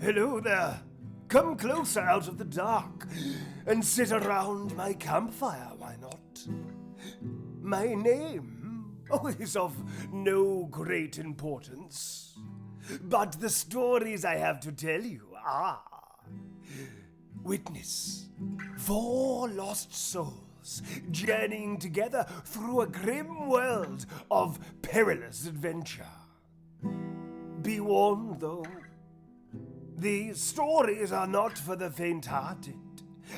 Hello there. Come closer out of the dark and sit around my campfire, why not? My name is of no great importance, but the stories I have to tell you are. Witness 4 lost souls journeying together through a grim world of perilous adventure. Be warned, though. These stories are not for the faint-hearted,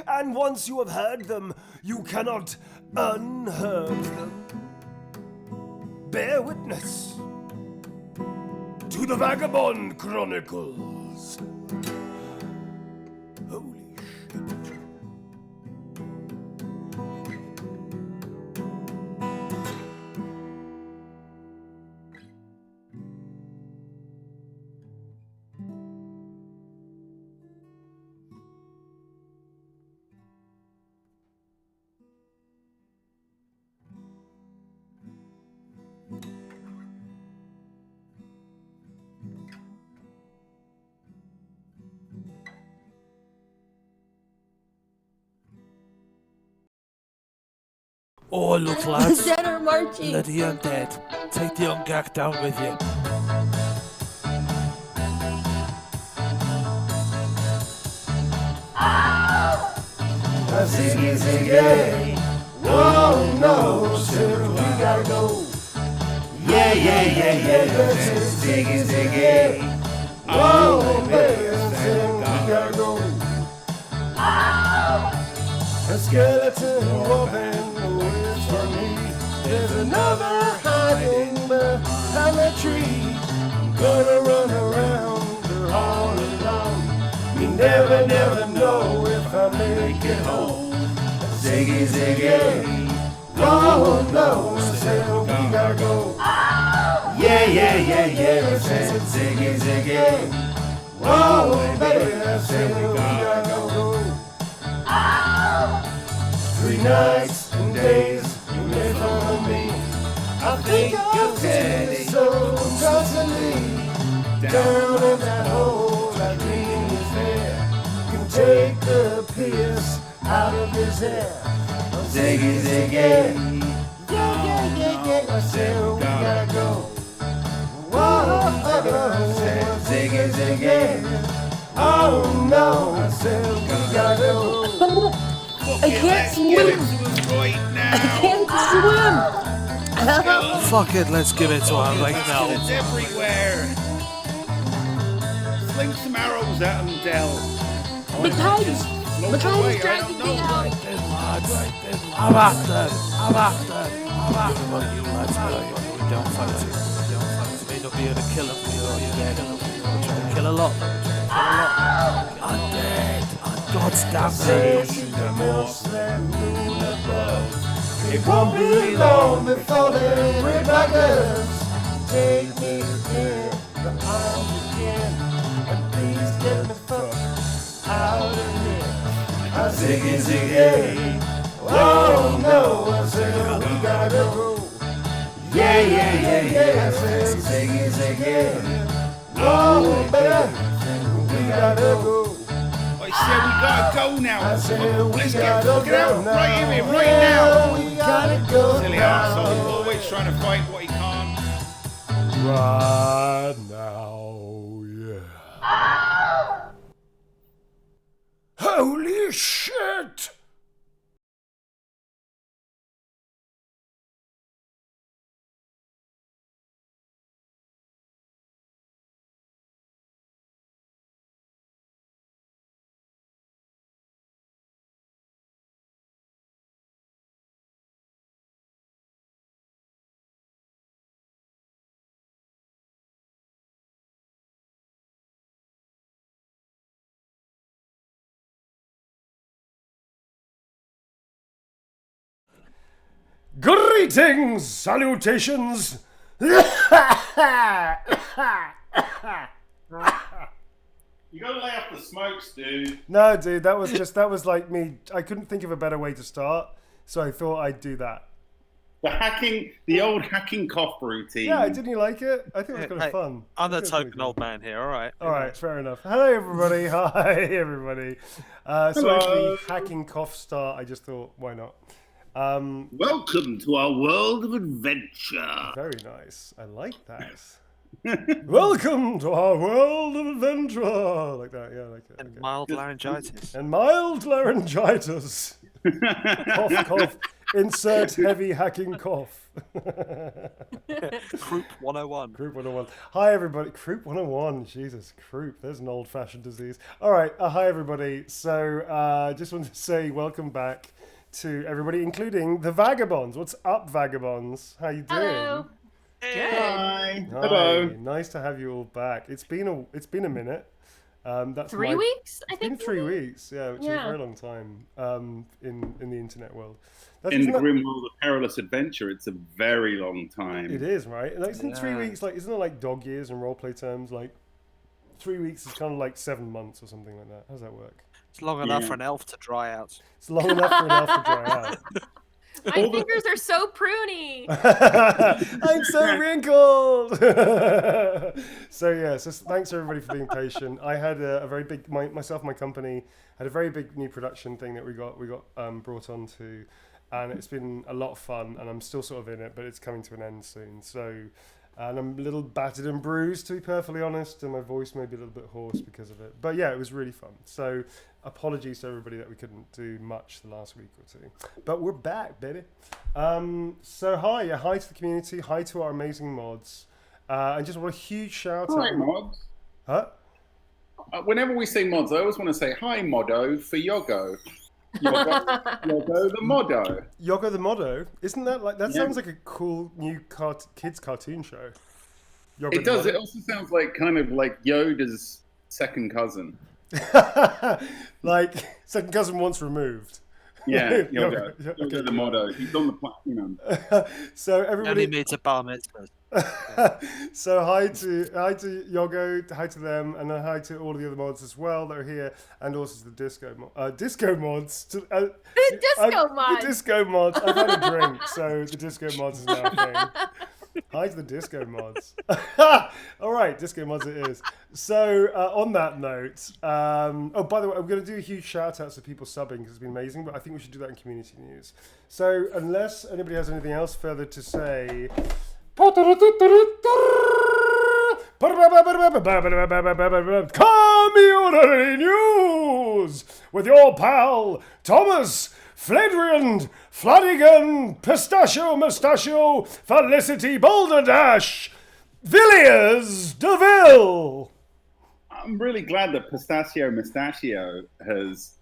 and once you have heard them, you cannot unheard them. Bear witness to the Vagabond Chronicles. Holy shit. Oh, look, lads. The dead are marching. Bloody undead. Take the ungak down with you. Ziggy, Ziggy. Whoa, no, sir, we gotta go. Yeah, Ziggy, Ziggy. Whoa, baby, sir, we gotta go. A skeleton woman waits for me. There's another hiding behind the tree. I'm gonna run around her all alone. You never know if I make it home. Ziggy, Ziggy. Oh no, I said we gotta go. Yeah, I said Ziggy, Ziggy. Oh baby, I said we gotta go. 3 nights and days you made fun of me. I think of Teddy so constantly. Down in that hole, that green is there. Can take the piss out of his hair. Ziggy, Ziggy. Yeah. I said we gotta go. Whoa, I said Ziggy, Ziggy. Oh no, I said we gotta go. I can't swim. I can't swim. Fuck it, let's give it to her right now. It's everywhere. Sling some arrows at him, Del. Matthias dragging me out. I'm after. You lads, we don't fight it. May not be able to kill him, you're dead. We'll try to kill a lot. Undead. God's damn it. The Muslim moon above. It won't be long before they bring back us. Take me in the arms again, and please get me fucked out of here. Ziggy, Ziggy. Oh no, I said we gotta go. Yeah, I said Ziggy, Ziggy. Oh baby, we gotta go. I said we gotta go now. Let's get out right here, right now. We gotta go. Silly arsehole, always trying to fight what he can't. Right now, yeah. Holy shit! Greetings, salutations. You gotta lay off the smokes, dude. No, dude, that was like me. I couldn't think of a better way to start, so I thought I'd do that. The old hacking cough routine. Yeah, didn't you like it? I think it was kind of fun. I'm the token old man here, alright. Alright, fair enough. Hello, everybody. Hi, everybody. Sorry for the hacking cough start. I just thought, why not? Welcome to our world of adventure. Very nice. I like that. Welcome to our world of adventure. Like that, yeah, I like it. And Okay. mild laryngitis. And mild laryngitis. Cough, cough. Insert heavy hacking cough. Croup 101. Croup 101. Hi, everybody. Croup 101. Jesus, croup. There's an old-fashioned disease. All right. Hi, everybody. So just wanted to say welcome back to everybody, including the Vagabonds. What's up, Vagabonds? How you doing? Hello. Hi. Hi. Hello. Nice to have you all back. It's been a minute. That's 3 weeks, I It's been think. 3 weeks, yeah, which is a Yeah. very long time in the internet world. In the grim world of perilous adventure, it's a very long time. It is, right? Like, isn't 3 weeks like, isn't it like dog years and roleplay terms? Like 3 weeks is kind of like 7 months or something like that. How does that work? It's long enough for an elf to dry out. It's long enough for an elf to dry out. My fingers are so pruny. I'm so wrinkled. So yeah, so thanks everybody for being patient. I had a very big, myself and my company had a very big new production thing that we got brought onto, and it's been a lot of fun, and I'm still sort of in it, but it's coming to an end soon. So, and I'm a little battered and bruised, to be perfectly honest, and my voice may be a little bit hoarse because of it. But yeah, it was really fun. So apologies to everybody that we couldn't do much the last week or two. But we're back, baby. So hi to the community, hi to our amazing mods. I just want a huge shout Hi, out. mods. Huh? Whenever we say mods, I always want to say hi, Modo, for Yogo. Yogo the Modo. Yogo the Modo? Isn't that like, that Yeah. sounds like a cool new kids cartoon show. Yogo It the does. Modo. It also sounds like kind of like Yoda's second cousin. Like, second cousin once removed. Yeah, Yogo. Yogo the Modo. He's on the platinum. So Only everybody, meets a bar mitzvah. so hi to Yogo, hi to them, and then hi to all of the other mods as well that are here, and also to the disco mods. The disco mods. The disco mods. I've had a drink, so the disco mods is now a thing. Hi to the disco mods. All right, disco mods it is. So on that note, oh, by the way, I'm going to do a huge shout out to people subbing because it's been amazing, but I think we should do that in community news. So unless anybody has anything else further to say. Community news with your pal Thomas Fledrian, Flanagan, Pistachio, Felicity Balderdash, Villiers, DeVille. I'm really glad that Mustachio has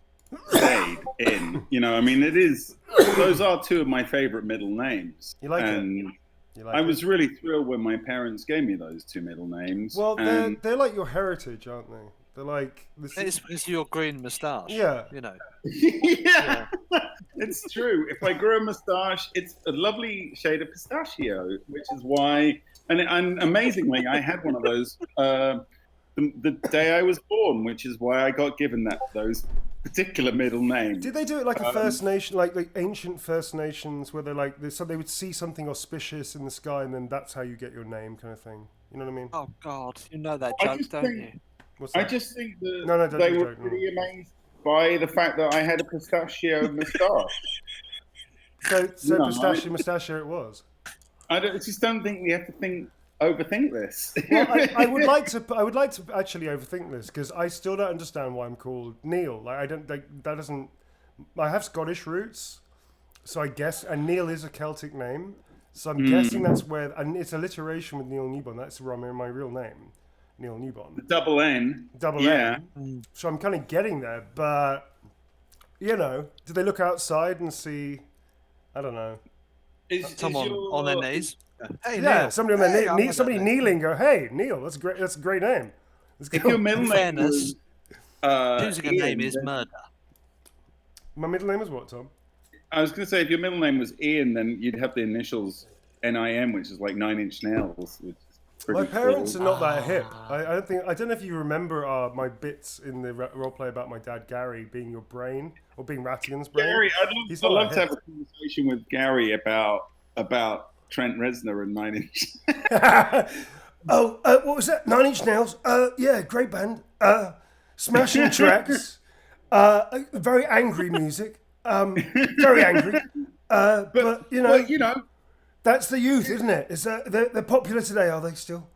stayed in. You know, I mean, those are two of my favorite middle names. You like it? I was really thrilled when my parents gave me those two middle names. Well, they're like your heritage, aren't they? They're like It's your green moustache. Yeah. You know. Yeah, it's true. If I grew a moustache, it's a lovely shade of pistachio, which is why. And amazingly, I had one of those the day I was born, which is why I got given those particular middle names. Did they do it like a First Nation, like ancient First Nations, where they're like, so they would see something auspicious in the sky, and then that's how you get your name, kind of thing? You know what I mean? Oh God, you know that joke, don't you? What's that? I just think that No, they were pretty amazed by the fact that I had a pistachio moustache. So No, mustachio it was. I just don't think we have to overthink this. Well, I would like to actually overthink this because I still don't understand why I'm called Neil. Like I have Scottish roots, so I guess, and Neil is a Celtic name, so I'm guessing that's where, and it's alliteration with Neil Newborn. That's my real name, Neil Newborn. Double N. N. So I'm kind of getting there, but you know, do they look outside and see? I don't know. Someone on their knees. Hey, Yeah, Neil. somebody on their Hey, somebody kneeling. Go, hey, Neil. That's great. That's a great name. If your middle name fairness, was, choosing a Ian, name is murder. My middle name is what, Tom? I was going to say, if your middle name was Ian, then you'd have the initials NIM, which is like 9 Inch Nails. Which is pretty My parents cool. are not that hip. I don't know if you remember my bits in the roleplay about my dad Gary being your brain or being Rattigan's brain. Gary, I'd love not to that have a conversation with Gary about about Trent Reznor and 9 Inch. What was that? 9 Inch Nails? Yeah, great band. Smashing tracks. Very angry music. Very angry. But you know, that's the youth, isn't it? They're popular today, are they still?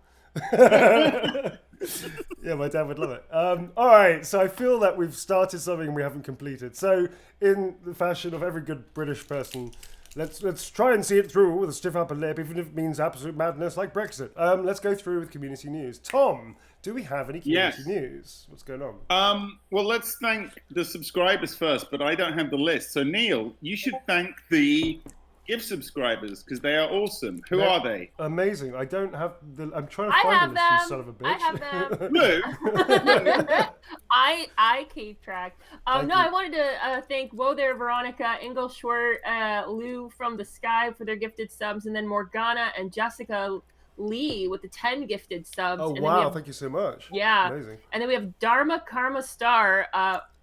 Yeah, my dad would love it. All right, so I feel that we've started something we haven't completed. So, in the fashion of every good British person, let's try and see it through with a stiff upper lip, even if it means absolute madness like Brexit. Let's go through with community news. Tom, do we have any community news? What's going on? Well, let's thank the subscribers first, but I don't have the list. So, Neil, you should thank the gift subscribers because they are awesome. Who are they? Amazing. I don't have the. I'm trying to find the list, you son of a bitch. I have them. I keep track. I wanted to thank Whoa There Veronica, Ingleshwart, Lou from the Sky for their gifted subs, and then Morgana and Jessica Lee with the 10 gifted subs. Oh, and wow. Thank you so much. Yeah. Amazing. And then we have Dharma Karma Star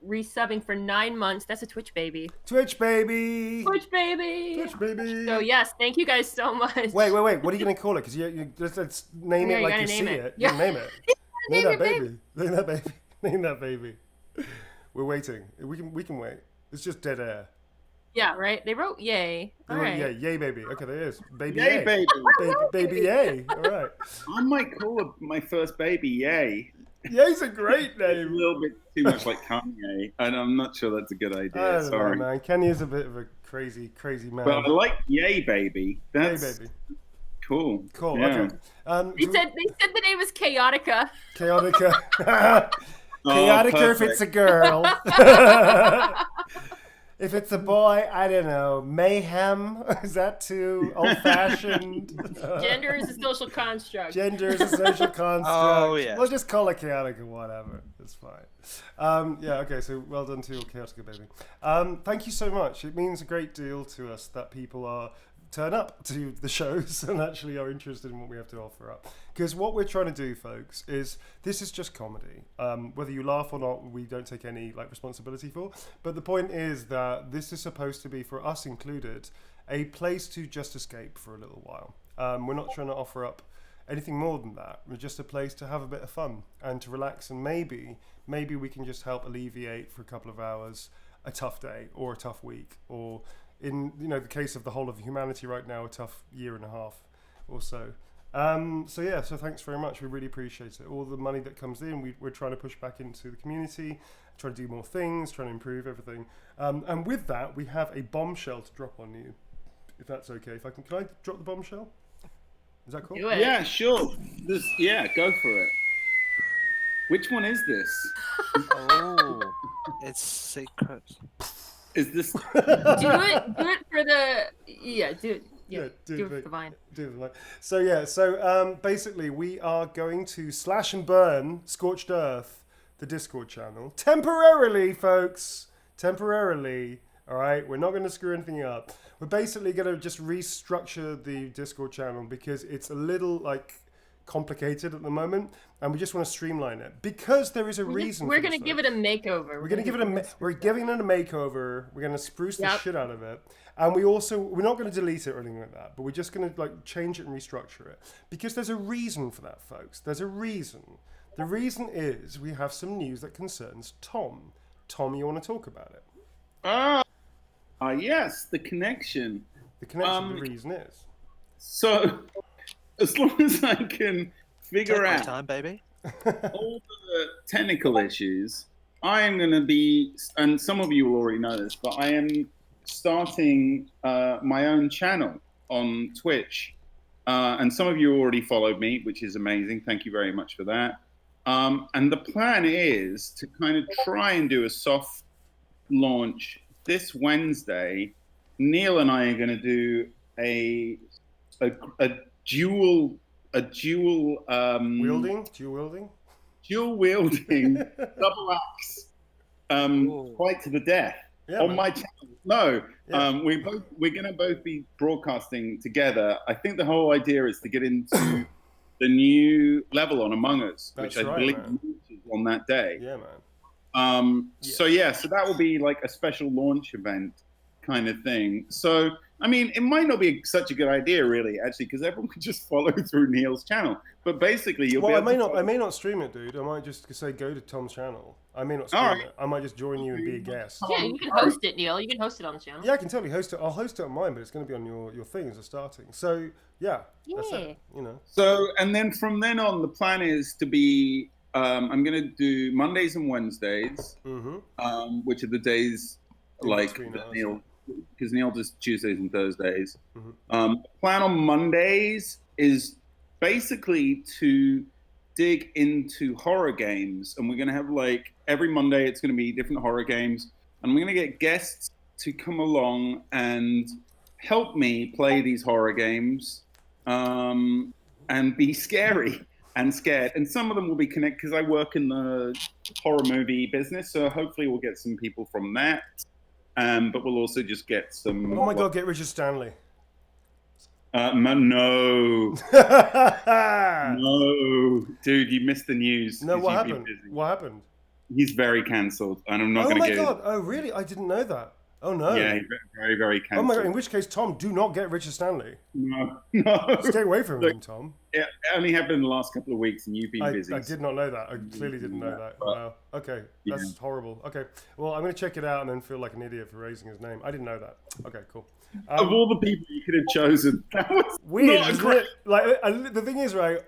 resubbing for 9 months. That's a Twitch baby. Twitch baby. Twitch baby. Twitch baby. So, yes, thank you guys so much. Wait. What are you going to call it? Because let's name it like you see it. Yeah. Name it. Name that baby. Name that baby. Name that baby. We're waiting. We can wait. It's just dead air. Yeah, right? They wrote yay. All right. Yeah, yay baby. Okay, there it is. Baby Yay, yay. baby. Baby yay. All right. I might call my first baby Yay. Yay's a great It's name. a little bit too much like Kanye, and I'm not sure that's a good idea. Sorry, man. Kanye is a bit of a crazy man. But I like Yay Baby. That's Yay baby. cool. Cool. Yeah. Okay. They said the name is Chaotica. Chaotica. Oh, Chaotica if perfect. it's a girl. If it's a boy, I don't know. Mayhem? Is that too old-fashioned? Gender is a social construct. Gender is a social construct. Oh, yeah. We'll just call it Chaotica, whatever. It's fine. Yeah, okay, so well done to Chaotica, baby. Thank you so much. It means a great deal to us that people turn up to the shows and actually are interested in what we have to offer up. Because what we're trying to do, folks, is this is just comedy. Whether you laugh or not, we don't take any responsibility for. But the point is that this is supposed to be, for us included, a place to just escape for a little while. We're not trying to offer up anything more than that. We're just a place to have a bit of fun and to relax, and maybe we can just help alleviate for a couple of hours a tough day or a tough week, or in the case of the whole of humanity right now, a tough year and a half or so. So thanks very much. We really appreciate it. All the money that comes in, we're trying to push back into the community, trying to do more things, trying to improve everything. And with that, we have a bombshell to drop on you, if that's okay. Can I drop the bombshell? Is that cool? Do it. Yeah, sure. Go for it. Which one is this? Oh, it's secret. Is this? Do it for the do it. Yeah, do it for the vine. So basically we are going to slash and burn Scorched Earth, the Discord channel, temporarily, folks. Temporarily. All right, we're not going to screw anything up. We're basically going to just restructure the Discord channel because it's a little complicated at the moment, and we just want to streamline it because there is a reason. We're going to give it a makeover. We're giving it a makeover. We're going to spruce the shit out of it, and we're not going to delete it or anything like that. But we're just going to change it and restructure it because there's a reason for that, folks. There's a reason. The reason is we have some news that concerns Tom. Tom, you want to talk about it? Yes, the connection. The reason is. So, as long as I can figure out time, baby. all the technical issues, I am going to be, and some of you will already know this, but I am starting my own channel on Twitch. And some of you already followed me, which is amazing. Thank you very much for that. And the plan is to kind of try and do a soft launch this Wednesday. Neil and I are going to do a dual wielding double axe fight to the death on my channel. No, we're going to both be broadcasting together. I think the whole idea is to get into the new level on Among Us, which I believe launches on that day. Yeah, man. So that will be like a special launch event kind of thing. So I mean, it might not be such a good idea, really, actually, because everyone could just follow through Neil's channel. But basically, you'll be able I may not stream it, dude. I might just say go to Tom's channel. I may not stream it. I might just join you and be a guest. Yeah, you can host it, Neil. You can host it on the channel. Yeah, I can totally host it. I'll host it on mine, but it's going to be on your thing as a starting. So yeah, that's it. You know. So and then from then on, the plan is to be. I'm going to do Mondays and Wednesdays, which are the days like Neil. Because Neil does Tuesdays and Thursdays. Plan on Mondays is basically to dig into horror games, and we're going to have like every Monday it's going to be different horror games, and we're going to get guests to come along and help me play these horror games, and be scary and scared. And some of them will be connected because I work in the horror movie business, so hopefully we'll get some people from that. But we'll also just get some. Oh my God! Get Richard Stanley. No, no, dude, you missed the news. No, what happened? What happened? He's very cancelled, and I'm not going to get. Oh my God! Oh really? I didn't know that. Oh no. Yeah, he's very, very cancelled. Oh my God! In which case, Tom, do not get Richard Stanley. No. Stay away from him, Tom. It only happened in the last couple of weeks, and you've been busy. I did not know that. I clearly didn't know that. Wow. Okay, that's horrible. Okay, well, I'm going to check it out and then feel like an idiot for raising his name. I didn't know that. Okay, cool. Of all the people you could have chosen, that was weird. Isn't it? Like the thing is, right?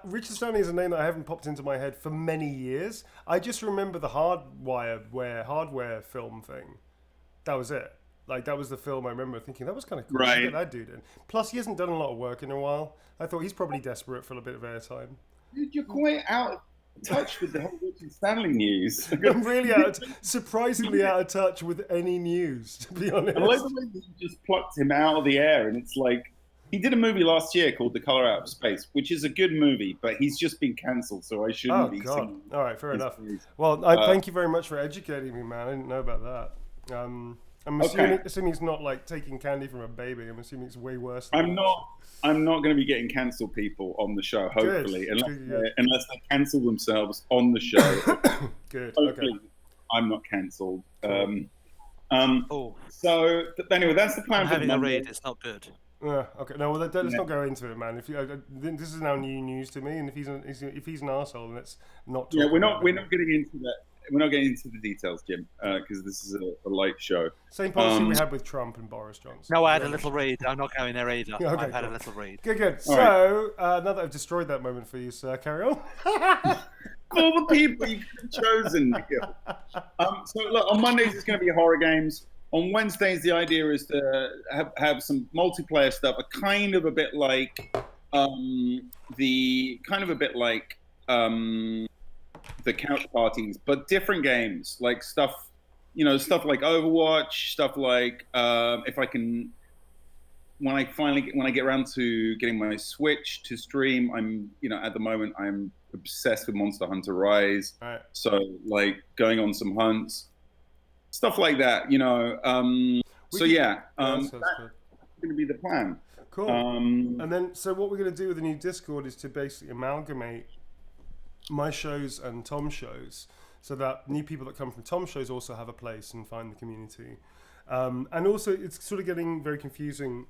Richard Stanley is a name that I haven't popped into my head for many years. I just remember the hardware film thing. That was it. Like, that was the film I remember thinking, that was kind of cool. Right. Get that dude in. Plus, he hasn't done a lot of work in a while. I thought he's probably desperate for a bit of airtime. Dude, you're quite out of touch with the whole Richard Stanley news. I'm really surprisingly out of touch with any news, to be honest. I like the way that you just plucked him out of the air, and it's like, he did a movie last year called The Color Out of Space, which is a good movie, but he's just been cancelled, so I shouldn't be singing. All right, fair enough. Well, thank you very much for educating me, man. I didn't know about that. I'm assuming it's not like taking candy from a baby. I'm assuming it's way worse than I'm not going to be getting cancelled people on the show, hopefully, unless they cancel themselves on the show. Good. Hopefully, I'm not cancelled. So anyway, that's the plan. Having a raid, it's not good. Okay. No, well, let's not go into it, man. If this is now new news to me, and if he's an arsehole, then let's not. We're not getting into that. We're not getting into the details, Jim, because this is a light show. Same policy we had with Trump and Boris Johnson. No, I had a little raid. I'm not going there either. Okay, I've had a little raid. Good. So, now that I've destroyed that moment for you, sir, carry on. All the people you've chosen. So, look, on Mondays it's going to be horror games. On Wednesdays, the idea is to have some multiplayer stuff, kind of a bit like the couch parties, but different games, like stuff like Overwatch, stuff like if I can, when I get around to getting my Switch to stream, I'm at the moment I'm obsessed with Monster Hunter Rise. Right. So like going on some hunts, stuff like that, that's going to be the plan. Cool. And then, so what we're going to do with the new Discord is to basically amalgamate my shows and Tom's shows, so that new people that come from Tom's shows also have a place and find the community. And also, it's sort of getting very confusing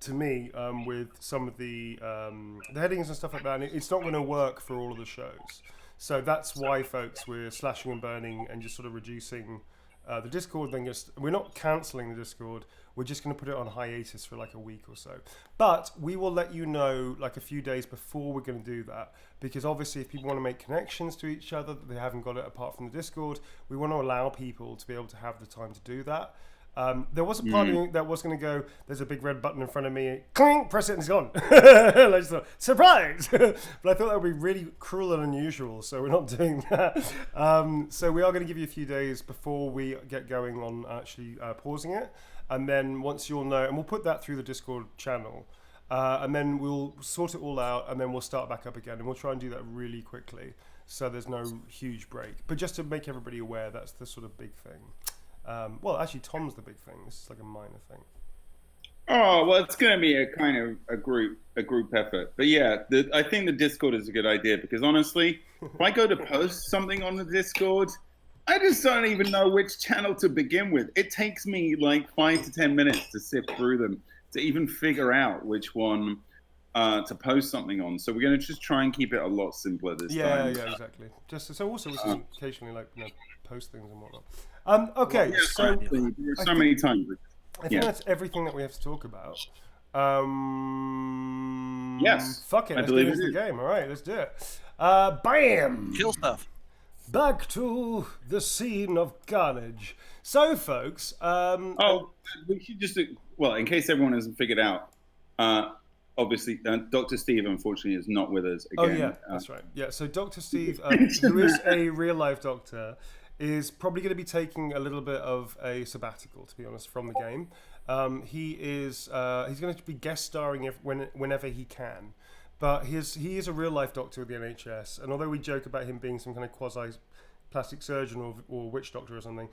to me with some of the headings and stuff like that. And it's not going to work for all of the shows. So that's why, folks, we're slashing and burning and just sort of reducing the Discord. Then we're not cancelling the Discord. We're just going to put it on hiatus for like a week or so. But we will let you know like a few days before we're going to do that. Because obviously if people want to make connections to each other that they haven't got it apart from the Discord, we want to allow people to be able to have the time to do that. There was a part of me that was going to go, there's a big red button in front of me, cling, press it and it's gone. I just thought, surprise! But I thought that would be really cruel and unusual, so we're not doing that. So we are going to give you a few days before we get going on actually pausing it. And then once you'll know, and we'll put that through the Discord channel, and then we'll sort it all out, and then we'll start back up again, and we'll try and do that really quickly, so there's no huge break. But just to make everybody aware, that's the sort of big thing. Well, actually, Tom's the big thing. This is like a minor thing. Oh well, it's going to be a kind of a group effort. But yeah, I think the Discord is a good idea because honestly, if I go to post something on the Discord, I just don't even know which channel to begin with. It takes me like 5 to 10 minutes to sift through them to even figure out which one to post something on. So we're going to just try and keep it a lot simpler this time. Yeah, exactly. Just so also we can occasionally like post things and whatnot. Okay, Yeah, so there are so many times. I think that's everything that we have to talk about. Yes, Fuck it. I Let's get believe into it the is. game. All right, let's do it. Bam! Kill stuff. Back to the scene of carnage. So, folks. We should just well, in case everyone hasn't figured out. Obviously, Dr. Steve, unfortunately, is not with us again. Oh, yeah, that's right. Yeah, so Dr. Steve, who is a real-life doctor, is probably going to be taking a little bit of a sabbatical, to be honest, from the game. He's going to be guest starring whenever he can. But he is a real-life doctor with the NHS, and although we joke about him being some kind of quasi-plastic surgeon or witch doctor or something,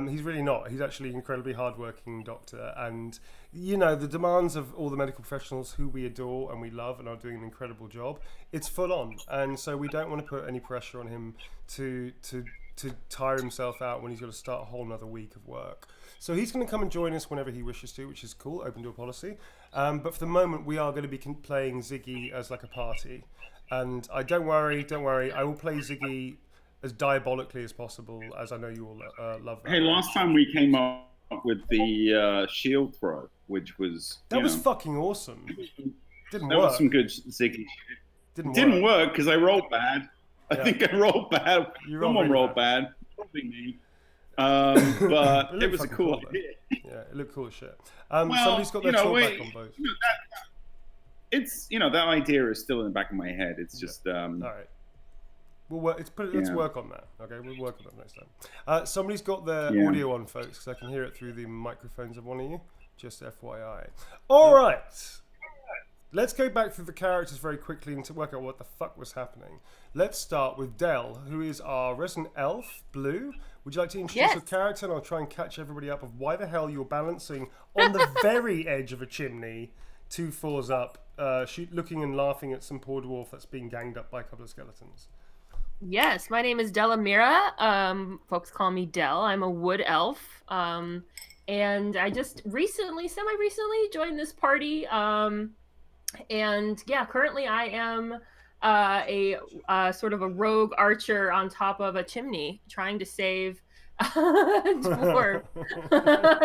he's really not. He's actually an incredibly hard-working doctor, and the demands of all the medical professionals who we adore and we love and are doing an incredible job, it's full on, and so we don't want to put any pressure on him to tire himself out when he's got to start a whole nother week of work. So he's going to come and join us whenever he wishes to, which is cool, open door policy. But for the moment, we are going to be playing Ziggy as like a party. And don't worry, I will play Ziggy as diabolically as possible, as I know you all love that. Hey, last time we came up with the shield throw, which was... That was fucking awesome. Didn't work. That was some good Ziggy shit. Didn't work because I rolled bad. I think I rolled bad. Someone rolled bad. Probably me. But it was a cool idea. Yeah, it looked cool as shit. Somebody's got their talk back on both. That idea is still in the back of my head. It's just all right. Let's work on that. Okay, we'll work on that next time. Somebody's got their audio on, folks, because I can hear it through the microphones of one of you. Just FYI. All right. Let's go back through the characters very quickly and to work out what the fuck was happening. Let's start with Del, who is our resident elf, Blue. Would you like to introduce your character, and I'll try and catch everybody up of why the hell you're balancing on the very edge of a chimney, 2 floors up, looking and laughing at some poor dwarf that's being ganged up by a couple of skeletons. Yes, my name is Delamira. Folks call me Del. I'm a wood elf. And I just semi-recently joined this party. And yeah, currently I am a sort of a rogue archer on top of a chimney trying to save a dwarf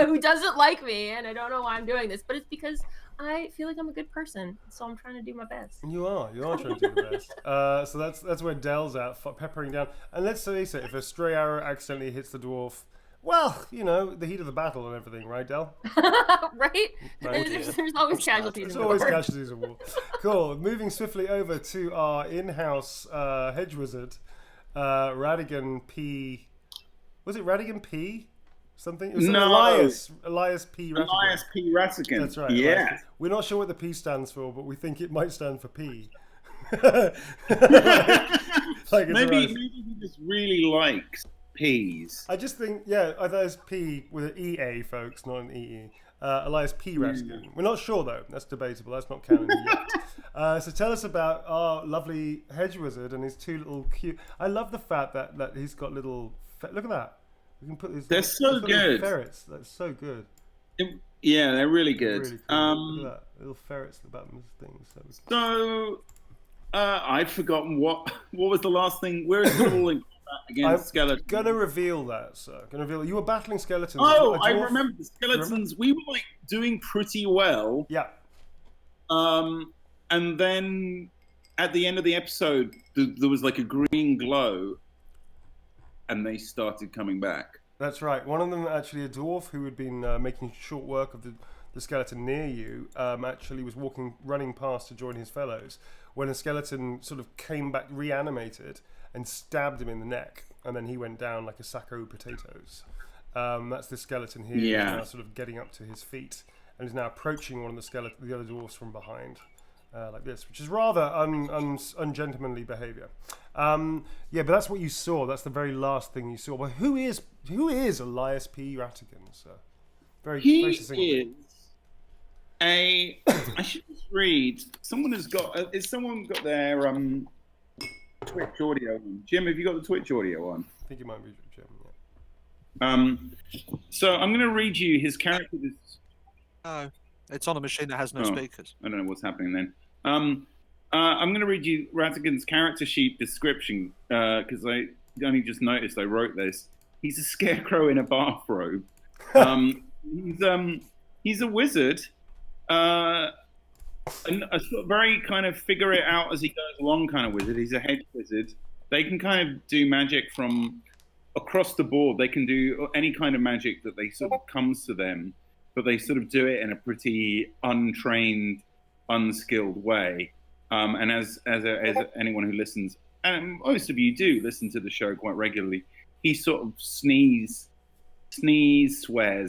who doesn't like me, and I don't know why I'm doing this, but it's because I feel like I'm a good person, so I'm trying to do my best. You are trying to do the best. So that's where Del's at, peppering down. And let's face it, if a stray arrow accidentally hits the dwarf, well, the heat of the battle and everything, right, Del? Right? There's always casualties. There's always casualties in war. Cool. Moving swiftly over to our in-house hedge wizard, Radigan P. Was it Radigan P? Something? It was Elias P. Ratigan. Elias P. Ratigan. That's right. Yeah. We're not sure what the P stands for, but we think it might stand for P. Maybe he just really likes peas. I just think, there's P with an EA, folks, not an EE. Elias P. Ratigan. We're not sure, though. That's debatable. That's not canon yet. So tell us about our lovely hedge wizard and his 2 little cute... I love the fact that he's got little... Look at that. We can put these... They're so good. Ferrets. That's so good. They're really good. Really cool. Look at that. Little ferrets at the bottom of the thing. So I've forgotten what was the last thing. Where is it all in against skeletons? Gonna reveal that, sir. You were battling skeletons. Oh, I remember the skeletons. We were like doing pretty well. Yeah. And then at the end of the episode, there was like a green glow, and they started coming back. That's right. One of them, actually, a dwarf who had been making short work of the skeleton near you, actually was running past to join his fellows, when a skeleton sort of came back reanimated and stabbed him in the neck, and then he went down like a sack of potatoes. That's the skeleton here. Yeah. He's now sort of getting up to his feet and is now approaching one of the other dwarfs from behind. Like this, which is rather ungentlemanly behaviour. But that's what you saw. That's the very last thing you saw. But who is Elias P. Ratigan, sir? Very succinct. I should just read. Someone has got. Has someone got their Twitch audio on? Jim, have you got the Twitch audio on? I think it might be Jim. Yeah. So I'm going to read you his character. No, it's on a machine that has no Oh, speakers. I don't know what's happening then. I'm going to read you Ratigan's character sheet description because I only just noticed I wrote this. He's a scarecrow in a bathrobe. He's a wizard. A sort of very kind of figure it out as he goes along kind of wizard. He's a hedge wizard. They can kind of do magic from across the board. They can do any kind of magic that they sort of comes to them, but they sort of do it in a pretty untrained, unskilled way. And as anyone who listens, and most of you do listen to the show quite regularly, he sort of swears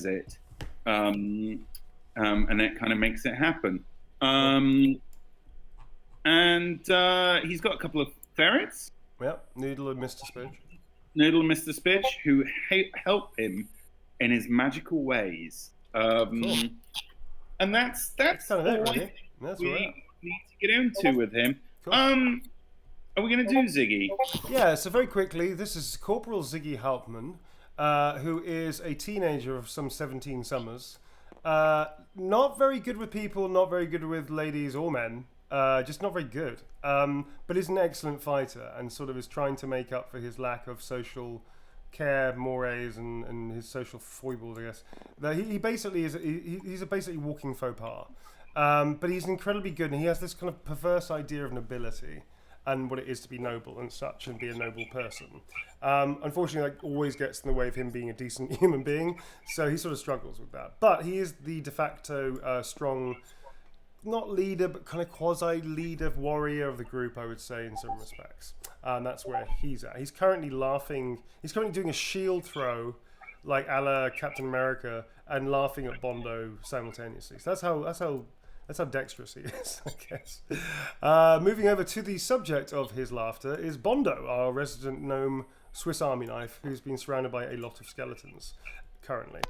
it, and it kind of makes it happen. And he's got a couple of ferrets. Yep, Noodle and Mr. Spidge. Noodle and Mr. Spidge, who help him in his magical ways. Cool. And that's kind of it, all really. That's we right. need to get into with him. Cool. Are we going to do Ziggy? Yeah, so very quickly, this is Corporal Ziggy Helpman, who is a teenager of some 17 summers. Not very good with people, not very good with ladies or men. Just not very good. But is an excellent fighter and sort of is trying to make up for his lack of social care, mores, and his social foibles, I guess. He basically is, he's a basically walking faux pas. But he's incredibly good, and he has this kind of perverse idea of nobility and what it is to be noble and such, and be a noble person. Unfortunately, that always gets in the way of him being a decent human being, so he sort of struggles with that. But he is the de facto strong, not leader, but kind of quasi-leader, warrior of the group, I would say, in some respects. And that's where he's at. He's currently doing a shield throw, like a la Captain America, and laughing at Bondo simultaneously. So that's how dexterous he is, I guess. Moving over to the subject of his laughter is Bondo, our resident gnome Swiss Army knife, who's been surrounded by a lot of skeletons currently.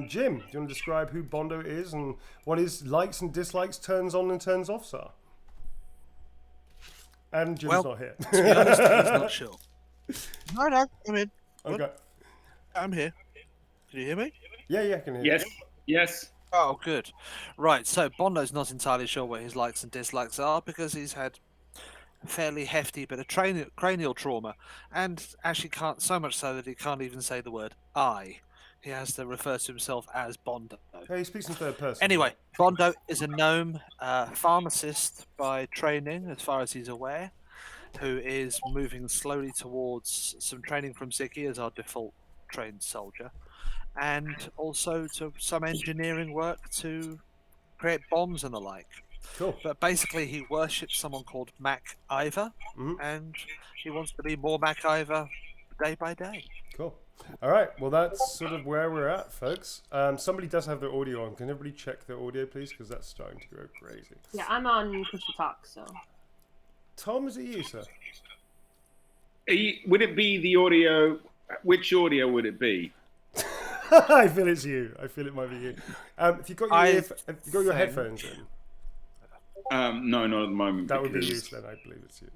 Jim, do you want to describe who Bondo is and what his likes and dislikes, turns on and turns offs are? And Jim's not here. To be honest, he's not sure. No, I'm in. Okay. I'm here. Can you hear me? Yeah, I can hear you. Yes. Oh, good. Right, so Bondo's not entirely sure what his likes and dislikes are because he's had a fairly hefty bit of cranial trauma, and actually can't, so much so that he can't even say the word I. He has to refer to himself as Bondo. Hey, he speaks in third person. Anyway, Bondo is a gnome pharmacist by training, as far as he's aware, who is moving slowly towards some training from Ziggy as our default trained soldier, and also to some engineering work to create bombs and the like. Cool. But basically, he worships someone called Mac Ivor, and he wants to be more Mac Ivor day by day. Cool. All right. Well, that's sort of where we're at, folks. Somebody does have their audio on. Can everybody check their audio, please? Because that's starting to go crazy. Yeah, I'm on push to talk, so. Tom, is it you, sir? Would it be the audio? Which audio would it be? I feel it's you. I feel it might be you. If you've got your headphones in. No, not at the moment. That would be you, then. I believe it's you.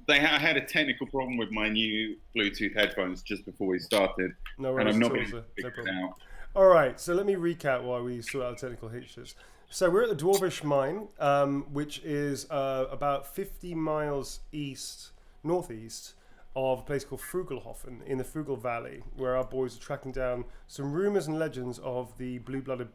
I had a technical problem with my new Bluetooth headphones just before we started. No worries. And I'm not going to figure it out. All right, so let me recap while we sort out technical hitches. So we're at the Dwarvish Mine, which is about 50 miles northeast of a place called Frugelhofen in the Frugel Valley, where our boys are tracking down some rumors and legends of the blue-blooded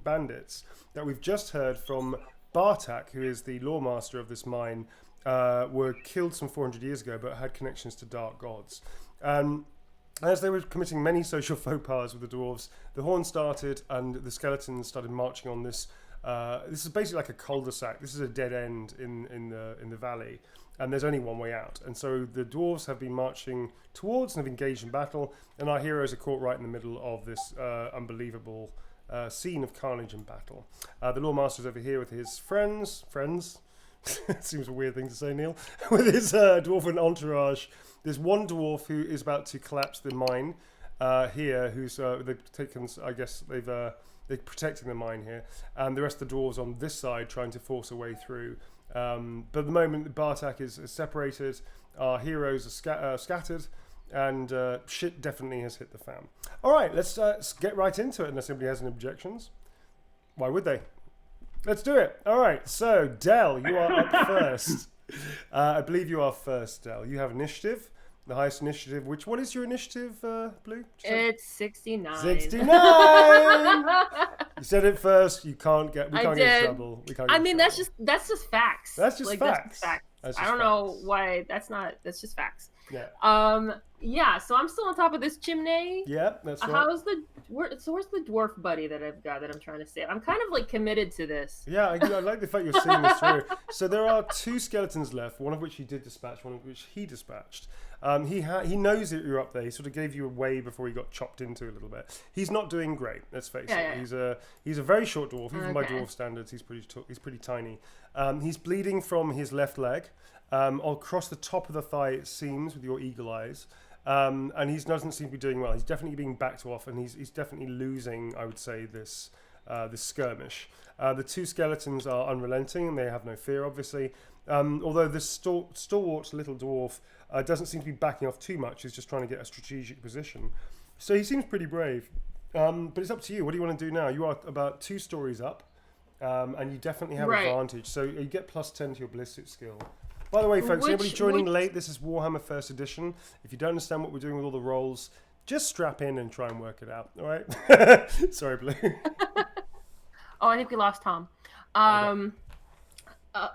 bandits that we've just heard from Bartak, who is the lore master of this mine, were killed some 400 years ago but had connections to dark gods. As they were committing many social faux pas with the dwarves, the horn started and the skeletons started marching on this. This is basically like a cul-de-sac. This is a dead end in the valley, and there's only one way out. And so the dwarves have been marching towards and have engaged in battle, and our heroes are caught right in the middle of this unbelievable scene of carnage and battle. The lore master's over here with his friends. It seems a weird thing to say, Neil. With his dwarven entourage. There's one dwarf who is about to collapse the mine here, who's they've taken, I guess they're protecting the mine here, and the rest of the dwarves on this side trying to force a way through. But at the moment, Bartak is separated. Our heroes are scattered, and shit definitely has hit the fan. All right, let's get right into it unless anybody has any objections. Why would they? Let's do it. All right, so Del, you are up first. I believe you are first, Del. You have initiative, the highest initiative. What is your initiative, Blue? It's 69. 69! You said it first. We can't get in trouble. That's just facts. That's just facts. I don't know why that's just facts. Yeah. Yeah, so I'm still on top of this chimney. Yeah, that's right. Where's the dwarf buddy that I've got that I'm trying to save? I'm kind of like committed to this. Yeah, I like the fact you're seeing this through. So there are 2 skeletons left, one of which you did dispatch, one of which he dispatched. He knows that you're up there. He sort of gave you away before he got chopped into a little bit. He's not doing great. Let's face it. He's a very short dwarf. Even by dwarf standards, he's pretty tiny. He's bleeding from his left leg, across the top of the thigh. It seems with your eagle eyes. And he doesn't seem to be doing well. He's definitely being backed off, and he's definitely losing, I would say, this skirmish. The 2 skeletons are unrelenting, and they have no fear, obviously. Although this stalwart little dwarf doesn't seem to be backing off too much. He's just trying to get a strategic position. So he seems pretty brave. But it's up to you. What do you want to do now? You are about 2 stories up, and you definitely have advantage. So you get +10 to your ballistic skill. By the way, folks, anybody joining late, this is Warhammer 1st Edition. If you don't understand what we're doing with all the rolls, just strap in and try and work it out, all right? Sorry, Blue. I think we lost Tom.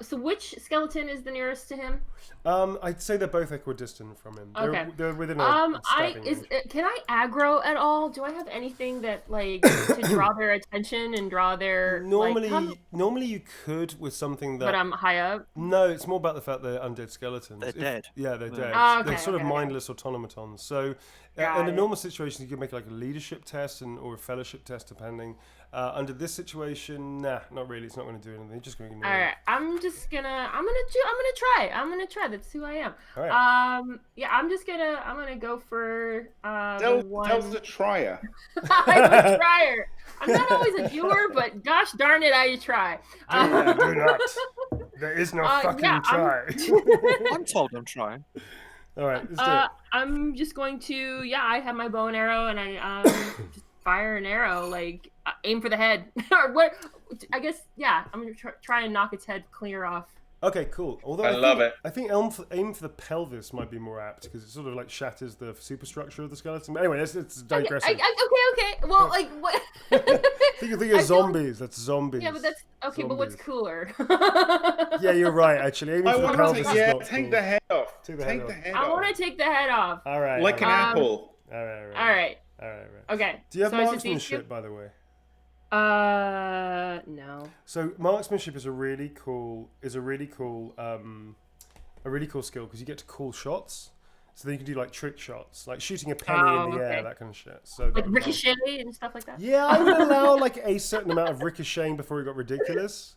So which skeleton is the nearest to him? I'd say they're both equidistant from him. Okay. They're within a stabbing range. Can I aggro at all? Do I have anything that to draw their attention and draw their normally you could with something that. But I'm high up. No, it's more about the fact they're undead skeletons. They're dead. Yeah, they're dead. Oh, okay, they're sort of mindless automatons. So in a normal situation, you could make like a leadership test or a fellowship test, depending. Under this situation, nah, not really. It's not going to do anything. You're just going to ignore it. All right, I'm gonna try. I'm gonna try. That's who I am. All right. I'm gonna go for Del's the trier. I'm a trier. I'm not always a doer, but gosh darn it, I try. Do not. There is no fucking try. I'm told I'm trying. All right, let's do it. I'm just going to. Yeah, I have my bow and arrow, and I just fire an arrow, aim for the head, or what? I guess, yeah. I'm gonna try and knock its head clear off. Okay, cool. Although I love it. I think aim for the pelvis might be more apt because it sort of shatters the superstructure of the skeleton. But anyway, it's digressing. Okay. Well, what? think of zombies. That's zombies. Yeah, but that's okay. Zombies. But what's cooler? Yeah, you're right. Actually, aiming for the pelvis is not take cool. the head off. Take the head off. I want to take the head off. All right. Like an apple. All right. Okay. Do you have marksmanship, by the way? No. So marksmanship is a really cool skill because you get to call shots. So then you can do trick shots, like shooting a penny in the air, that kind of shit. So ricochet and stuff like that. Yeah, I would allow a certain amount of ricocheting before it got ridiculous.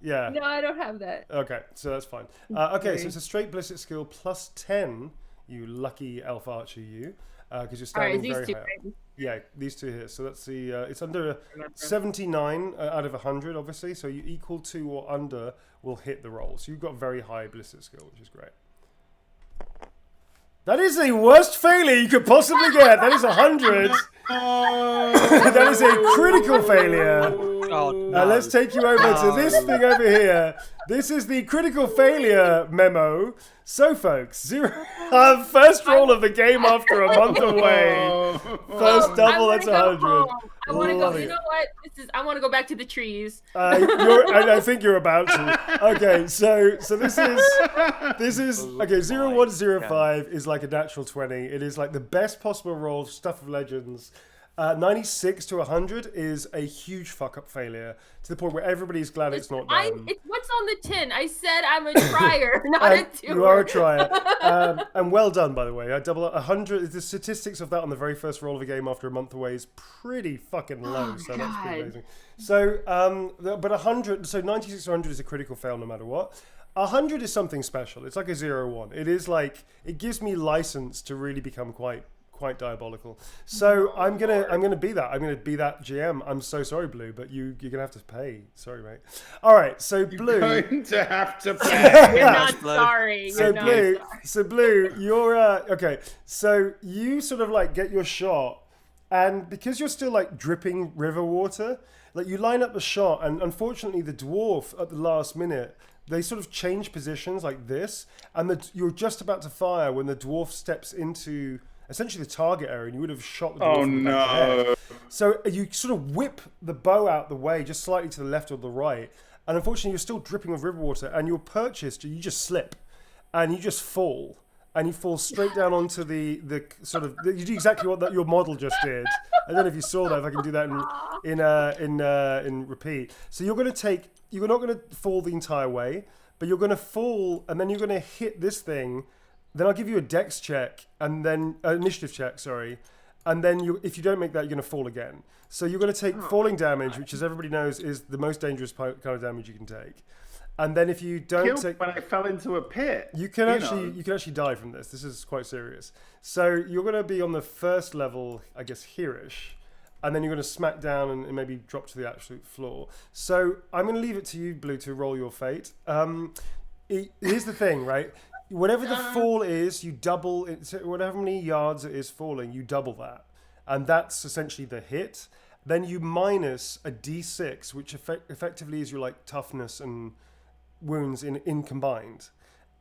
Yeah. No, I don't have that. Okay, so that's fine. Okay, so it's a straight ballistic skill +10. You lucky elf archer, you. Because you're standing very high up. Yeah, these 2 here. So that's the. It's under 79 out of 100, obviously. So you equal to or under will hit the roll. So you've got very high ballistic skill, which is great. That is the worst failure you could possibly get. That is 100. That is a critical failure. Oh, no. Let's take you over to this thing over here. This is the critical failure memo. So, folks, first roll of the game after a month away. First double, that's 100. I want to go. You know what? I want to go back to the trees. I think you're about to. Okay, so this is okay. 0105 is like a natural 20. It is like the best possible roll. Stuff of Legends. 96 to 100 is a huge fuck up failure to the point where everybody's glad it's not done. What's on the tin? I said I'm a trier, not a doer. You are a trier. And well done, by the way. I double 100. The statistics of that on the very first roll of a game after a month away is pretty fucking low. So that's pretty amazing. So, but 100, so 96 to 100 is a critical fail no matter what. 100 is something special. It's like a 0-1. It is it gives me license to really become quite quite diabolical. So I'm gonna be that. I'm gonna be that GM. I'm so sorry, Blue, but you're gonna have to pay. Sorry, mate. All right, so Blue. You're going to have to pay. You're not sorry. So You're not Blue, sorry. so Blue, you're okay. So you sort of like get your shot, and because you're still like dripping river water, like you line up the shot, and unfortunately the dwarf at the last minute, they sort of change positions like this, and you're just about to fire when the dwarf steps into essentially the target area, and you would have shot the dwarf in the back of the head. So you sort of whip the bow out the way, just slightly to the left or the right, and unfortunately you're still dripping with river water, and you're purchased, you just slip, and you just fall. And you fall straight down onto the sort of, you do exactly what your model just did. I don't know if you saw that, if I can do that in repeat. So you're not going to fall the entire way, but you're going to fall, and then you're going to hit this thing. Then I'll give you a dex check, and then initiative check, sorry. And then if you don't make that, you're going to fall again. So you're going to take falling damage, which, as everybody knows, is the most dangerous kind of damage you can take. And then if you don't take, when I fell into a pit, you can actually die from this. This is quite serious. So you're going to be on the first level, I guess, here-ish, and then you're going to smack down and maybe drop to the absolute floor. So I'm going to leave it to you, Blue, to roll your fate. Here's the thing, right? Whatever the fall is, you double it. Whatever many yards it is falling, you double that, and that's essentially the hit. Then you minus a d6, which effectively is your like toughness and wounds in combined,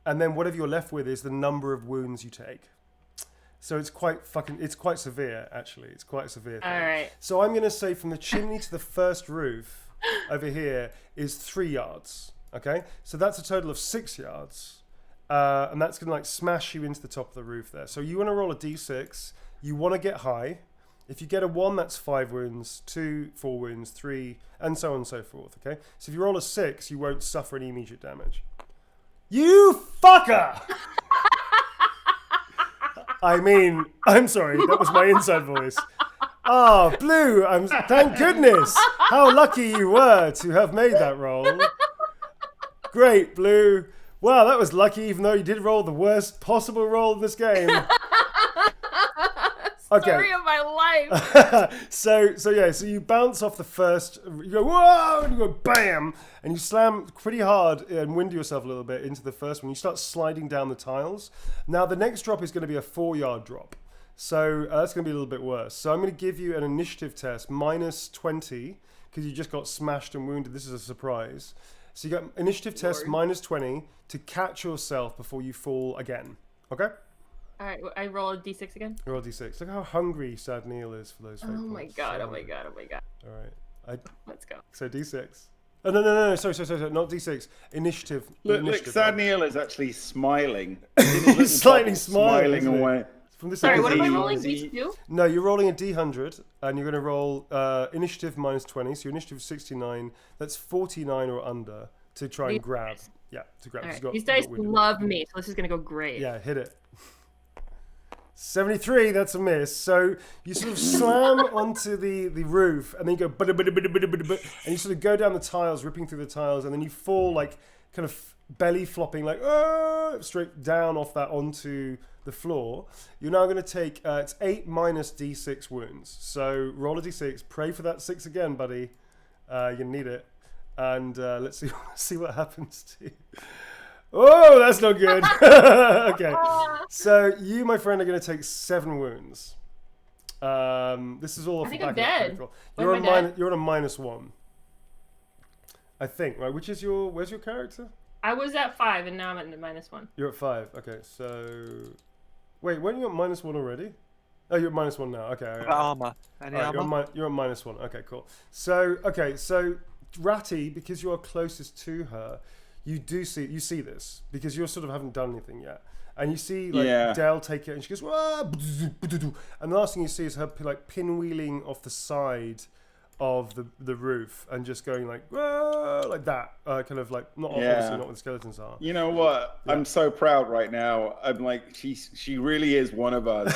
and then whatever you're left with is the number of wounds you take. So it's quite severe, actually. It's quite a severe thing. All right. So I'm going to say from the chimney to the first roof over here is 3 yards. Okay, so that's a total of 6 yards, and that's going to like smash you into the top of the roof there. So you want to roll a d6. You want to get high. If you get a 1, that's 5 wounds, 2, 4 wounds, 3, and so on and so forth, okay? So if you roll a 6, you won't suffer any immediate damage. You fucker! I mean, I'm sorry, that was my inside voice. Ah, Blue, thank goodness! How lucky you were to have made that roll. Great, Blue. Wow, that was lucky, even though you did roll the worst possible roll in this game. Story of my life. So you bounce off the first, you go whoa, and you go bam, and you slam pretty hard and wind yourself a little bit into the first one. You start sliding down the tiles. Now the next drop is going to be a 4-yard drop, so that's going to be a little bit worse. So I'm going to give you an initiative test minus 20 because you just got smashed and wounded. This is a surprise. So you got initiative test minus 20 to catch yourself before you fall again. Okay. All right, I roll a d6 again. Roll a d6. Look how hungry Sad Neil is for those. Oh my god! Oh my god! Oh my god! All right, Let's go. So d6. Oh no! Sorry, not d6. Initiative. Look, Sad Neil is actually smiling. He's slightly smiling away. From this Sorry, what am I rolling? D2? No, you're rolling a d100, and you're going to roll initiative minus 20. So your initiative is 69. That's 49 or under to try and grab. Yeah, to grab. Right. These dice love me, so this is going to go great. Yeah, hit it. 73, that's a miss. So you sort of slam onto the roof, and then you go and you sort of go down the tiles, ripping through the tiles, and then you fall like kind of belly flopping, like straight down off that onto the floor. You're now going to take it's 8 minus d6 wounds. So roll a d6, pray for that 6 again, buddy. You're gonna need it, and let's see what happens to you. Oh, that's not good. Okay. So you, my friend, are going to take 7 wounds. This is all off the back of that critical. You're on a -1. I think, right? Where's your character? I was at 5 and now I'm at -1. You're at 5. Okay, so wait, weren't you at -1 already? Oh, you're at -1 now. Okay. Right. Armor. Any armor? You're at -1. Okay, cool. So Ratty, because you are closest to her, you see this because you sort of haven't done anything yet, and you see Dell take it, and she goes, wah, and the last thing you see is her like pinwheeling off the side of the roof and just going like like that, kind of like obviously not where the skeletons are. You know what? Yeah. I'm so proud right now. I'm like she really is one of us.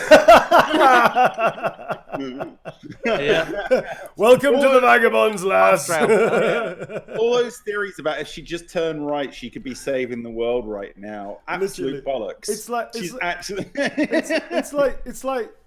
Welcome to the Vagabonds, lass. All those theories about if she just turned right, she could be saving the world right now. Absolute bollocks. It's like she's actually.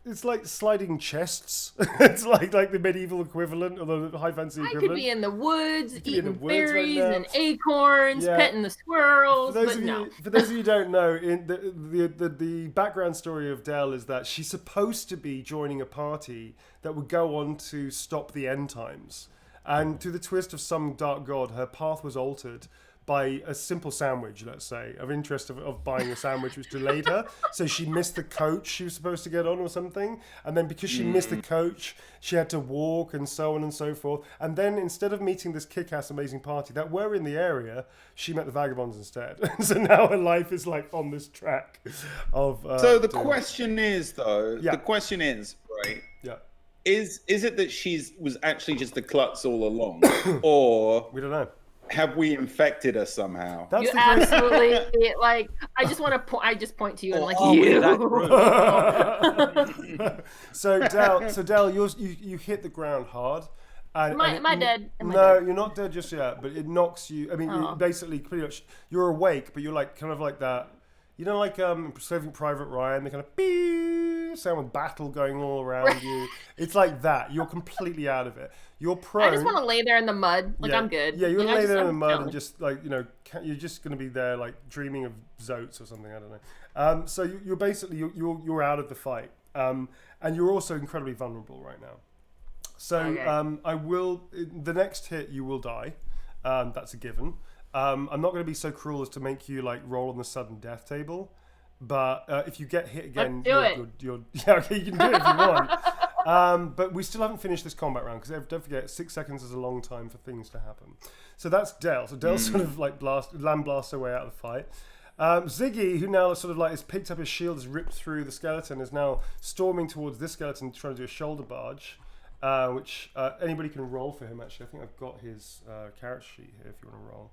It's like sliding chests. It's like the medieval equivalent or the high fantasy equivalent. I could be in the woods, eating berries and acorns, petting the squirrels. For those of you who don't know, in the background story of Dell is that she's supposed to be joining a party that would go on to stop the end times. And through the twist of some dark god, her path was altered by a simple sandwich, let's say, of interest of buying a sandwich which delayed her. So she missed the coach she was supposed to get on or something. And then because she missed the coach, she had to walk and so on and so forth. And then instead of meeting this kick-ass amazing party that were in the area, she met the Vagabonds instead. So now her life is like on this track of... so the question is, though, right? Yeah. Is it that was actually just a klutz all along? Or... We don't know. Have we infected her somehow? You absolutely like. I just want to point. I just point to you and like you. So Del, you hit the ground hard. Am I dead? No, you're not dead just yet. But it knocks you. I mean, you basically pretty much you're awake, but you're like kind of like that. You know, like Saving Private Ryan, the kind of beep sound with battle going all around you. It's like that. You're completely out of it. You're prone. I just want to lay there in the mud. Like, I'm good. Yeah, you're going to lay there in the mud and just, like, you're just going to be there, like, dreaming of Zotes or something. I don't know. So you're basically, you're out of the fight. And you're also incredibly vulnerable right now. So the next hit, you will die. That's a given. I'm not going to be so cruel as to make you, like, roll on the sudden death table. But if you get hit again, you're yeah, okay, you can do it if you want. But we still haven't finished this combat round because don't forget, 6 seconds is a long time for things to happen. So that's Del. So Del sort of like land blasts her way out of the fight. Ziggy, who now sort of like has picked up his shield, has ripped through the skeleton, is now storming towards this skeleton, trying to do a shoulder barge, which anybody can roll for him. Actually, I think I've got his character sheet here. If you want to roll,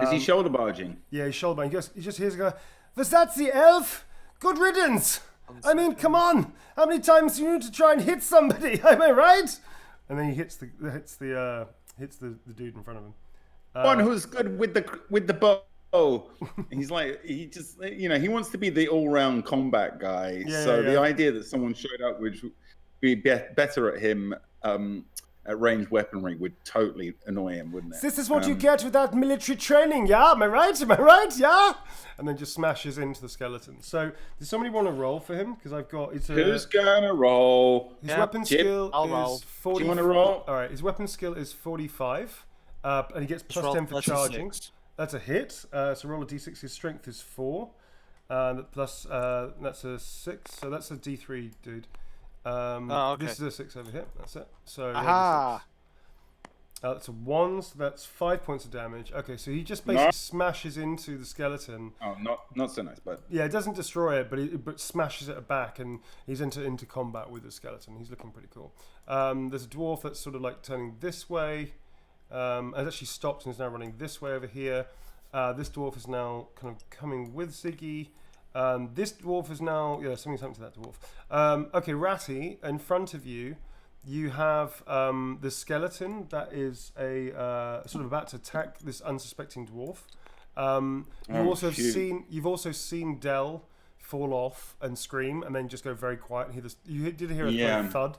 is he shoulder barging? Yeah, he's shoulder barging. He just hears a guy. Was that the elf? Good riddance. I mean, come on! How many times do you need to try and hit somebody? Am I right? And then he hits the dude in front of him. One who's good with the bow. He's like he wants to be the all-round combat guy. The idea that someone showed up which would be better at him at ranged weaponry would totally annoy him, wouldn't it? This is what you get without military training, yeah? Am I right? Yeah? And then just smashes into the skeleton. So, does somebody want to roll for him? Because I've got... Who's gonna roll? His weapon skill is 40. Do you want to roll? All right, his weapon skill is 45. And he gets plus 10 for charging. That's a hit. So roll a d6. His strength is 4. Plus, that's a 6. So that's a d3, dude. Okay. This is a 6 over here. That's it. So that's a 1, so that's 5 points of damage. Okay, so he just basically smashes into the skeleton. Oh, not so nice, but yeah, it doesn't destroy it, but smashes it back, and he's into combat with the skeleton. He's looking pretty cool. There's a dwarf that's sort of like turning this way. Has actually stopped and is now running this way over here. This dwarf is now kind of coming with Ziggy. This dwarf is now... Yeah, something's happened to that dwarf. Okay, Ratty, in front of you, you have the skeleton that is sort of about to attack this unsuspecting dwarf. You've also seen Del fall off and scream and then just go very quiet. You did hear a thud.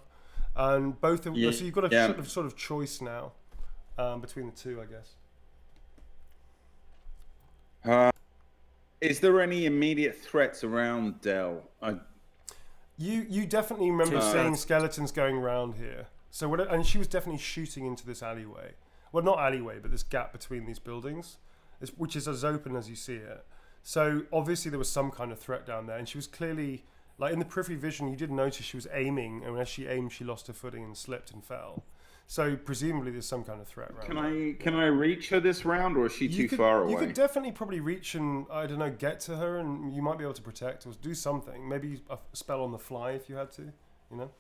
And both of them... So you've got a sort of choice now between the two, I guess. Is there any immediate threats around Del? You definitely remember seeing skeletons going around here. And she was definitely shooting into this alleyway. Well, not alleyway, but this gap between these buildings, which is as open as you see it. So obviously there was some kind of threat down there, and she was clearly, like in the periphery vision, you did notice she was aiming, and as she aimed, she lost her footing and slipped and fell. So presumably there's some kind of threat around. Can I reach her this round, or is she too far away? You could definitely probably reach and, I don't know, get to her, and you might be able to protect or do something. Maybe a spell on the fly if you had to, you know.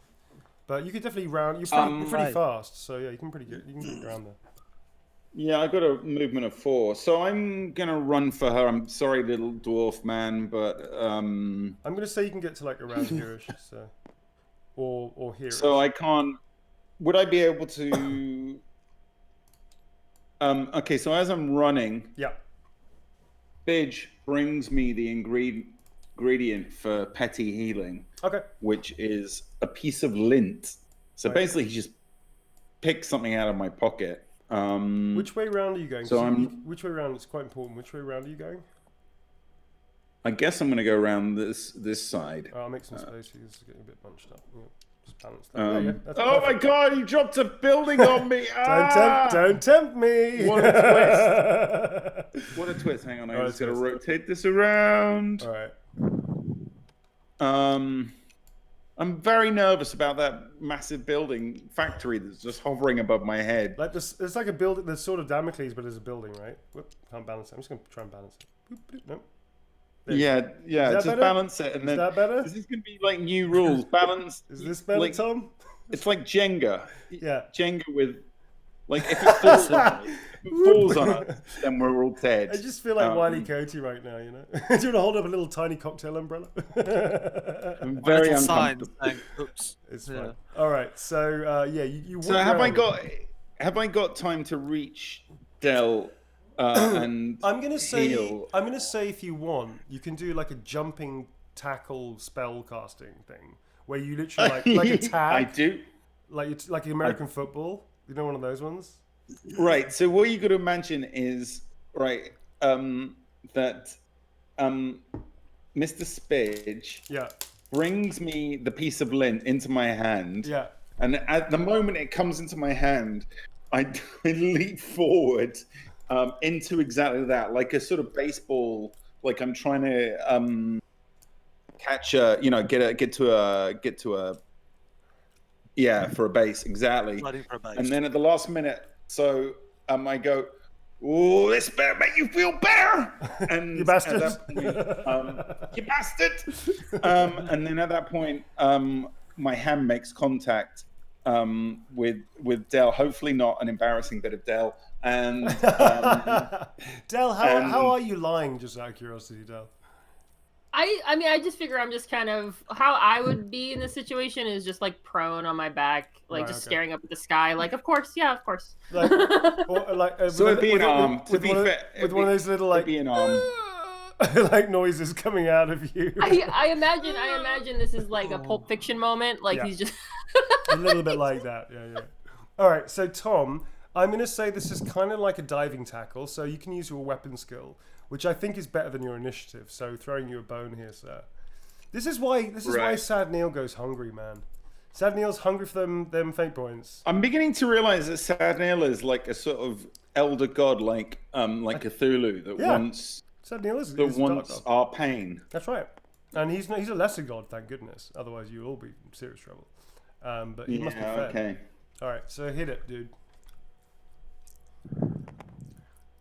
But you could definitely round. You're pretty fast, so yeah, you can get around there. Yeah, I got a movement of 4, so I'm gonna run for her. I'm sorry, little dwarf man, but I'm gonna say you can get to like around here-ish. So or hear So it? I can't. Would I be able to? Okay, so as I'm running, Yeah. Bidge brings me the ingredient for petty healing, Okay. which is a piece of lint. So Right. basically, he just picked something out of my pocket. Which way round are you going? So 'Cause I'm. which way round? It's quite important. Which way round are you going? I guess I'm going to go around this side. I'll make some space here. This is getting a bit bunched up. Yeah, just balance that. Yeah, that's Oh my perfect. God! You dropped a building on me. Don't tempt me. What a twist! What a twist! Hang on, I'm Alright, just going to so- rotate this around. All right. I'm very nervous about that massive building factory that's just hovering above my head. Like this, it's like a building. There's sort of Damocles, but there's a building, right? Whoop, can't balance it. I'm just gonna try and balance it. Boop, boop, no. There you go. Yeah. that Just better? balance it, and Is then that better? this is going to be like new rules. Balance. Is this better, like, Tom? It's like Jenga. Yeah. Jenga with, like, if it falls on us, then we're all dead. I just feel like Wile E. Coyote right now, you know? Do you want to hold up a little tiny cocktail umbrella? I'm A very little sign uncomfortable. saying, oops. It's Yeah. fine. All right, so yeah, you So walk around. have I got time to reach Del and I'm gonna say heal? if you want, you can do like a jumping tackle spell casting thing where you literally like a tag. I do. Like American football. You know, one of those ones. Right. So what you got to imagine is that Mr. Spidge Yeah. brings me the piece of lint into my hand. Yeah. And at the moment it comes into my hand, I leap forward into exactly that, like a sort of baseball. Like I'm trying to catch a, get to a. Yeah, for a base, exactly. Sliding for a base. And then at the last minute, so I go, "Oh, this better make you feel better." And You bastard. At that point, you bastard. And then at that point, my hand makes contact with Del. Hopefully, not an embarrassing bit of Del. And Del, how are you lying? Just out of curiosity, Del. I mean, I just figure I'm just kind of how I would be in this situation is just like prone on my back, like Right, just okay. staring up at the sky, like of course, yeah, of course. Like, or, like so it'd be an arm. To be fair, with one of those little like it'd be an arm. like noises coming out of you. I imagine this is like a Pulp Fiction moment, like Yeah. he's just A little bit like that, yeah. All right, so Tom, I'm going to say this is kind of like a diving tackle, so you can use your weapon skill, which I think is better than your initiative. So throwing you a bone here, sir. This is why Right. Sad Neil goes hungry, man. Sad Neil's hungry for them fate points. I'm beginning to realize that Sadnil is like a sort of elder god, like Cthulhu, that Yeah. wants Sad Neil is that a dark wants god. our pain. That's right. And he's a lesser god, thank goodness. Otherwise, you'll all be in serious trouble. But he must be Yeah. fair. Okay. All right, so hit it, dude.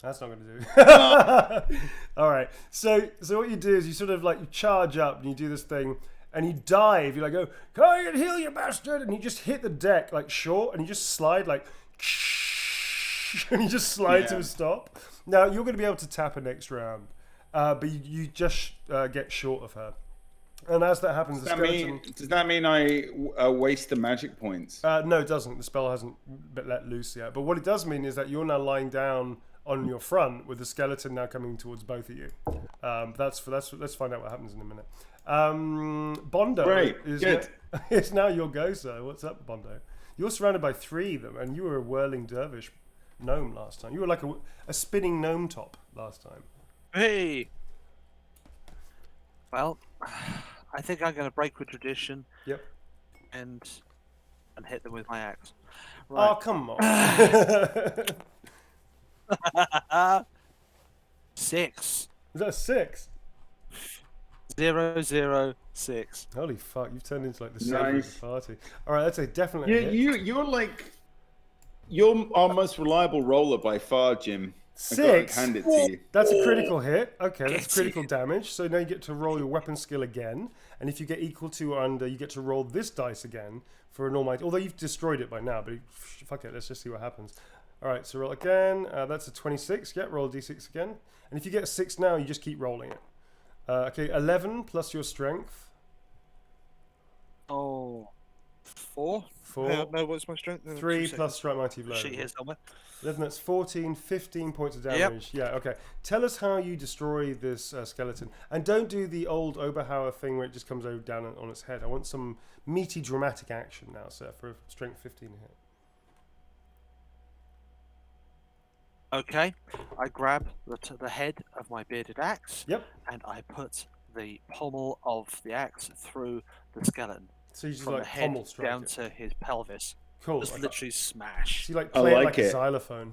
That's not going to do. All right, so what you do is you sort of like you charge up and you do this thing and you dive. You like go, come on and heal, you bastard, and you just hit the deck like short and you just slide like, and you just slide to Yeah. a stop. Now you're going to be able to tap her next round, but you just get short of her. And as that happens, the skeleton. Does that mean I waste the magic points? No, it doesn't. The spell hasn't been let loose yet. But what it does mean is that you're now lying down on your front with the skeleton now coming towards both of you. Let's find out what happens in a minute. Bondo Great, is good. it's now your go, sir. What's up, Bondo? You're surrounded by three of them, and you were a whirling dervish gnome last time. You were like a spinning gnome top last time. Hey. Well, I think I'm going to break with tradition Yep. and hit them with my axe. Oh, Right. come on. 6. Is that a 6? 006. Holy fuck, you've turned into like the savior of Nice. the party. Alright, that's a definitely hit. You're our most reliable roller by far, Jim. I gotta 6? hand it to you. That's a critical hit. Okay, that's Get critical damage. So now you get to roll your weapon skill again. And if you get equal to or under, you get to roll this dice again for a normal. Although you've destroyed it by now, but fuck it, let's just see what happens. Alright, so roll again. That's a 26. Yeah, roll a d6 again. And if you get a 6 now, you just keep rolling it. Okay, 11 plus your strength. Oh. 4. 4. No, what's my strength? 3 plus strike mighty blow. Sheet here somewhere. 11, that's 14, 15 points of damage. Yeah, okay. Tell us how you destroy this skeleton. And don't do the old Oberhauer thing where it just comes over down on its head. I want some meaty, dramatic action now, sir, for a strength 15 hit. Okay, I grab the head of my bearded axe. Yep. And I put the pommel of the axe through the skeleton. So you just from like the head pommel strike down it. to his pelvis. Cool. Just Okay. literally smash. So you like I play it like like a it. xylophone.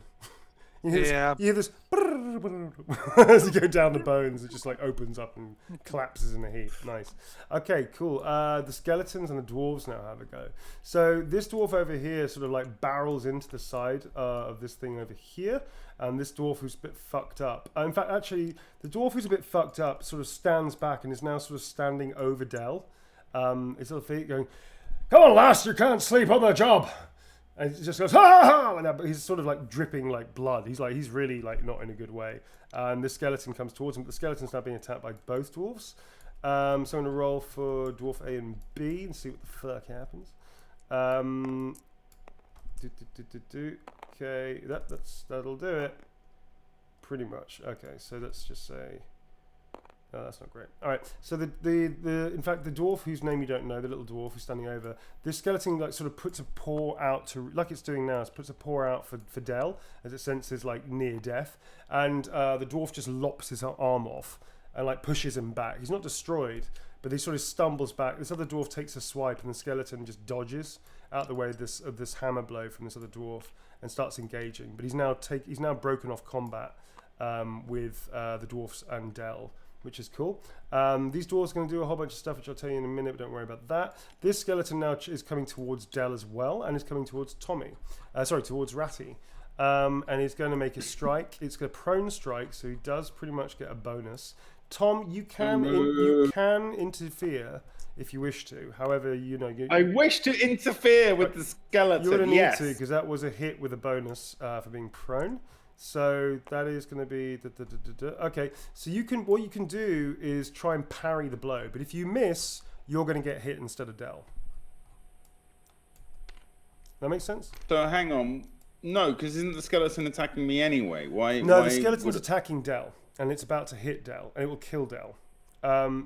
You hear Yeah. this, you hear this as you go down the bones, it just like opens up and collapses in a heap. Nice. Okay, cool. The skeletons and the dwarves now have a go. So this dwarf over here sort of like barrels into the side of this thing over here. And this dwarf who's a bit fucked up. In fact, actually, the dwarf who's a bit fucked up sort of stands back and is now sort of standing over Dell. His little feet going, "Come on, lass, you can't sleep on the job." And he just goes, "Ha ha ha!" And but he's sort of like dripping like blood. He's really like not in a good way. And this skeleton comes towards him. But the skeleton's now being attacked by both dwarves. So I'm going to roll for dwarf A and B and see what the fuck happens. Okay, that'll do it. Pretty much. Okay, so let's just say. Oh, that's not great. All right. So in fact the dwarf whose name you don't know, the little dwarf who's standing over, this skeleton like sort of puts a paw out to, like it's doing now, it puts a paw out for Dell as it senses like near death, and the dwarf just lops his arm off and like pushes him back. He's not destroyed, but he sort of stumbles back. This other dwarf takes a swipe, and the skeleton just dodges out the way of this hammer blow from this other dwarf and starts engaging. But he's now broken off combat with the dwarfs and Dell, which is cool. These dwarves are going to do a whole bunch of stuff, which I'll tell you in a minute, but don't worry about that. This skeleton now is coming towards Dell as well, and is coming towards towards Ratty. And he's going to make a strike. It's going to prone strike, so he does pretty much get a bonus. Tom, you can interfere if you wish to. However, I wish to interfere with the skeleton. You're going to yes. need to, because that was a hit with a bonus for being prone. So that is going to be okay. So what you can do is try and parry the blow, but if you miss, you're going to get hit instead of Dell. That makes sense? So hang on, no, because isn't the skeleton attacking me anyway? Why? No, why the skeleton's attacking Dell, and it's about to hit Dell, and it will kill Dell.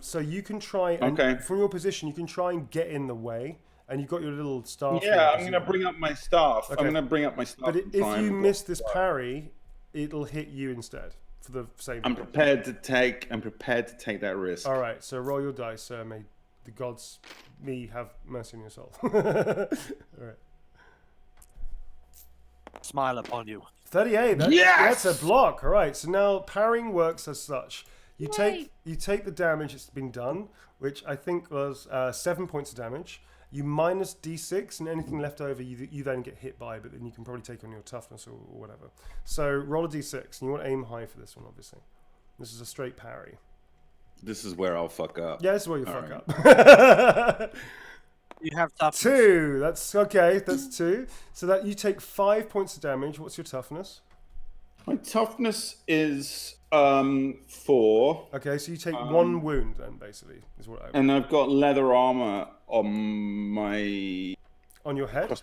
So you can try, and from your position, you can try and get in the way. And you've got your little staff. Yeah, I'm going to bring up my staff. Okay. I'm going to bring up my staff. But if you miss this parry, it'll hit you instead for the same. I'm prepared to take that risk. All right, so roll your dice, sir. May the gods have mercy on your soul. All right. Smile upon you. 38. Yes! That's a block. All right. So now parrying works as such. You take the damage that's been done, which I think was 7 points of damage. You minus d6, and anything left over you then get hit by, but then you can probably take on your toughness or whatever. So roll a d6, and you want to aim high for this one, obviously. This is a straight parry. This is where I'll fuck up. Yeah, this is where you fuck up. You have toughness. 2. That's okay. That's 2. So that you take 5 points of damage. What's your toughness? My toughness is 4. Okay, so you take 1 wound then, basically, is what and I've got leather armor on my. On your head?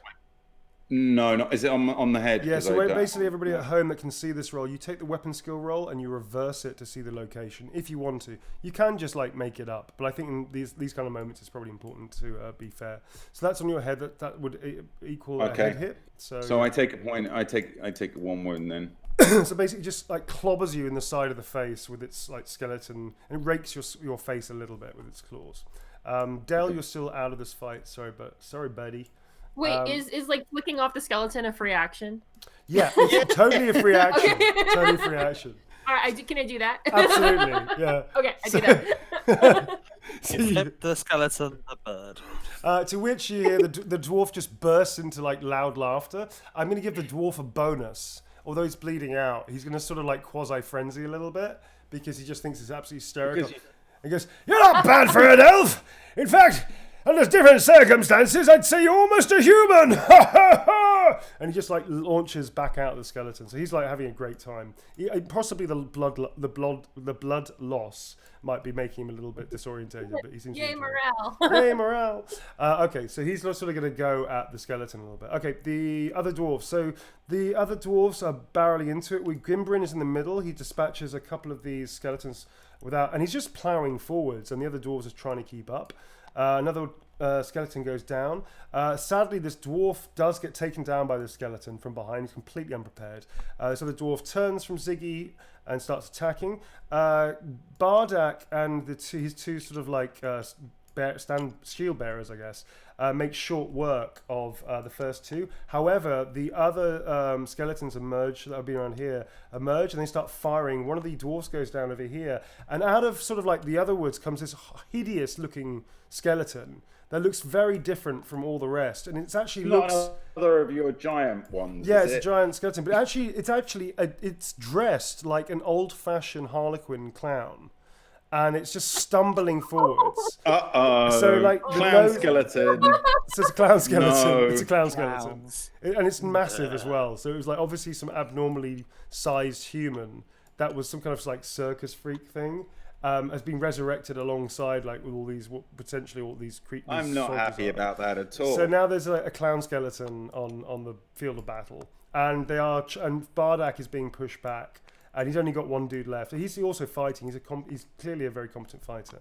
No, not is it on the head? Yeah, so basically everybody at home that can see this roll, you take the weapon skill roll and you reverse it to see the location if you want to. You can just like make it up, but I think in these kind of moments it's probably important to be fair. So that's on your head. That would equal a head hit. So I take a point. I take 1 wound then. So basically just like clobbers you in the side of the face with its like skeleton, and it rakes your face a little bit with its claws. Dell, you're still out of this fight. Sorry, buddy. Wait, is like flicking off the skeleton a free action? Yeah, it's totally a free action. Okay. Totally free action. All right, can I do that? Absolutely, yeah. Okay, I do that. Flip the skeleton a bird. To which you hear the dwarf just bursts into like loud laughter. I'm going to give the dwarf a bonus. Although he's bleeding out, he's going to sort of like quasi-frenzy a little bit because he just thinks it's absolutely hysterical. He goes, "You're not bad for an elf! In fact, Under different circumstances, I'd say you're almost a human. Ha ha ha! And he just like launches back out of the skeleton. So he's like having a great time. Possibly the blood loss might be making him a little bit disorientated, but he seems to Yay, enjoy it. morale. Yay, morale. Okay, so he's sort of going to go at the skeleton a little bit. Okay, the other dwarves. So the other dwarves are barreling into it. Gimbrin is in the middle. He dispatches a couple of these skeletons and he's just ploughing forwards, and the other dwarves are trying to keep up. Another skeleton goes down. Sadly, this dwarf does get taken down by the skeleton from behind. He's completely unprepared. So the dwarf turns from Ziggy and starts attacking. Bardak and his two sort of like shield bearers, I guess, make short work of the first two. However, the other skeletons emerge that have been around here, emerge, and they start firing. One of the dwarfs goes down over here, and out of sort of like the other woods comes this hideous looking skeleton that looks very different from all the rest, and it's actually Not another of your giant ones. Yeah, is it's a giant skeleton, but it's dressed like an old-fashioned Harlequin clown, and it's just stumbling forwards. So like clown skeleton. So it's a clown skeleton. No. It's a clown Clowns. skeleton, and it's massive as well. So it was like obviously some abnormally sized human that was some kind of like circus freak thing. Has been resurrected alongside like with potentially all these creatures. I'm not happy about that at all. So now there's a clown skeleton on the field of battle, and and Bardak is being pushed back, and he's only got one dude left. He's also fighting. He's clearly a very competent fighter.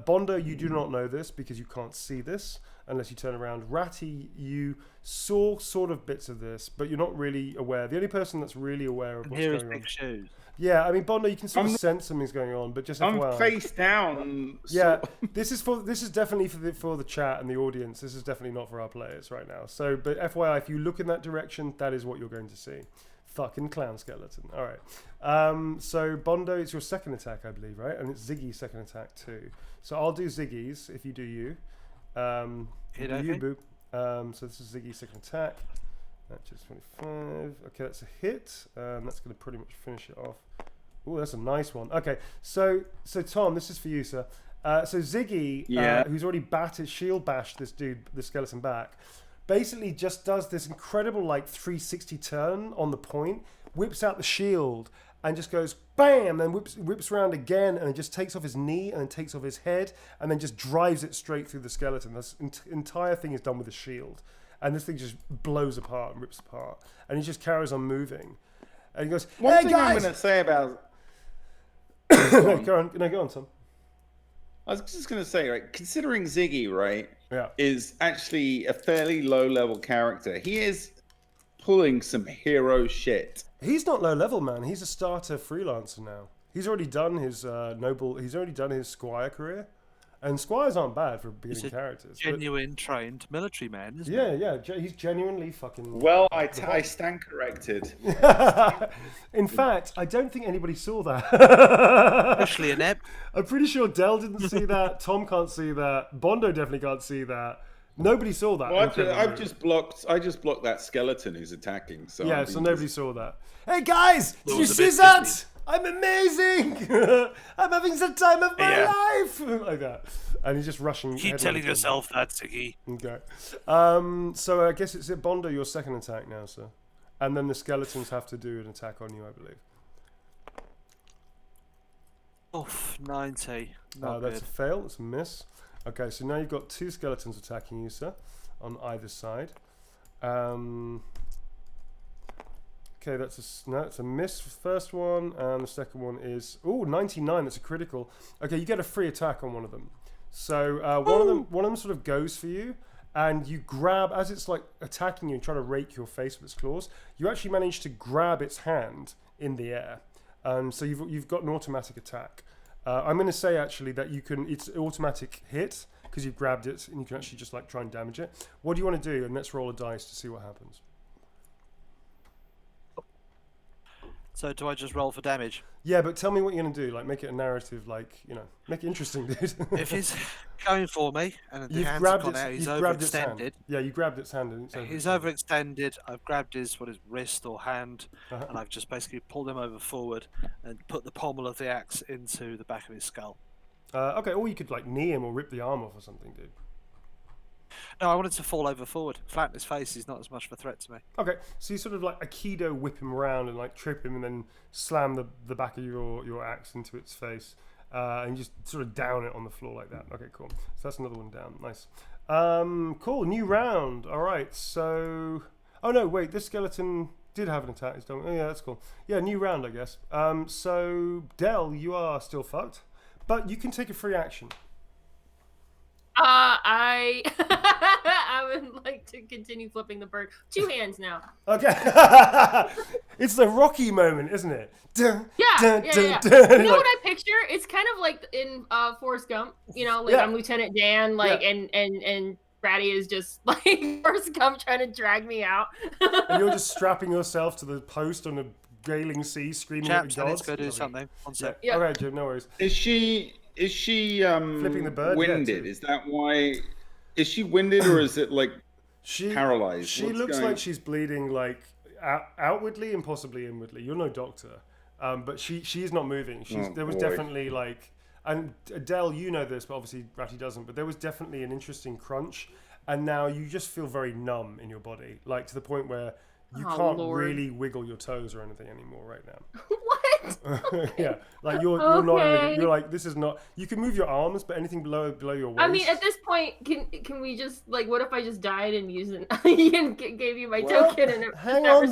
Bondo, you do not know this because you can't see this unless you turn around. Ratty, you saw sort of bits of this, but you're not really aware. The only person that's really aware of what's going on. Big shoes. Yeah, I mean Bondo, you can sort of sense something's going on, but just I'm FYI. face down. Yeah, this is definitely for the chat and the audience. This is definitely not for our players right now. So, but FYI, if you look in that direction, that is what you're going to see. Fucking clown skeleton. All right. So Bondo, it's your second attack, I believe, right? And it's Ziggy's second attack too. So I'll do Ziggy's if you do you. You do you, Boop. So this is Ziggy's second attack. That's just 25. Okay, that's a hit. That's going to pretty much finish it off. Oh, that's a nice one. Okay, so Tom, this is for you, sir. So Ziggy, who's already shield bashed this skeleton back, basically just does this incredible like 360 turn on the point, whips out the shield, and just goes bam, then whips around again, and it just takes off his knee, and then takes off his head, and then just drives it straight through the skeleton. This entire thing is done with a shield. And this thing just blows apart and rips apart. And he just carries on moving. And he goes, One hey thing guys! I'm going to say about... Go on, Tom. I was just going to say, right, considering Ziggy, right, Yeah. is actually a fairly low-level character, he is pulling some hero shit. He's not low level, man. He's a starter freelancer now. He's already done his he's already done his squire career. And squires aren't bad for beginning characters. Genuine trained military man, isn't he? Yeah. He's genuinely fucking... Well, I stand corrected. In fact, I don't think anybody saw that. Especially Inept. I'm pretty sure Dell didn't see that. Tom can't see that. Bondo definitely can't see that. Nobody saw that. Well, I just blocked that skeleton who's attacking. So yeah, so nobody saw that. Hey guys, did you see that? I'm amazing! I'm having the time of my life! Like that. And he's just rushing. Keep telling yourself that, Ziggy. Okay. So I guess it's Bondo, your second attack now, sir. And then the skeletons have to do an attack on you, I believe. Oof, 90. That's a fail, that's a miss. Okay, so now you've got two skeletons attacking you, sir, on either side. Okay, that's a miss for the first one, and the second one is 99. That's a critical. Okay, you get a free attack on one of them. So one of them sort of goes for you, and you grab as it's like attacking you and trying to rake your face with its claws. You actually manage to grab its hand in the air, so you've got an automatic attack. I'm going to say actually that it's an automatic hit because you've grabbed it, and you can actually just like try and damage it. What do you want to do? And let's roll a dice to see what happens. So do I just roll for damage? Yeah, but tell me what you're going to do. Like, make it a narrative, like, make it interesting, dude. If he's going for me, and the hand's gone out, he's overextended. Yeah, you grabbed its hand. And he's overextended. I've grabbed his wrist or hand, and I've just basically pulled him over forward and put the pommel of the axe into the back of his skull. Okay, or you could, like, knee him or rip the arm off or something, dude. No, I wanted to fall over forward. Flatten his face. He's not as much of a threat to me. Okay, so you sort of like Aikido whip him around and like trip him and then slam the back of your axe into its face. And just sort of down it on the floor like that. Okay, cool. So that's another one down. Nice. Cool. New round. All right. So, oh no, wait. This skeleton did have an attack. Oh yeah, that's cool. Yeah, new round, I guess. So Del, you are still fucked, but you can take a free action. I would like to continue flipping the bird. 2 hands now. Okay. It's the Rocky moment, isn't it? Yeah. Yeah. You know what I picture? It's kind of like in Forrest Gump. You know, like I'm Lieutenant Dan, like, and Ratty is just like Forrest Gump trying to drag me out. And you're just strapping yourself to the post on a gailing sea, screaming at the Chaps, I need gods. to go do something. One sec. Yeah. All right, Jim. No worries. Is she Flipping the bird? Yeah, winded? too. Is that why? Is she winded or is it like paralyzed? She looks like she's bleeding like outwardly and possibly inwardly. You're no doctor, but she's not moving. There was definitely like, and Adele, you know this, but obviously Ratty doesn't. But there was definitely an interesting crunch, and now you just feel very numb in your body, like to the point where you can't really wiggle your toes or anything anymore right now. What? Yeah, like you're not. You're like, this is not. You can move your arms, but anything below your waist. I mean, at this point, can we just like, what if I just died and gave you my token and hang on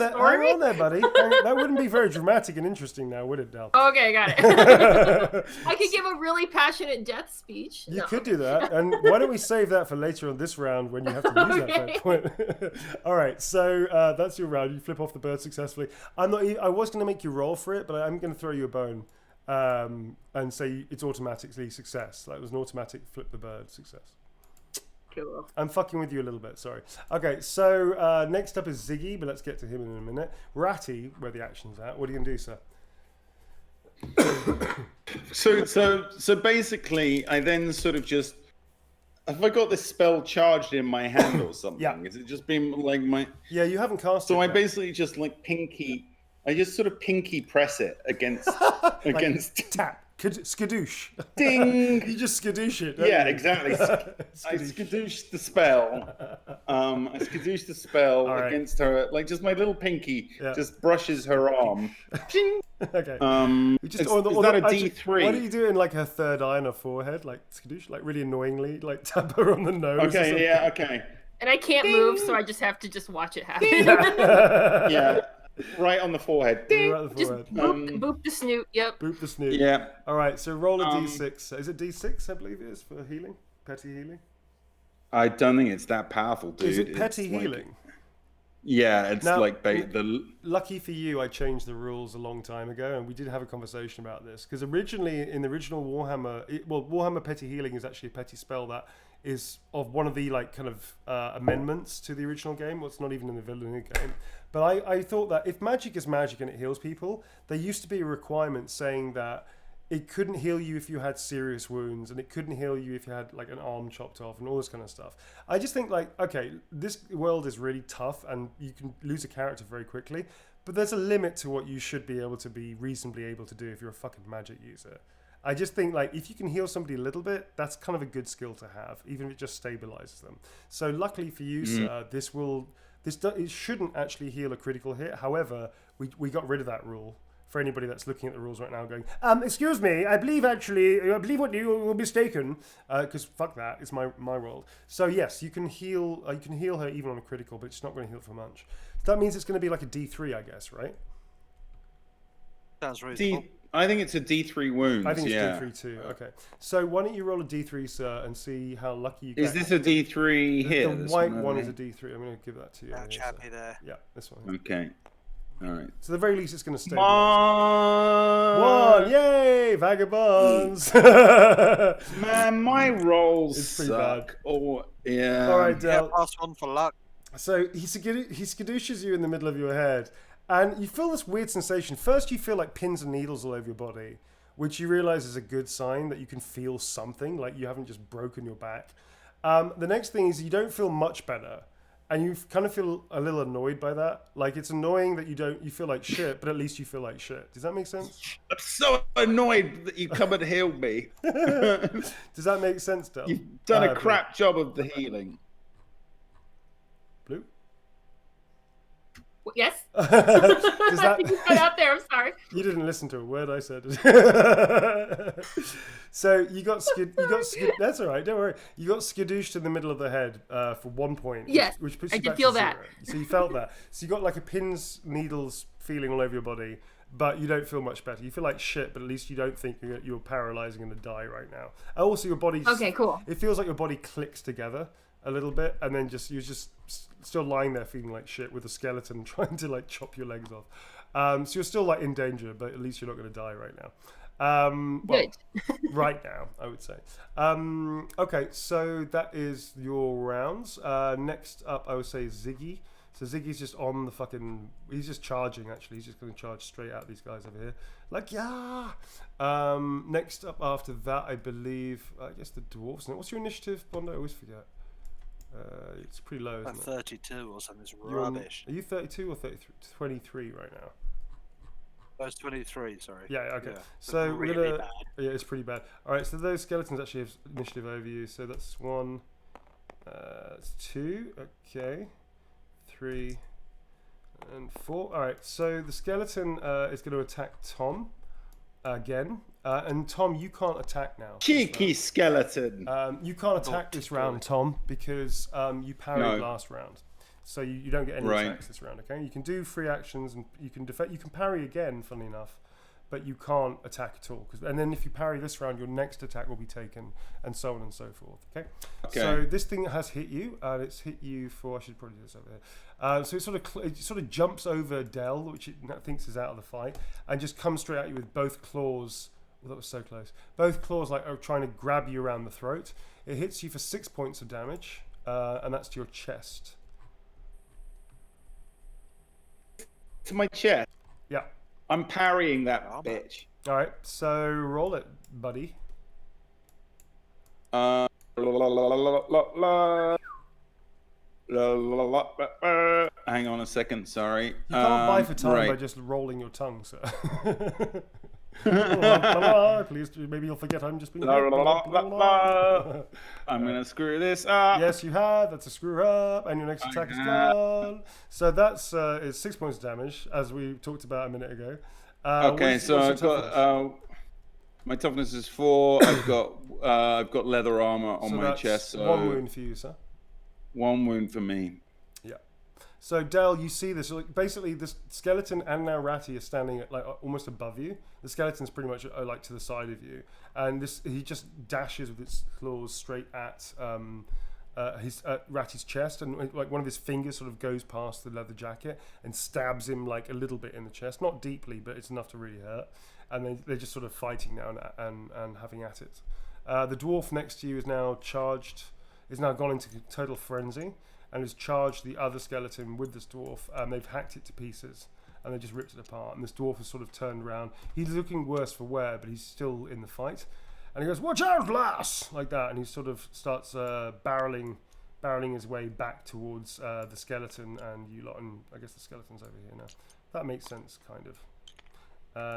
there, buddy. That wouldn't be very dramatic and interesting now, would it, Del? Okay, got it. I could give a really passionate death speech. You could do that, and why don't we save that for later on this round when you have to use that point? All right, so that's your round. You flip off the bird successfully. I was going to make you roll for it, but I'm going to throw you a bone and say it's automatically success. Like it was an automatic flip the bird success. Cool. I'm fucking with you a little bit, sorry. Okay, so next up is Ziggy, but let's get to him in a minute. Ratty, where the action's at. What are you going to do, sir? So basically, I then sort of just. Have I got this spell charged in my hand or something? Yeah. Is it just been like my? Yeah, you haven't cast it. So I yet. basically just like pinky. I just sort of pinky press it against tap. Skadoosh. Ding. You just skadoosh it. Yeah, you? exactly. I skadoosh the spell. I skadoosh the spell against her. Like just my little pinky just brushes her arm. Okay. Is that a D3? Why don't you do it in like her third eye on her forehead, like skadoosh, like really annoyingly, like tap her on the nose? Okay. Yeah. Okay. And I can't move, so I just have to watch it happen. Yeah. Right on the forehead. Right on the Just forehead. boop the snoot. Yep. Boop the snoot. Yeah. All right. So roll a D6. Is it D6? I believe it is for healing. Petty healing. I don't think it's that powerful, dude. Is it petty healing? Yeah, it's now, like lucky for you, I changed the rules a long time ago, and we did have a conversation about this because originally in the original Warhammer, Warhammer Petty Healing is actually a petty spell that is of one of the like kind of amendments to the original game. Well, it's not even in the vanilla game, but I thought that if magic is magic and it heals people, there used to be a requirement saying that it couldn't heal you if you had serious wounds, and it couldn't heal you if you had like an arm chopped off and all this kind of stuff. I just think like, okay, this world is really tough and you can lose a character very quickly, but there's a limit to what you should be able to be reasonably able to do if you're a fucking magic user. I just think like if you can heal somebody a little bit, that's kind of a good skill to have, even if it just stabilizes them. So luckily for you, sir, it shouldn't actually heal a critical hit. However, we got rid of that rule. For anybody that's looking at the rules right now going, excuse me, I believe what you were mistaken, because fuck that, it's my world. So yes, you can heal her even on a critical, but it's not going to heal for much. So that means it's going to be like a D3, I guess, right? Sounds reasonable. I think it's a D3 wound. I think it's D3 too. Okay, so why don't you roll a D3, sir, and see how lucky you get. Is this a D3 hit? The white one is a D3. I'm going to give that to you. Chappy there. Yeah, this one. Okay. All right. So at the very least, it's going to stay. One! Yay! Vagabonds! Man, my rolls it's pretty suck. bad. Oh, yeah. All right, Del. Pass one for luck. So he skadooshes you in the middle of your head, and you feel this weird sensation. First, you feel like pins and needles all over your body, which you realize is a good sign that you can feel something, like you haven't just broken your back. The next thing is you don't feel much better. And you kind of feel a little annoyed by that. Like, it's annoying that you feel like shit, but at least you feel like shit. Does that make sense? I'm so annoyed that you come and healed me. Does that make sense, Del? You've done a crap job of the healing. Yes. Does I think you cut out there. I'm sorry. You didn't listen to a word I said. So you got that's all right. Don't worry. You got skidooshed in the middle of the head for 1 point. Yes, which puts I you did back feel to that. 0. So you felt that. So you got like a pins, needles feeling all over your body, but you don't feel much better. You feel like shit, but at least you don't think you're paralyzing and to die right now. And also, your body. Okay, cool. It feels like your body clicks together a little bit, and then you're just still lying there feeling like shit with a skeleton trying to like chop your legs off. So you're still like in danger, but at least you're not going to die right now. Good. Right now, I would say. Okay, so that is your rounds. Next up, I would say Ziggy. So Ziggy's just on the fucking. He's just charging. Actually, he's just going to charge straight at these guys over here. Like yeah. Next up after that, I believe. I guess the dwarves. What's your initiative, Bondo? I always forget. It's pretty low, isn't it? 32 or something. It's rubbish. Are you 32 or 33? 23 right now. That's 23. Sorry. Yeah. Okay. Yeah. So Really we're gonna. bad. Yeah, it's pretty bad. All right. So those skeletons actually have initiative over you. So that's 1. It's 2. Okay. 3 and 4. All right. So the skeleton is going to attack Tom again. And Tom, you can't attack now. Cheeky skeleton. You can't attack this round, Tom, because you parried No. last round. So you don't get any Right. attacks this round, okay? You can do 3 actions and you can defend. You can parry again, funnily enough, but you can't attack at all. And then if you parry this round, your next attack will be taken, and so on and so forth. Okay. Okay. So this thing has hit you, and it's hit you for. I should probably do this over here. So it sort of jumps over Dell, which it thinks is out of the fight, and just comes straight at you with both claws. Well, that was so close. Both claws like are trying to grab you around the throat. It hits you for 6 points of damage, and that's to your chest. To my chest. Yeah. I'm parrying that Oh, bitch. All right. So roll it, buddy. La, la, la, la, la, la, la, la, la. Hang on a second, sorry. You can't buy for time by right. just rolling your tongue, sir. Please, maybe you'll forget I'm just being. La, la, la, la, la. I'm gonna screw this up. Yes, you have. That's a screw up, and your next attack is gone. So that's is 6 points of damage, as we talked about a minute ago. Okay, so I've got my toughness is 4. I've got leather armor on so my that's chest. So 1 wound for you, sir. 1 wound for me. Yeah. So Dell, you see this? Like, basically, this skeleton and now Ratty are standing at like almost above you. The skeleton's pretty much like to the side of you, and he just dashes with its claws straight at Ratty's chest, and like one of his fingers sort of goes past the leather jacket and stabs him like a little bit in the chest, not deeply, but it's enough to really hurt. And they're just sort of fighting now and having at it. The dwarf next to you is now charged. Is now gone into total frenzy and has charged the other skeleton with this dwarf, and they've hacked it to pieces and they just ripped it apart. And this dwarf has sort of turned around. He's looking worse for wear, but he's still in the fight. And he goes, "Watch out, lass!" like that, and he sort of starts barreling his way back towards the skeleton and you lot. And I guess the skeleton's over here now. That makes sense, kind of.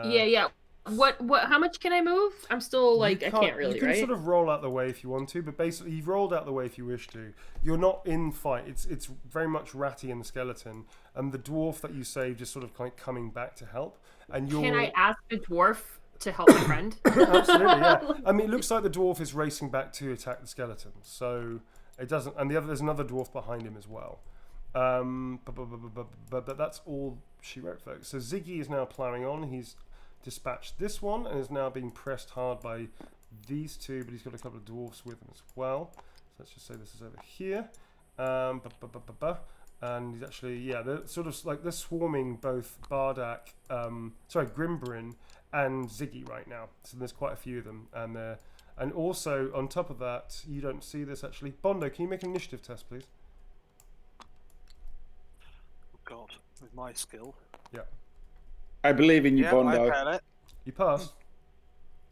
Yeah. What? How much can I move? I'm still like I can't really. You can right? sort of roll out the way if you want to, but basically you've rolled out the way if you wish to. You're not in fight. It's very much Ratty and the skeleton, and the dwarf that you saved just sort of like coming back to help. And you're. Can I ask the dwarf to help a friend? Absolutely, yeah. I mean, it looks like the dwarf is racing back to attack the skeleton, so it doesn't. And there's another dwarf behind him as well. But that's all she wrote, folks. So Ziggy is now ploughing on. He's dispatched this one and is now being pressed hard by these two, but he's got a couple of dwarfs with him as well. So let's just say this is over here. And he's actually, they're sort of like they're swarming both Grimbrin and Ziggy right now. So there's quite a few of them, and also on top of that, you don't see this actually. Bondo, can you make an initiative test, please? Oh God, with my skill. Yeah. I believe in you, Yeah, Bondo. I fail it. You pass.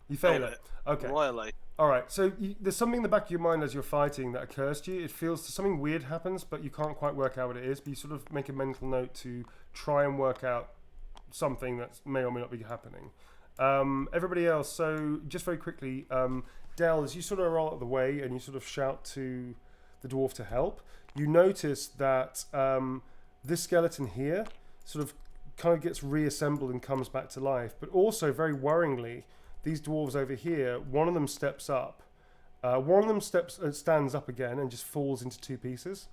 You fail it. Okay. Royally. All right. So there's something in the back of your mind as you're fighting that occurs to you. It feels something weird happens, but you can't quite work out what it is. But you sort of make a mental note to try and work out something that may or may not be happening. Everybody else. So just very quickly, Dell, as you sort of roll out of the way and you sort of shout to the dwarf to help, you notice that this skeleton here sort of kind of gets reassembled and comes back to life. But also, very worryingly, these dwarves over here, one of them steps up. One of them stands up again and just falls into two pieces.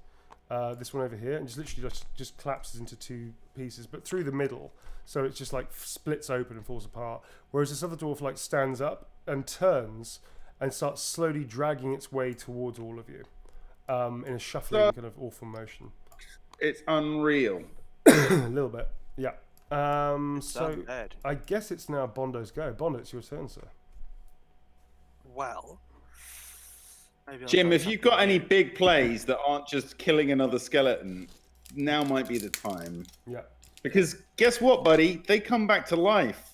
This one over here, and just literally just collapses into two pieces, but through the middle. So it just like splits open and falls apart. Whereas this other dwarf like stands up and turns and starts slowly dragging its way towards all of you in a shuffling kind of awful motion. It's unreal. A little bit, yeah. So bad. I guess it's now Bondo's go. Bondo, it's your turn, sir. Well, maybe I'll Jim, go if you've got any big plays that aren't just killing another skeleton, now might be the time. Yeah. Because guess what, buddy? They come back to life.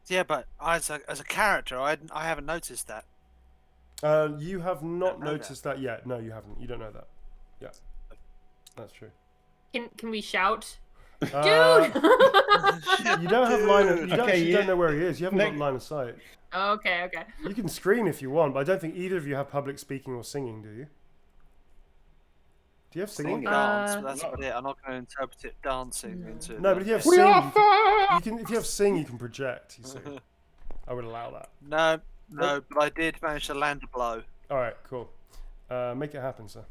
Yeah, but as a character, I haven't noticed that. You have not know noticed that yet. No, you haven't. You don't know that. Yeah, that's true. Can we shout? Dude! You don't have line of. You Okay, don't know where he is. You haven't got line of sight. Okay. You can scream if you want, but I don't think either of you have public speaking or singing, do you? Do you have singing? Dance, but that's about it. I'm not going to interpret it dancing into. No, but if you have We sing, are you can. If you have sing, you can project. You see, I would allow that. No, but I did manage to land a blow. All right, cool. Make it happen, sir.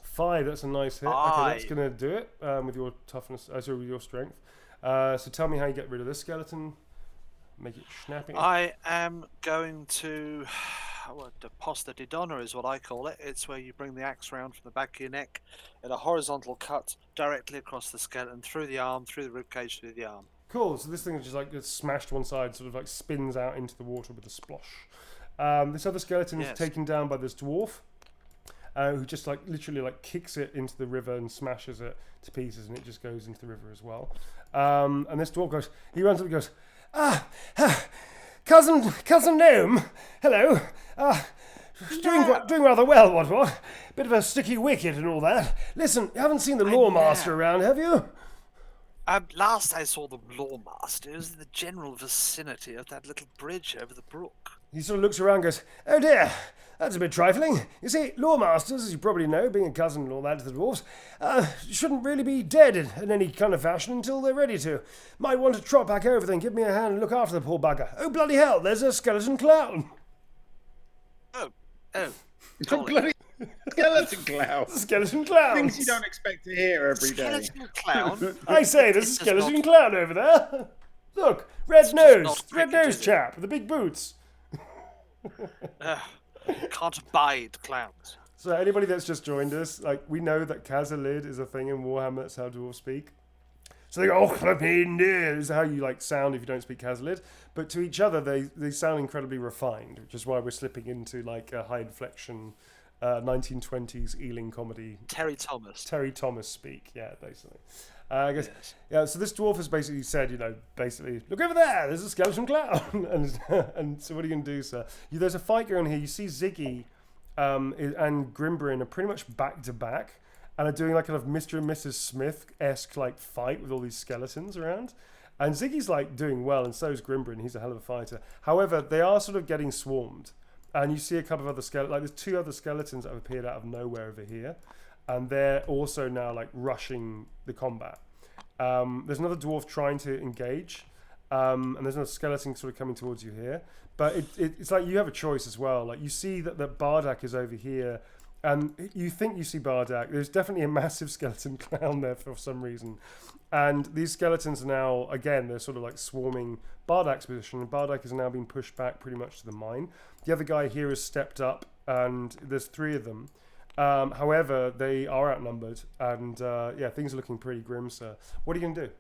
5. That's a nice hit. Okay, that's gonna do it with your toughness. Sorry, with your strength. So tell me how you get rid of this skeleton. Make it snappy. I am going to. The posta di donna is what I call it. It's where you bring the axe round from the back of your neck in a horizontal cut directly across the skeleton, through the arm, through the ribcage, through the arm. Cool. So this thing is just like gets smashed to one side, sort of like spins out into the water with a splosh. This other skeleton is taken down by this dwarf, who just like literally like kicks it into the river and smashes it to pieces, and it just goes into the river as well. And this dwarf goes. He runs up and goes, cousin gnome, hello. Doing rather well, what? Bit of a sticky wicket and all that. Listen, you haven't seen the lawmaster around, have you? Last I saw the lawmaster, it was in the general vicinity of that little bridge over the brook. He sort of looks around and goes, oh dear, that's a bit trifling. You see, lawmasters, as you probably know, being a cousin and all that to the dwarves, shouldn't really be dead in any kind of fashion until they're ready to. Might want to trot back over then, give me a hand and look after the poor bugger. Oh, bloody hell, there's a skeleton clown. Oh, Bloody skeleton clown. Skeleton clown. Things you don't expect to hear every day. skeleton clown. I say, there's a skeleton clown over there. Look, red nose chap with the big boots. Can't abide clowns. So anybody that's just joined us, like we know that Kazalid is a thing in Warhammer. That's how dwarves speak. So they go, oh, Helpman, this is how you like sound if you don't speak Kazalid. But to each other, they sound incredibly refined, which is why we're slipping into like a high inflection 1920s Ealing comedy. Terry Thomas speak, yeah, basically. I guess, yeah. So this dwarf has basically said, basically, look over there. There's a skeleton clown, and so what are you gonna do, sir? There's a fight going on here. You see Ziggy and Grimbrin are pretty much back to back, and are doing like kind of Mr. and Mrs. Smith-esque like fight with all these skeletons around. And Ziggy's like doing well, and so is Grimbrin. He's a hell of a fighter. However, they are sort of getting swarmed, and you see a couple of other skeletons. Like there's 2 other skeletons that have appeared out of nowhere over here, and they're also now like rushing the combat. There's another dwarf trying to engage, and there's another skeleton sort of coming towards you here. But it's like you have a choice as well. Like you see that Bardak is over here, and you think you see Bardak. There's definitely a massive skeleton clown there for some reason. And these skeletons are now, again, they're sort of like swarming Bardak's position, and Bardak has now been pushed back pretty much to the mine. The other guy here has stepped up, and there's 3 of them. However, they are outnumbered, and things are looking pretty grim, sir. What are you going to do?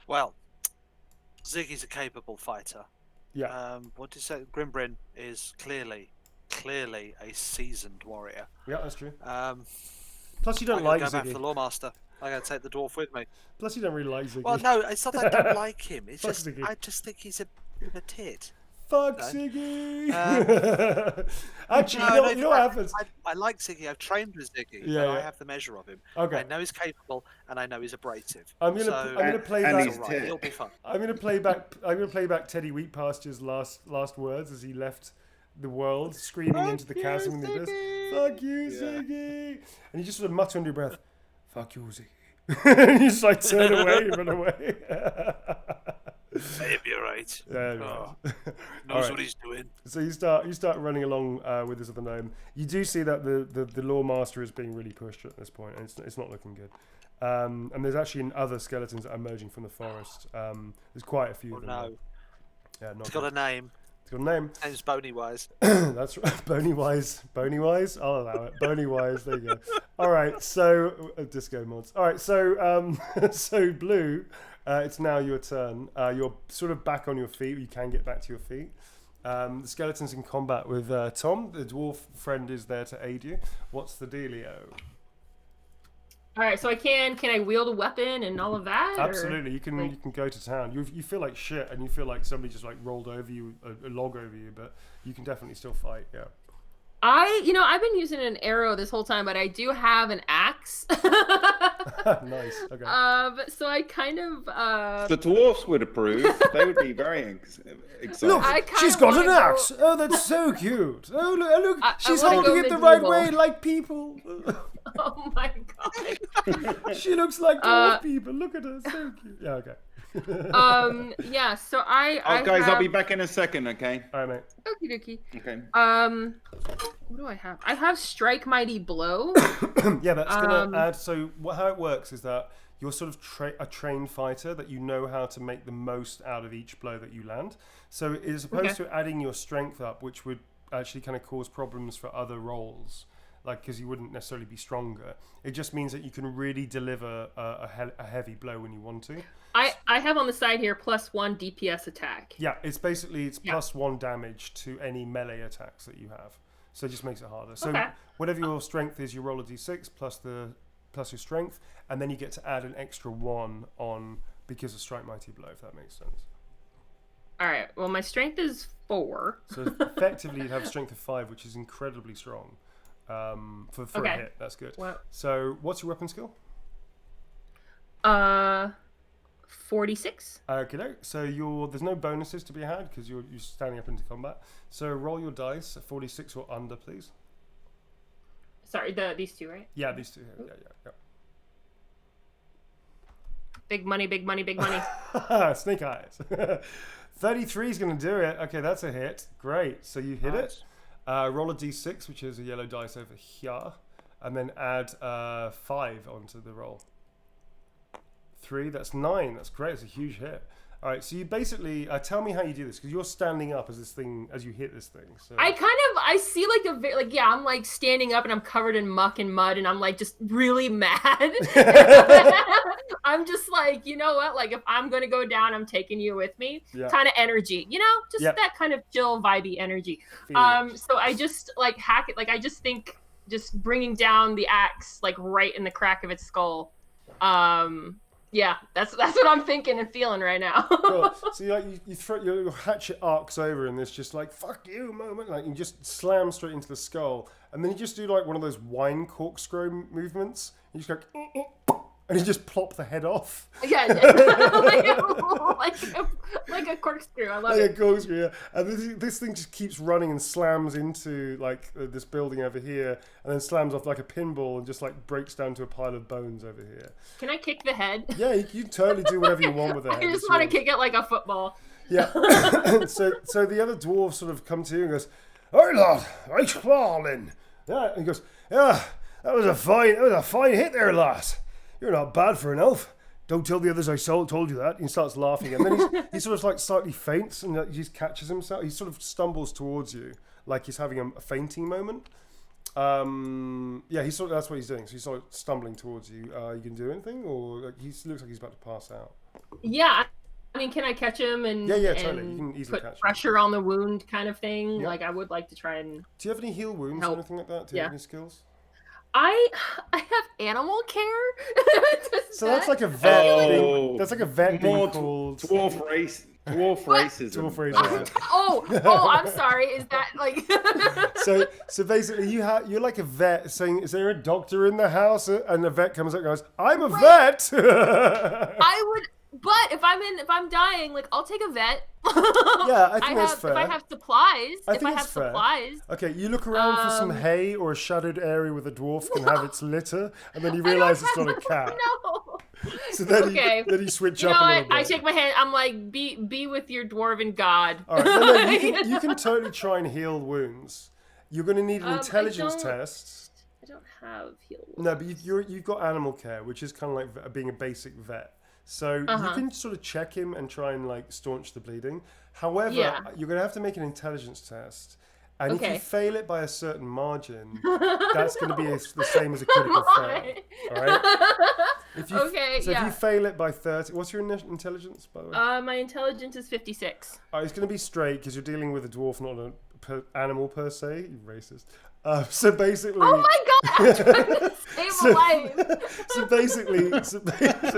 Well, Ziggy's a capable fighter. Yeah. What did you say? Grimbrin is clearly a seasoned warrior. Yeah, that's true. Plus, you don't like go Ziggy. back for the lawmaster. I gotta take the dwarf with me. Plus, you don't really like Ziggy. Well, no, it's not that I don't like him. It's Fuck just Ziggy. I just think he's a bit of a tit. Fuck No. Ziggy! Actually, you know what happens? I like Ziggy. I've trained with Ziggy. Yeah, and yeah. I have the measure of him. Okay. I know he's capable, and I know he's abrasive. I'm gonna play and back. he's Right, tit. he'll be fun. I'm gonna play back Teddy Wheatpasture's last words as he left the world, screaming into the chasm in the abyss. Fuck you, Ziggy! And you just sort of mutter under your breath, "Fuck you, Ziggy!" And you just like turn away, run away. Maybe you're right. Yeah, Oh, right. knows what he's doing. So you start running along with this other gnome. You do see that the lore master is being really pushed at this point, and it's not looking good. And there's actually other skeletons that are emerging from the forest. There's quite a few of them. No. Yeah, not It's good. got a name. It's got a name. Name's Bony Wise. That's right. Bony Wise. Bony Wise? I'll allow it. Bony Wise. There you go. All right. So, disco mods. All right. So, so Blue, it's now your turn. You're sort of back on your feet. You can get back to your feet. The skeleton's in combat with Tom. The dwarf friend is there to aid you. What's the dealio? All right, so I can I wield a weapon and all of that? Absolutely, you can like... go to town. You feel like shit, and you feel like somebody just like rolled over you, a log over you, but you can definitely still fight. Yeah. I've been using an arrow this whole time, but I do have an axe. Nice. Okay. So I kind of. The dwarfs would approve. They would be very excited. Look, she's got an axe. Oh, that's so cute. Oh, look, she's holding it the right way, like people. Oh my god. She looks like dwarf people. Look at her, so cute. Yeah. Okay. Yeah. So I guys, have... I'll be back in a second. Okay. All right, mate. Okie dokie. Okay. What do I have? I have Strike Mighty Blow. Yeah, that's gonna add. So how it works is that you're sort of a trained fighter, that you know how to make the most out of each blow that you land. So as opposed to adding your strength up, which would actually kind of cause problems for other roles, like because you wouldn't necessarily be stronger. It just means that you can really deliver a heavy blow when you want to. I have on the side here +1 DPS attack. Yeah, it's +1 damage to any melee attacks that you have. So it just makes it harder. So whatever your strength is, you roll a d6 plus your strength, and then you get to add an extra 1 on because of Strike Mighty Blow, if that makes sense. All right. Well, my strength is 4. So effectively, you'd have strength of 5, which is incredibly strong for a hit. That's good. What? So what's your weapon skill? 46. Okay, so there's no bonuses to be had because you're standing up into combat. So roll your dice at 46 or under, please. Sorry, these two, right? Yeah, these two here. Yeah. Big money, big money, big money. Snake eyes. 33 is going to do it. Okay, that's a hit. Great. So you hit it. Roll a d6, which is a yellow dice over here, and then add 5 onto the roll. 3, that's 9. That's great. It's a huge hit. All right, so you basically tell me how you do this, because you're standing up as you hit this thing. So I see I'm like standing up and I'm covered in muck and mud and I'm like just really mad. I'm just like, you know what? Like if I'm gonna go down, I'm taking you with me. Yeah. Kind of energy, just that kind of chill, vibey energy. So I just like hack it. Like I just think just bringing down the axe like right in the crack of its skull. Yeah, that's what I'm thinking and feeling right now. Cool. So you throw your hatchet arcs over in this just like fuck you moment, like you just slam straight into the skull, and then you just do like one of those wine corkscrew movements. You just go and you just plop the head off. Yeah, like a corkscrew. I love it. Like a corkscrew, yeah. And this thing just keeps running and slams into like this building over here, and then slams off like a pinball and just like breaks down to a pile of bones over here. Can I kick the head? Yeah, you totally do whatever you want with the head. I just want to kick it like a football. Yeah. so the other dwarf sort of come to you and goes, "All right, lad, right crawling." Yeah, and he goes, "Yeah, that was a fine hit there, lass. You're not bad for an elf. Don't tell the others I told you that." He starts laughing, and then he sort of like slightly faints, and he just catches himself. He sort of stumbles towards you, like he's having a fainting moment. Yeah, that's what he's doing. So he's sort of stumbling towards you. You can do anything, or like, looks like he's about to pass out. Yeah, I mean, can I catch him and totally. You can easily put catch pressure on the wound, kind of thing? Yeah. Like I would like to try and. Do you have any heal wounds or anything like that? Do you have any skills? I have animal care. So that's like a vet thing. Oh, That's like a vet more thing called dwarf race Dwarf racism. Dwarf racism. Oh, I'm sorry. Is that like? So basically, you're like a vet saying, "Is there a doctor in the house?" And the vet comes up and goes, "I'm a vet." I would, but if I'm dying, like I'll take a vet. Yeah, I think that's fair. If I have supplies, fair. supplies. Okay, you look around for some hay or a shadowed area where the dwarf can have its litter, and then you realise it's not a cat. No. So then you switch up a little bit. I shake my hand. I'm like, be with your dwarven god. All right, no, you can totally try and heal wounds. You're going to need an intelligence test. I don't have heal wounds. No, but you've got animal care, which is kind of like being a basic vet. So you can sort of check him and try and like staunch the bleeding. However, you're going to have to make an intelligence test. And if you fail it by a certain margin, that's going to be the same as a critical fail. All right? If you fail it by 30, what's your intelligence, by the way? My intelligence is 56. It's going to be straight because you're dealing with a dwarf, not an animal per se. You racist. So basically. Oh my god! I'm trying to save a life. So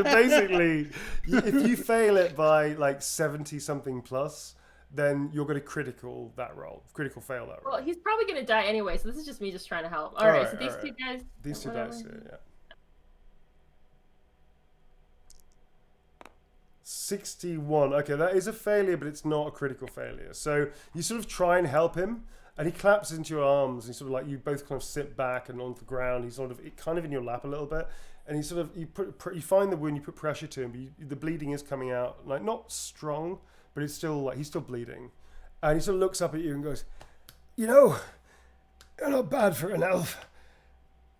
basically, if you fail it by like 70 something plus, then you're going to critical fail that roll. Well, he's probably going to die anyway, so this is just me trying to help. All right, so these two guys. These two dice here, yeah. 61. Okay, that is a failure, but it's not a critical failure. So you sort of try and help him, and he collapses into your arms. And sort of like you both kind of sit back and on the ground. He's sort of kind of in your lap a little bit, and you find the wound. You put pressure to him, but the bleeding is coming out like not strong, but it's still like he's still bleeding, and he sort of looks up at you and goes, "You're not bad for an elf,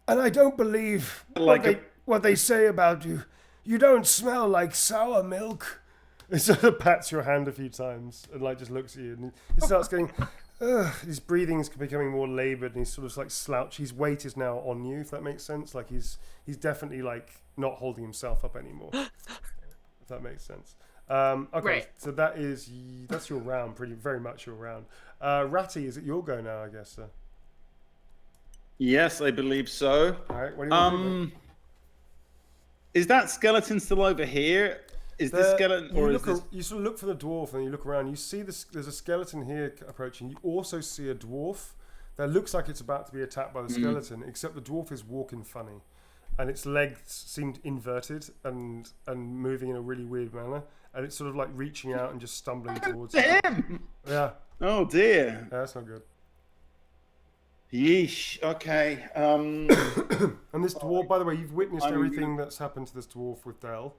and I don't believe what they say about you. You don't smell like sour milk." He sort of pats your hand a few times and like just looks at you, and he starts getting, his breathing's becoming more laboured, and he's sort of like slouched. His weight is now on you, if that makes sense. Like he's definitely like not holding himself up anymore. If that makes sense. Okay, right. So that's your round, very much your round. Ratty, is it your go now? I guess. Sir? Yes, I believe so. All right. What do you want to do? Is that skeleton still over here? Is this skeleton, or is this? You sort of look for the dwarf, and you look around. You see there's a skeleton here approaching. You also see a dwarf that looks like it's about to be attacked by the skeleton, except the dwarf is walking funny, and its legs seemed inverted and moving in a really weird manner, and it's sort of like reaching out and just stumbling towards him. Yeah. Oh dear. Yeah, that's not good. Yeesh. Okay. And this dwarf, by the way, you've witnessed everything that's happened to this dwarf with Del,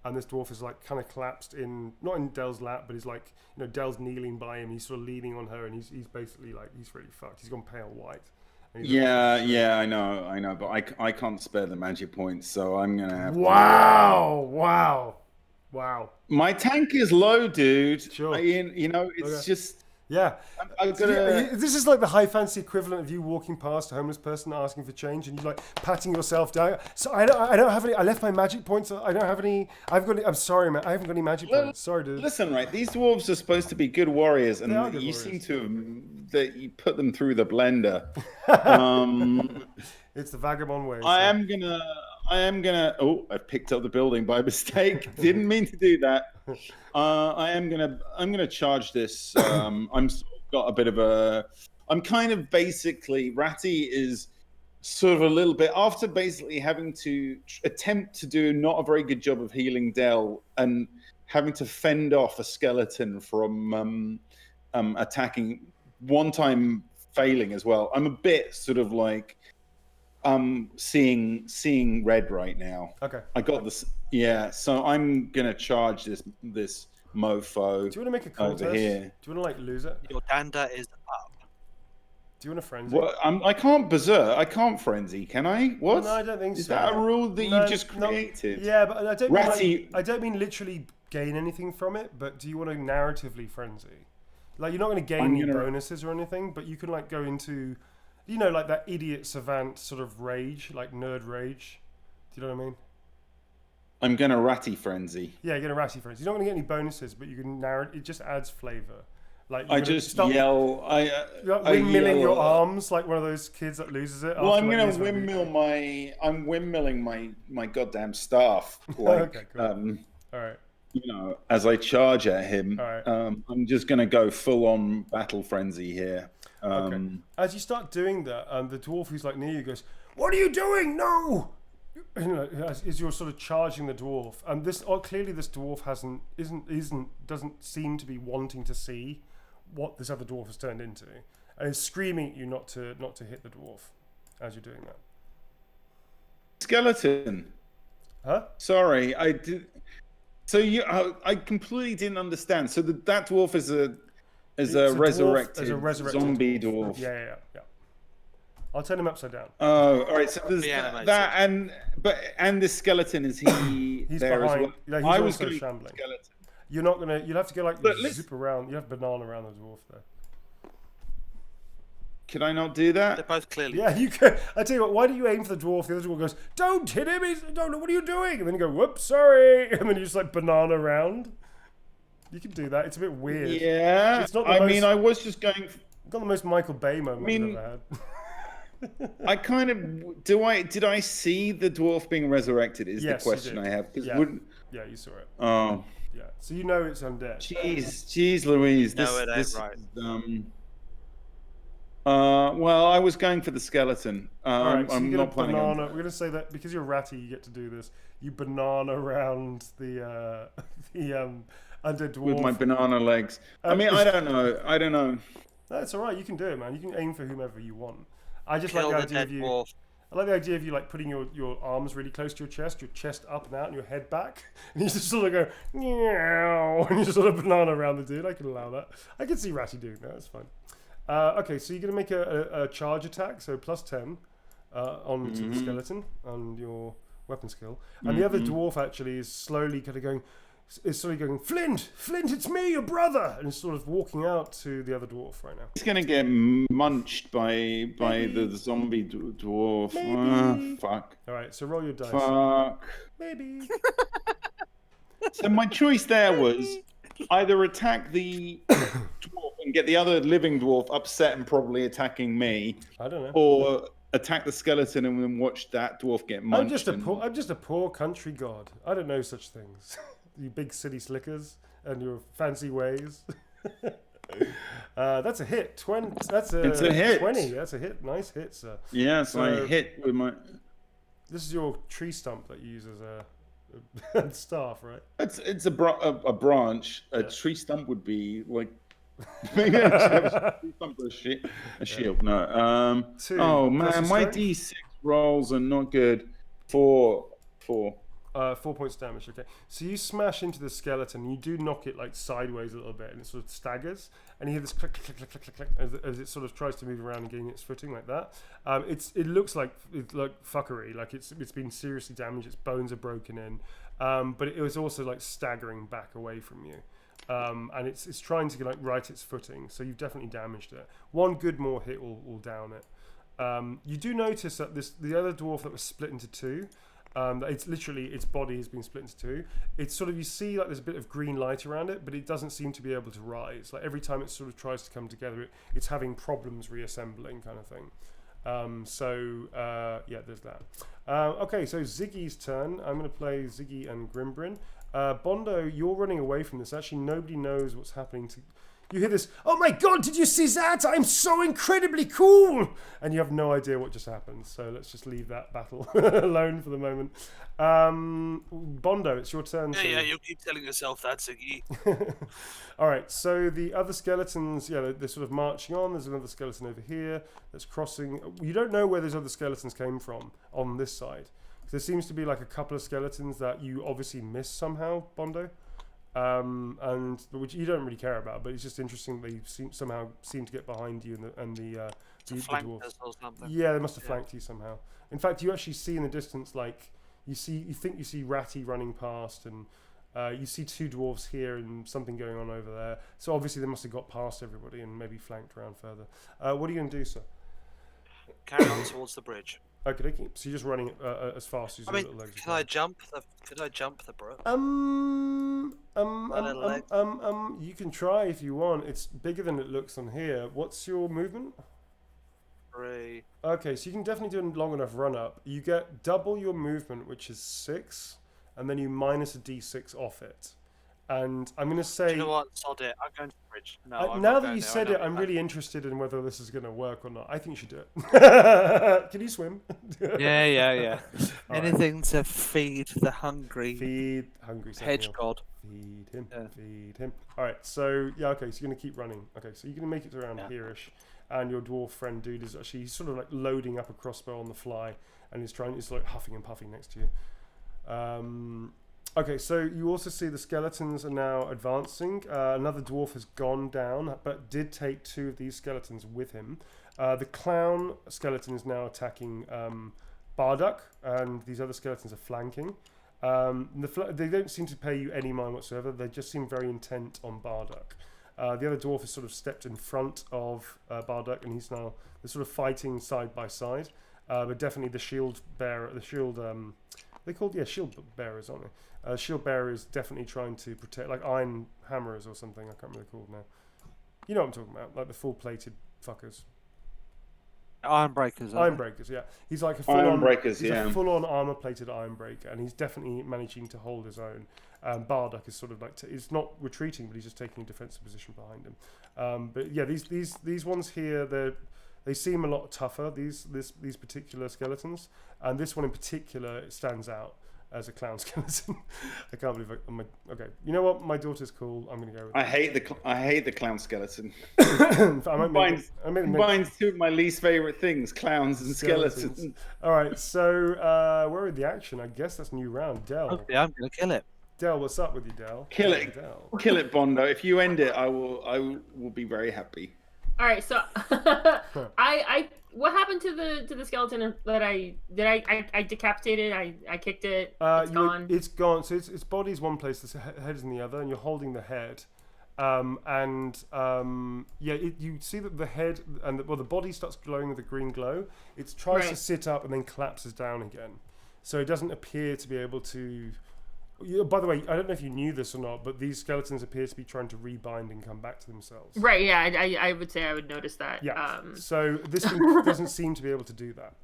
and this dwarf is like kind of collapsed not in Del's lap, but he's like, Del's kneeling by him. He's sort of leaning on her, and he's basically like he's really fucked. He's gone pale white. Yeah, I know, but I can't spare the magic points, so I'm gonna have. Wow. My tank is low, dude. Sure. It's just. Yeah. I'm gonna... This is like the high fantasy equivalent of you walking past a homeless person asking for change, and you like patting yourself down. So I don't have any. I left my magic points. I don't have any. I'm sorry, man. I haven't got any magic points. Sorry, dude. Listen, right. These dwarves are supposed to be good warriors, and you seem to that you put them through the blender. It's the vagabond way. I am gonna. Oh, I picked up the building by mistake. Didn't mean to do that. I'm gonna charge this. I'm got a bit of a. I'm kind of basically Ratty is sort of a little bit after basically having to attempt to do not a very good job of healing Del and having to fend off a skeleton from attacking. One time failing as well. I'm a bit sort of like. Seeing red right now. Okay. I got this. Yeah. So I'm gonna charge this mofo. Do you want to make a contest? Over here? Do you want to like lose it? Your dander is up. Do you want to frenzy? What? I can't berserk. I can't frenzy. Can I? What? No, I don't think so. Is that a rule that you just created? Yeah, but I don't mean Ratty. I don't mean literally gain anything from it. But do you want to narratively frenzy? Like you're not going to gain any bonuses or anything, but you can like go into. Like that idiot savant sort of rage, like nerd rage. Do you know what I mean? I'm gonna ratty frenzy. Yeah, you're gonna ratty frenzy. You're not gonna get any bonuses, but you can narrate. It just adds flavor. Like I just yell. Windmilling your arms like one of those kids that loses it. Well, I'm gonna windmill I'm windmilling my goddamn staff. Like, okay, cool. All right. as I charge at him, All right. I'm just going to go full on battle frenzy here. Okay. As you start doing that, the dwarf who's like near you goes, "What are you doing? No!" As you're sort of charging the dwarf, and clearly this dwarf doesn't seem to be wanting to see what this other dwarf has turned into, and is screaming at you not to hit the dwarf as you're doing that. Skeleton. Huh? Sorry, I did. So I completely didn't understand. So that dwarf is a resurrected zombie dwarf. Yeah. I'll turn him upside down. Oh, all right. So there's that, and this skeleton, is he He's there behind. as well? Yeah, he's I was also going shambling. skeleton. You're not gonna. You'll have to go zip around. You have to banana around the dwarf there. Can I not do that? They're both clearly. Yeah, you can. I tell you what. Why do you aim for the dwarf? The other dwarf goes, "Don't hit him! Don't. What are you doing?" And then you go, "Whoops, sorry!" And then you just like banana around. You can do that. It's a bit weird. Yeah. It's not. I mean, I was just going. Not the most Michael Bay moment I've ever had. I kind of did I see the dwarf being resurrected? Is the question I have? Yeah. Yeah, you saw it. Oh. Yeah. So you know it's undead. Jeez, Louise. No, it ain't right. Well, I was going for the skeleton. All right, so I'm not planning on. We're gonna say that because you're ratty, you get to do this. You banana around the undead dwarf With my banana legs. I mean, I don't know. That's all right. You can do it, man. You can aim for whomever you want. I just Kill like the the idea of dead you. dwarf. I like the idea of you like putting your arms really close to your chest up and out, and your head back, and you just sort of go meow, and you just sort of banana around the dude. I can allow that. I can see Ratty doing that. That's fine. Okay, so you're gonna make a charge attack, so +10 onto the skeleton on your weapon skill, and the other dwarf actually is slowly kind of going. Is sort of going, Flint, it's me, your brother, and is sort of walking out to the other dwarf right now. He's gonna get munched by the zombie dwarf. Fuck. All right, so roll your dice. Fuck. Maybe. So my choice there was either attack the dwarf and get the other living dwarf upset and probably attacking me. I don't know. Or attack the skeleton and then watch that dwarf get munched. I'm just a poor country god. I don't know such things. You big city slickers and your fancy ways. That's a hit. It's a hit. 20. That's a hit. Nice hit, sir. Yeah, so I hit with my. This is your tree stump that you use as a staff, right? It's a branch. A tree stump would be like. Maybe I should have a tree stump or a shield. No. 2. Oh man, my D6 rolls are not good. 4. 4 points damage. Okay, so you smash into the skeleton. And you do knock it like sideways a little bit, and it sort of staggers. And you hear this click, click, click, click, click, as it sort of tries to move around and gain its footing like that. It looks like fuckery, like it's been seriously damaged. Its bones are broken in, but it was also like staggering back away from you. And it's trying to like right its footing. So you've definitely damaged it. One good more hit will down it. You do notice that the other dwarf that was split into 2. It's literally its body has been split into 2. It's sort of, you see like there's a bit of green light around it, but it doesn't seem to be able to rise. Like every time it sort of tries to come together, it's having problems reassembling, kind of thing. Yeah, there's that. Okay, so Ziggy's turn. I'm going to play Ziggy and Grimbrin. Bondo, you're running away from this. Actually, nobody knows what's happening to. You hear this, "Oh my god, did you see that? I'm so incredibly cool!" And you have no idea what just happened. So let's just leave that battle alone for the moment. Bondo, it's your turn. Yeah, you keep telling yourself that, Ziggy. All right, so the other skeletons, they're sort of marching on. There's another skeleton over here that's crossing. You don't know where those other skeletons came from on this side. There seems to be like a couple of skeletons that you obviously missed somehow, Bondo. And which you don't really care about, but it's just interesting they somehow seem to get behind you and the dwarves. Or something. Yeah, they must have flanked you somehow. In fact, you actually see in the distance, like you think you see Ratty running past, and you see 2 dwarves here and something going on over there. So obviously they must have got past everybody and maybe flanked around further. What are you going to do, sir? Carry on towards the bridge. Okay. So you're just running as fast as your little legs. Could I jump the brook? You can try if you want. It's bigger than it looks on here. What's your movement? 3. Okay, so you can definitely do a long enough run up. You get double your movement, which is 6, and then you minus a d6 off it. And I'm going to Do say, you know what? Sod it. I'm going to the bridge. No, I'm now not that going you there. I said know it, I'm what really interested in whether this is going to work or not. I think you should do it. Can you swim? Yeah. All right. Anything to feed the hungry Feed hungry hedge Sentinel. god. Feed him. Yeah. Feed him. All right. So yeah. Okay. So you're gonna keep running. Okay. So you're gonna make it around here-ish, and your dwarf friend dude is actually he's sort of like loading up a crossbow on the fly, and he's like huffing and puffing next to you. Okay. So you also see the skeletons are now advancing. Another dwarf has gone down, but did take 2 of these skeletons with him. The clown skeleton is now attacking Barduck, and these other skeletons are flanking. They don't seem to pay you any mind whatsoever. They just seem very intent on Barduck. The other dwarf has sort of stepped in front of Barduck, and they're sort of fighting side by side. But definitely the shield bearer, shield bearers, aren't they? Shield bearer is definitely trying to protect, like iron hammers or something. I can't remember what they're called now. You know what I'm talking about, like the full-plated fuckers. Iron breakers. Iron breakers, yeah. He's like a full-on Iron breakers, he's yeah. a full-on armor-plated iron breaker, and he's definitely managing to hold his own. Barduck is sort of like he's not retreating, but he's just taking a defensive position behind him. But yeah, these ones here, they seem a lot tougher. These particular skeletons, and this one in particular stands out as a clown skeleton. I can't believe okay. You know what? My daughter's cool. I'm gonna go with I hate the clown skeleton. Combines 2 of my least favorite things: clowns and skeletons. All right, so we're in the action. I guess that's new round. Del. Okay, I'm gonna kill it. Del, what's up with you, Del? Kill it, Del. kill it, Bondo. If you end it, I will be very happy. All right, so what happened to the skeleton that I decapitated? I kicked it. It's gone. It's gone. So its body's one place, the head is in the other, and you're holding the head. You see that the head and the body starts glowing with a green glow. It tries to sit up and then collapses down again. So it doesn't appear to be able to. By the way, I don't know if you knew this or not, but these skeletons appear to be trying to rebind and come back to themselves. Right, yeah, I would say I would notice that. Yeah. So this thing doesn't seem to be able to do that.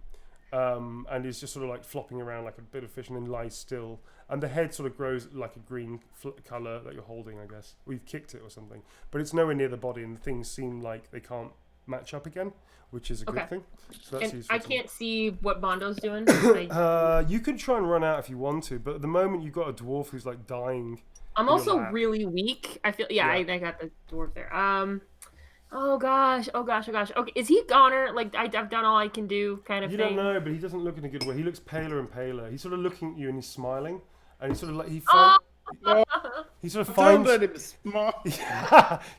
And is just sort of like flopping around like a bit of fish and then lies still. And the head sort of grows like a green colour that you're holding, I guess. Or you've kicked it or something. But it's nowhere near the body, and the things seem like they can't match up again, which is a good thing. So that's useful. I can't see what Bondo's doing. You can try and run out if you want to, but at the moment you've got a dwarf who's like dying. I'm also really weak. I feel I got the dwarf there. Oh gosh. Okay, is he goner? Like I've done all I can do, kind of thing. You don't know, but he doesn't look in a good way. He looks paler and paler. He's sort of looking at you and he's smiling, and he's sort of like he sort of finds. Don't let him smile.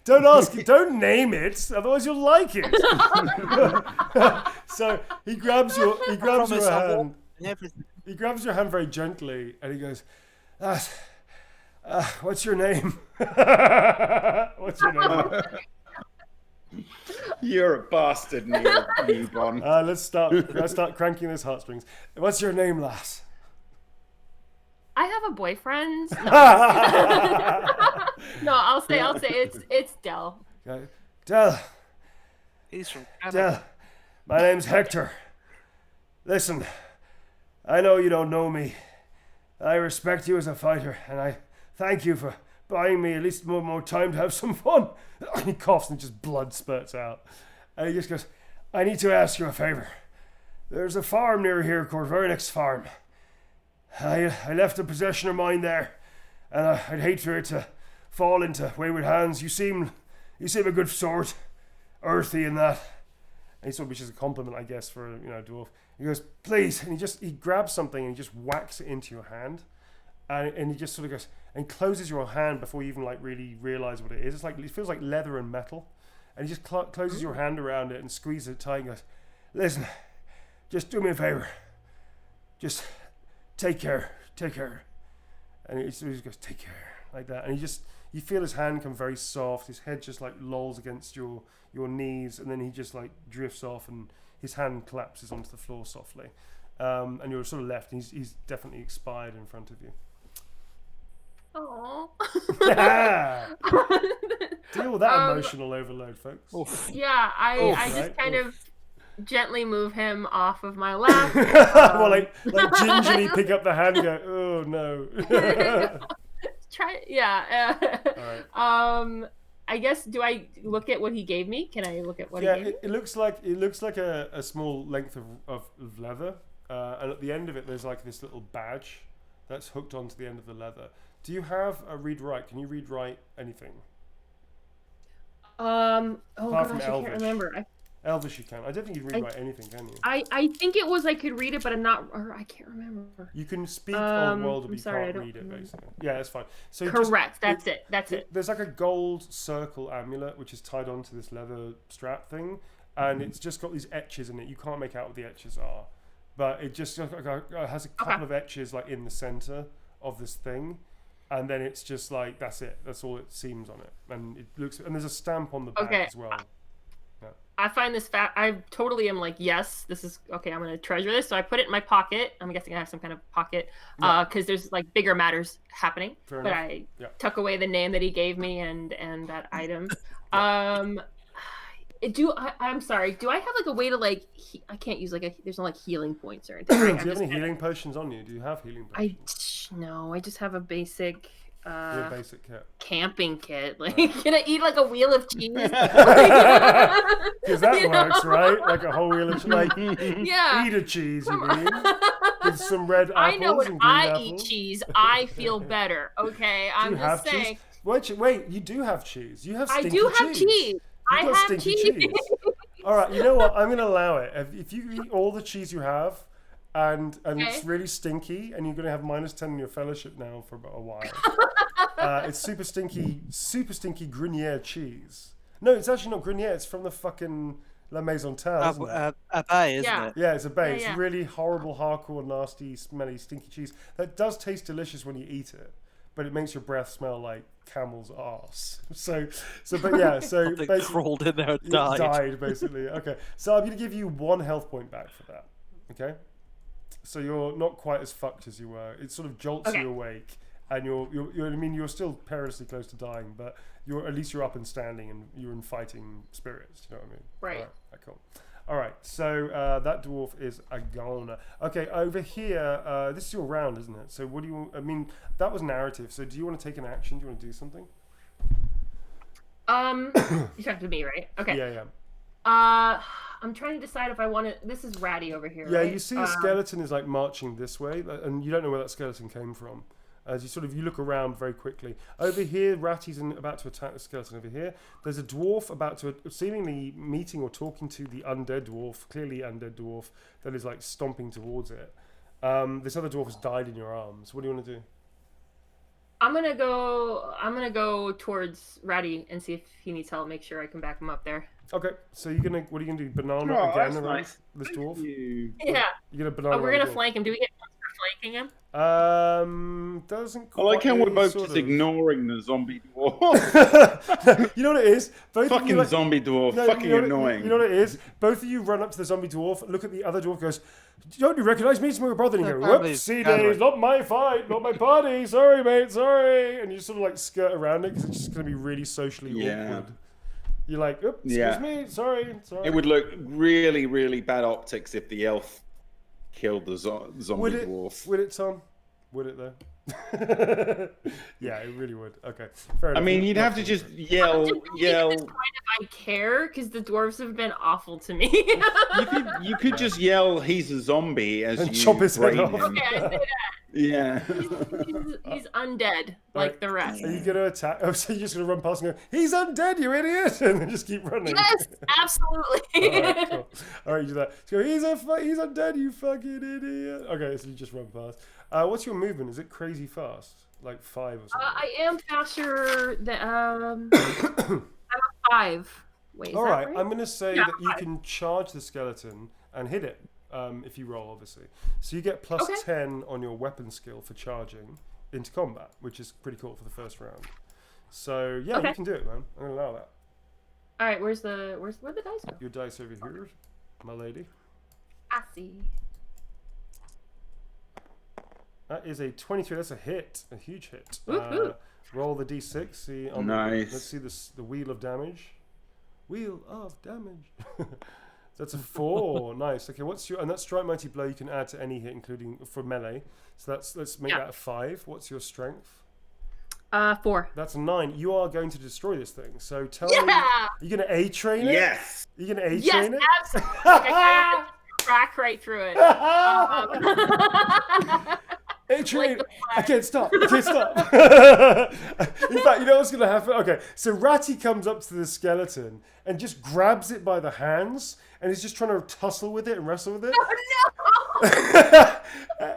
Don't ask. Don't name it, otherwise you'll like it. So he grabs your hand. He grabs your hand very gently, and he goes, "What's your name? What's your name?" You're a bastard, newborn. Let's start cranking those heartstrings. What's your name, lass? I have a boyfriend. No, I'll say it's Del. Okay. Del. He's from Canada. Del. My name's Hector. Listen, I know you don't know me. I respect you as a fighter, and I thank you for buying me at least more time to have some fun. He coughs and just blood spurts out. And he just goes, I need to ask you a favor. There's a farm near here called very next farm. I left a possession of mine there, and I'd hate for it to fall into wayward hands. You seem a good sort, earthy and that. And which is a compliment, I guess, for a dwarf. He goes, please, and he grabs something and he just whacks it into your hand, and he just sort of goes and closes your hand before you even like really realize what it is. It's like it feels like leather and metal, and he just closes your hand around it and squeezes it tight and goes, listen, just do me a favor, just take care, and he just goes, take care, like that, and you feel his hand come very soft, his head just like lolls against your knees, and then he just like drifts off and his hand collapses onto the floor softly, and you're sort of left, and he's definitely expired in front of you. Aww. Yeah. Deal with that emotional overload, folks. Oof. Yeah, I just kind of gently move him off of my lap. Well, like gingerly pick up the hand and go, oh no. try. Yeah. All right. I guess. Do I look at what he gave me? Can I look at what he Yeah, gave me? it looks like a small length of leather, and at the end of it, there's like this little badge that's hooked onto the end of the leather. Do you have a read write? Can you read write anything? Oh Apart gosh, from I Elvish. can't remember. Elvish you can. I don't think you can read write anything, can you? I think it was I could read it, but I'm not. Or I can't remember. You can speak Old World, but I'm you sorry, I can't don't read it, remember. basically. Yeah, that's fine. So Correct. That's it. That's it. There's like a gold circle amulet which is tied onto this leather strap thing, and it's just got these etches in it. You can't make out what the etches are, but it just has a couple of etches like in the center of this thing, and then it's just like that's it. That's all it seems on it, and it looks. And there's a stamp on the back as well. I find this I totally am like, yes, this is okay. I'm gonna treasure this. So I put it in my pocket. I'm guessing I have some kind of pocket because there's like bigger matters happening. Fair but enough. I Yeah. tuck away the name that he gave me and that item. I'm sorry. Do I have like a way to like? I can't use like there's no like healing points or anything. Right? Do you have any healing potions on you? Do you have healing potions? No. I just have a basic. Your basic kit. Camping kit. Like, can I eat like a wheel of cheese? Because that works, right? Like a whole wheel of cheese. Like, eat a cheese, you mean? With some red apples. I know when and green I apples. eat cheese, I feel better. Okay, I'm just saying. Cheese? Wait, you do have cheese. You have stinky cheese. I do have cheese. I got have stinky cheese. All right, you know what? I'm going to allow it. If you eat all the cheese you have, and it's really stinky, and you're going to have -10 in your fellowship now for a while. It's super stinky Gruyere cheese. No, it's actually not Gruyere. It's from the fucking La Maison Tale, isn't it? A bay, isn't it? Yeah, it's a bay. Yeah. It's really horrible, hardcore, nasty, smelly, stinky cheese that does taste delicious when you eat it, but it makes your breath smell like camel's arse. So Something basically crawled in there and it died. died basically. Okay, so I'm going to give you 1 health point back for that. Okay, so you're not quite as fucked as you were. It sort of jolts you awake. And you're still perilously close to dying, but at least you're up and standing, and you're in fighting spirits. You know what I mean? Right. Cool. All right. So that dwarf is a goner. Okay. Over here, this is your round, isn't it? So what do you? I mean, that was narrative. So do you want to take an action? Do you want to do something? You talked to me, right? Okay. Yeah. I'm trying to decide if I want to. This is Ratty over here. Yeah. Right? You see, a skeleton is like marching this way, and you don't know where that skeleton came from. As you look around very quickly. Over here, Ratty's about to attack the skeleton. Over here, there's a dwarf about to seemingly meeting or talking to the undead dwarf, clearly undead dwarf, that is like stomping towards it. This other dwarf has died in your arms. What do you want to do? I'm gonna go towards Ratty and see if he needs help. Make sure I can back him up there. Okay, so what are you gonna do? Banana again around this dwarf? Yeah. You're gonna banana. We're gonna dwarf. flank him. Do we get points for flanking him? Doesn't. I like how we're both sort just of. ignoring the zombie dwarf. You know what it is? Both of Fucking you, zombie dwarf. Fucking annoying. You know what it is? Both of you run up to the zombie dwarf, look at the other dwarf, goes, "Don't you recognise me? It's my brother." And you go, "Whoops, days, not my fight, not my party. Sorry, mate, sorry." And you sort of like skirt around it because it's just going to be really socially awkward. You're like, "Oops, excuse me, sorry." It would look really, really bad optics if the elf killed the zombie dwarf. Would it, Tom? Would it though? Yeah, it really would. Okay, fair enough. I mean, you'd have to just yell. If I care, because the dwarves have been awful to me. You could just yell, "He's a zombie," as and you chop his head brain off. him. Okay, I say that. Yeah. He's undead, like the rest. Are you gonna attack? Oh, so you're just gonna run past and go, "He's undead, you idiot!" and then just keep running. Yes, absolutely. All right, cool. All right, you do that. So go, he's undead, you fucking idiot. Okay, so you just run past. What's your movement? Is it crazy fast? Like 5 or something? I am faster than I'm a 5. Wait, is All that right, right? I'm gonna say that you can charge the skeleton and hit it. If you roll, obviously. So you get plus 10 on your weapon skill for charging into combat, which is pretty cool for the first round. So yeah, you can do it, man. I'm gonna allow that. All right, where'd the dice go? Your dice over here, my lady. I see. That is a 23. That's a hit, a huge hit. Woo-hoo. Roll the d6. See, Nice. Let's see the wheel of damage. Wheel of damage. That's a 4. Nice. Okay, and that strike mighty blow you can add to any hit, including for melee. So let's make that a 5. What's your strength? 4. That's a 9. You are going to destroy this thing. So tell me, Yeah. are you going to A-train it? Yes. Are you going to Yes, A-train it? absolutely. Like, I got to crack right through it. A-train. Like I can't stop. I can't stop. In fact, you know what's going to happen? Okay, so Ratty comes up to the skeleton and just grabs it by the hands and is just trying to tussle with it and wrestle with it. Oh,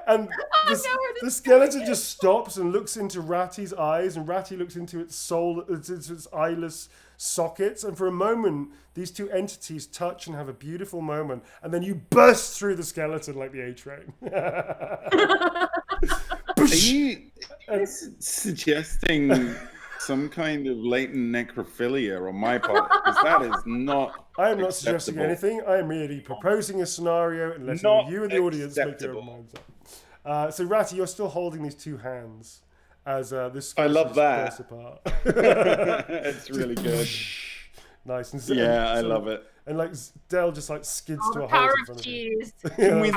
And no, the skeleton just stops and looks into Ratty's eyes, and Ratty looks into its its eyeless sockets, and for a moment these two entities touch and have a beautiful moment, and then you burst through the skeleton like the A-train. Are you suggesting some kind of latent necrophilia on my part? Because that is not. I am not suggesting acceptable. anything. I am merely proposing a scenario and letting Not you and the audience make your own acceptable. minds up. So Ratty, you're still holding these two hands as this. I love that. bursts apart. It's really good. Nice. And Yeah, I love it. And like Dell just like skids Oh, to the a halt power in of front of you. cheese. Can we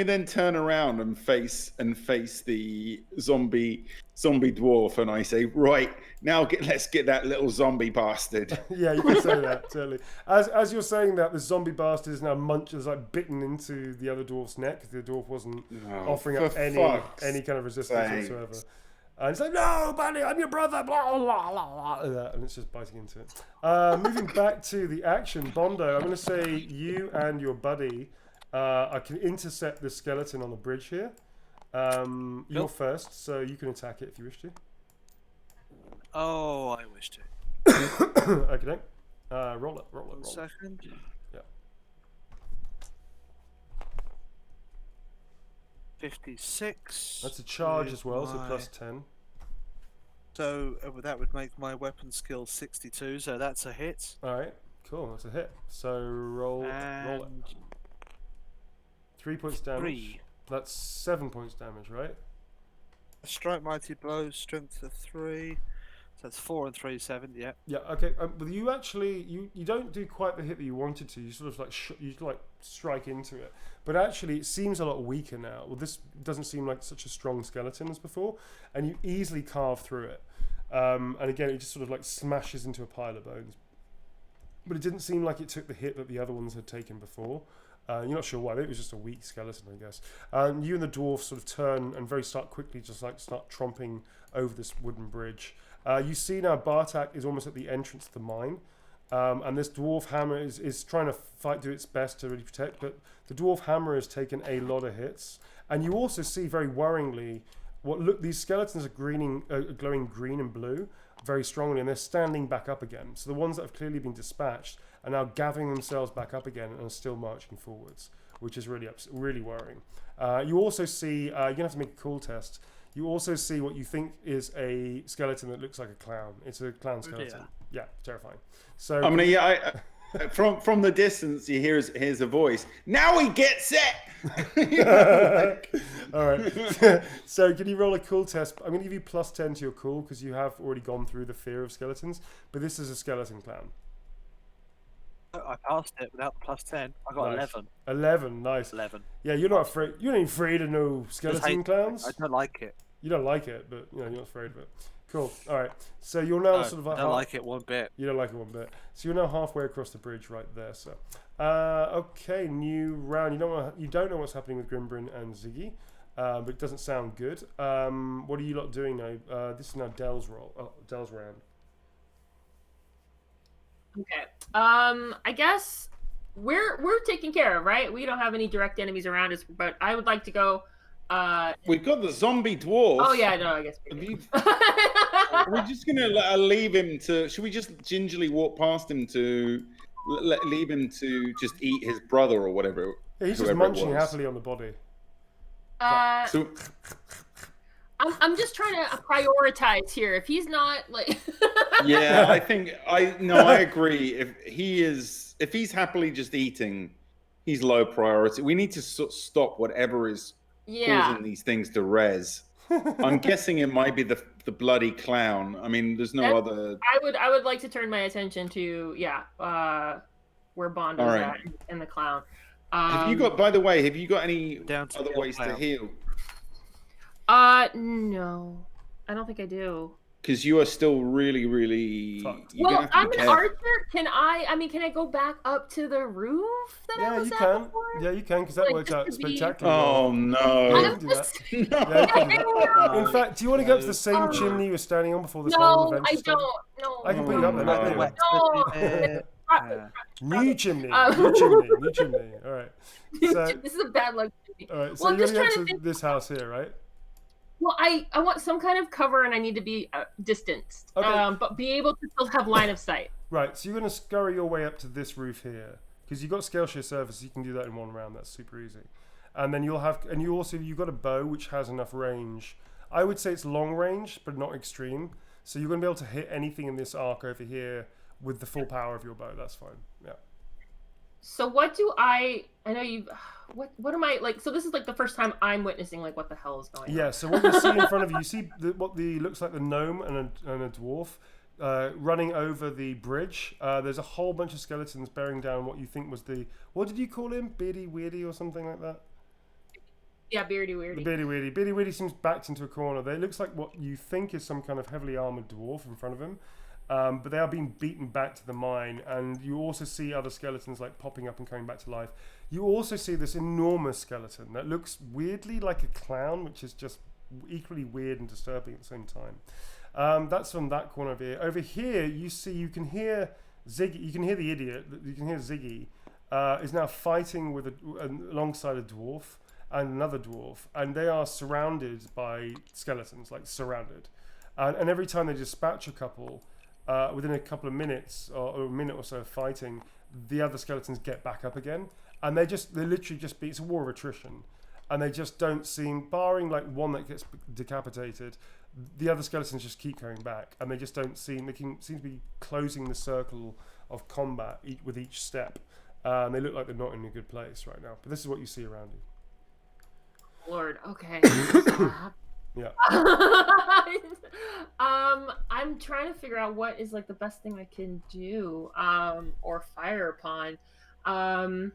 Yeah, then turn around and face the zombie dwarf, and I say, right now, let's get that little zombie bastard. Yeah, you can say that totally. As you're saying that, the zombie bastard is now like bitten into the other dwarf's neck because the dwarf wasn't offering up for any fuck's kind of resistance sake. whatsoever. And it's like, no, buddy, I'm your brother, blah, blah, blah, blah, and it's just biting into it. Moving back to the action, Bondo, I'm going to say you and your buddy I can intercept the skeleton on the bridge here. You're first, so you can attack it if you wish to. Oh, I wish to. Okay, roll it. 1 second. Yeah. 56. That's a charge with as well, so my- plus 10. So that would make my weapon skill 62, so that's a hit. Alright, cool, that's a hit. So roll it. And 3 points damage. 3. That's 7 points damage, right? Strike mighty blow, strength of 3. So that's 4 and 3, 7, yeah. Yeah, okay. But you actually, you don't do quite the hit that you wanted to. You sort of like, you like strike into it. But actually, it seems a lot weaker now. Well, this doesn't seem like such a strong skeleton as before. And you easily carve through it. And again, it just sort of like smashes into a pile of bones. But it didn't seem like it took the hit that the other ones had taken before. You're not sure why. Maybe it was just a weak skeleton, I guess. You and the dwarf sort of turn and very quickly just like start tromping over this wooden bridge. You see now Bartak is almost at the entrance to the mine. And this dwarf hammer is trying to do its best to really protect, but the dwarf hammer has taken a lot of hits. And you also see very worryingly these skeletons are glowing green and blue very strongly, and they're standing back up again. So the ones that have clearly been dispatched are now gathering themselves back up again and are still marching forwards, which is really worrying. You also see, you're going to have to make a cool test. You also see what you think is a skeleton that looks like a clown. It's a clown skeleton. Yeah, terrifying. So I mean, from the distance, you here's a voice. Now he gets it. All right. So can you roll a cool test? I'm going to give you plus 10 to your cool because you have already gone through the fear of skeletons. But this is a skeleton clown. I passed it without the plus 10. I got Nice. 11. 11, nice. 11. Yeah, you're not afraid. You're not afraid of no skeleton clowns. I don't like it. You don't like it, but you're not afraid of it. Cool. All right. So you're now No, sort of. I don't like it one bit. You don't like it one bit. So you're now halfway across the bridge right there. So, okay, new round. You don't know what's happening with Grimbrin and Ziggy, but it doesn't sound good. What are you lot doing now? This is now Dell's round. Okay. I guess we're taken care of, right? We don't have any direct enemies around us, but I would like to go. We've got the zombie dwarf. Oh yeah, no, I guess. We're just gonna leave him to. Should we just gingerly walk past him to leave him to just eat his brother or whatever? Yeah, he's just whoever it munching was. happily on the body. So I'm just trying to prioritize here. If he's not like, yeah, I think I agree. If he's happily just eating, he's low priority. We need to stop whatever is causing these things to res. I'm guessing it might be the bloody clown. I mean, there's no other. I would like to turn my attention to where Bond is at and the clown. Have you got? By the way, have you got any Down to other the ways to clown. heal? No. I don't think I do. Because you are still really, really. Fucked. You're gonna Well, have to I'm be an careful. archer. Can I go back up to the roof that I Yeah, was you at can. before? Yeah, you can, because that Like, worked just out to be- spectacularly. Oh well. Yeah, no! you I'm can do that. just- Yeah, you can do that. In No. fact, do you want to go up to the same Oh. chimney you were standing on before this whole No, adventure I started? don't. No. I can put you up there. No. No, The no, wet No. bit. Yeah. New chimney, Um, new chimney. All right. So, This is a bad luck. all right. So Well, I'm you're just gonna trying get to to think. this house here, right? Well, I want some kind of cover, and I need to be distanced, Okay. but be able to still have line of sight. Right. So you're gonna scurry your way up to this roof here, because you've got scale shear surface. You can do that in one round. That's super easy. And then you'll have, and you've got a bow which has enough range. I would say it's long range, but not extreme. So you're gonna be able to hit anything in this arc over here with the full power of your bow. That's fine. Yeah. So what do I know you've what am I like? So this is like the first time I'm witnessing like what the hell is going on. Yeah. So what you see in front of you, you see looks like the gnome and a dwarf running over the bridge. There's a whole bunch of skeletons bearing down what you think was what did you call him? Beardy Weirdy or something like that? Yeah, beardy The weirdy. Beardy Weirdy. Beardy Weirdy seems backed into a corner. There looks like what you think is some kind of heavily armored dwarf in front of him. But they are being beaten back to the mine, and you also see other skeletons like popping up and coming back to life. You also see this enormous skeleton that looks weirdly like a clown, which is just equally weird and disturbing at the same time. That's from that corner over here. Over here, you can hear Ziggy. You can hear the idiot. You can hear Ziggy is now fighting with alongside a dwarf and another dwarf, and they are surrounded by skeletons, like surrounded. And every time they dispatch a couple. Within a couple of minutes or a minute or so of fighting, the other skeletons get back up again, and they literally just it's a war of attrition, and they just don't seem, barring like one that gets decapitated, the other skeletons just keep coming back, and they just don't seem seem to be closing the circle of combat with each step. And they look like they're not in a good place right now. But this is what you see around you. Lord, okay. Yeah. I'm trying to figure out what is like the best thing I can do, or fire upon. I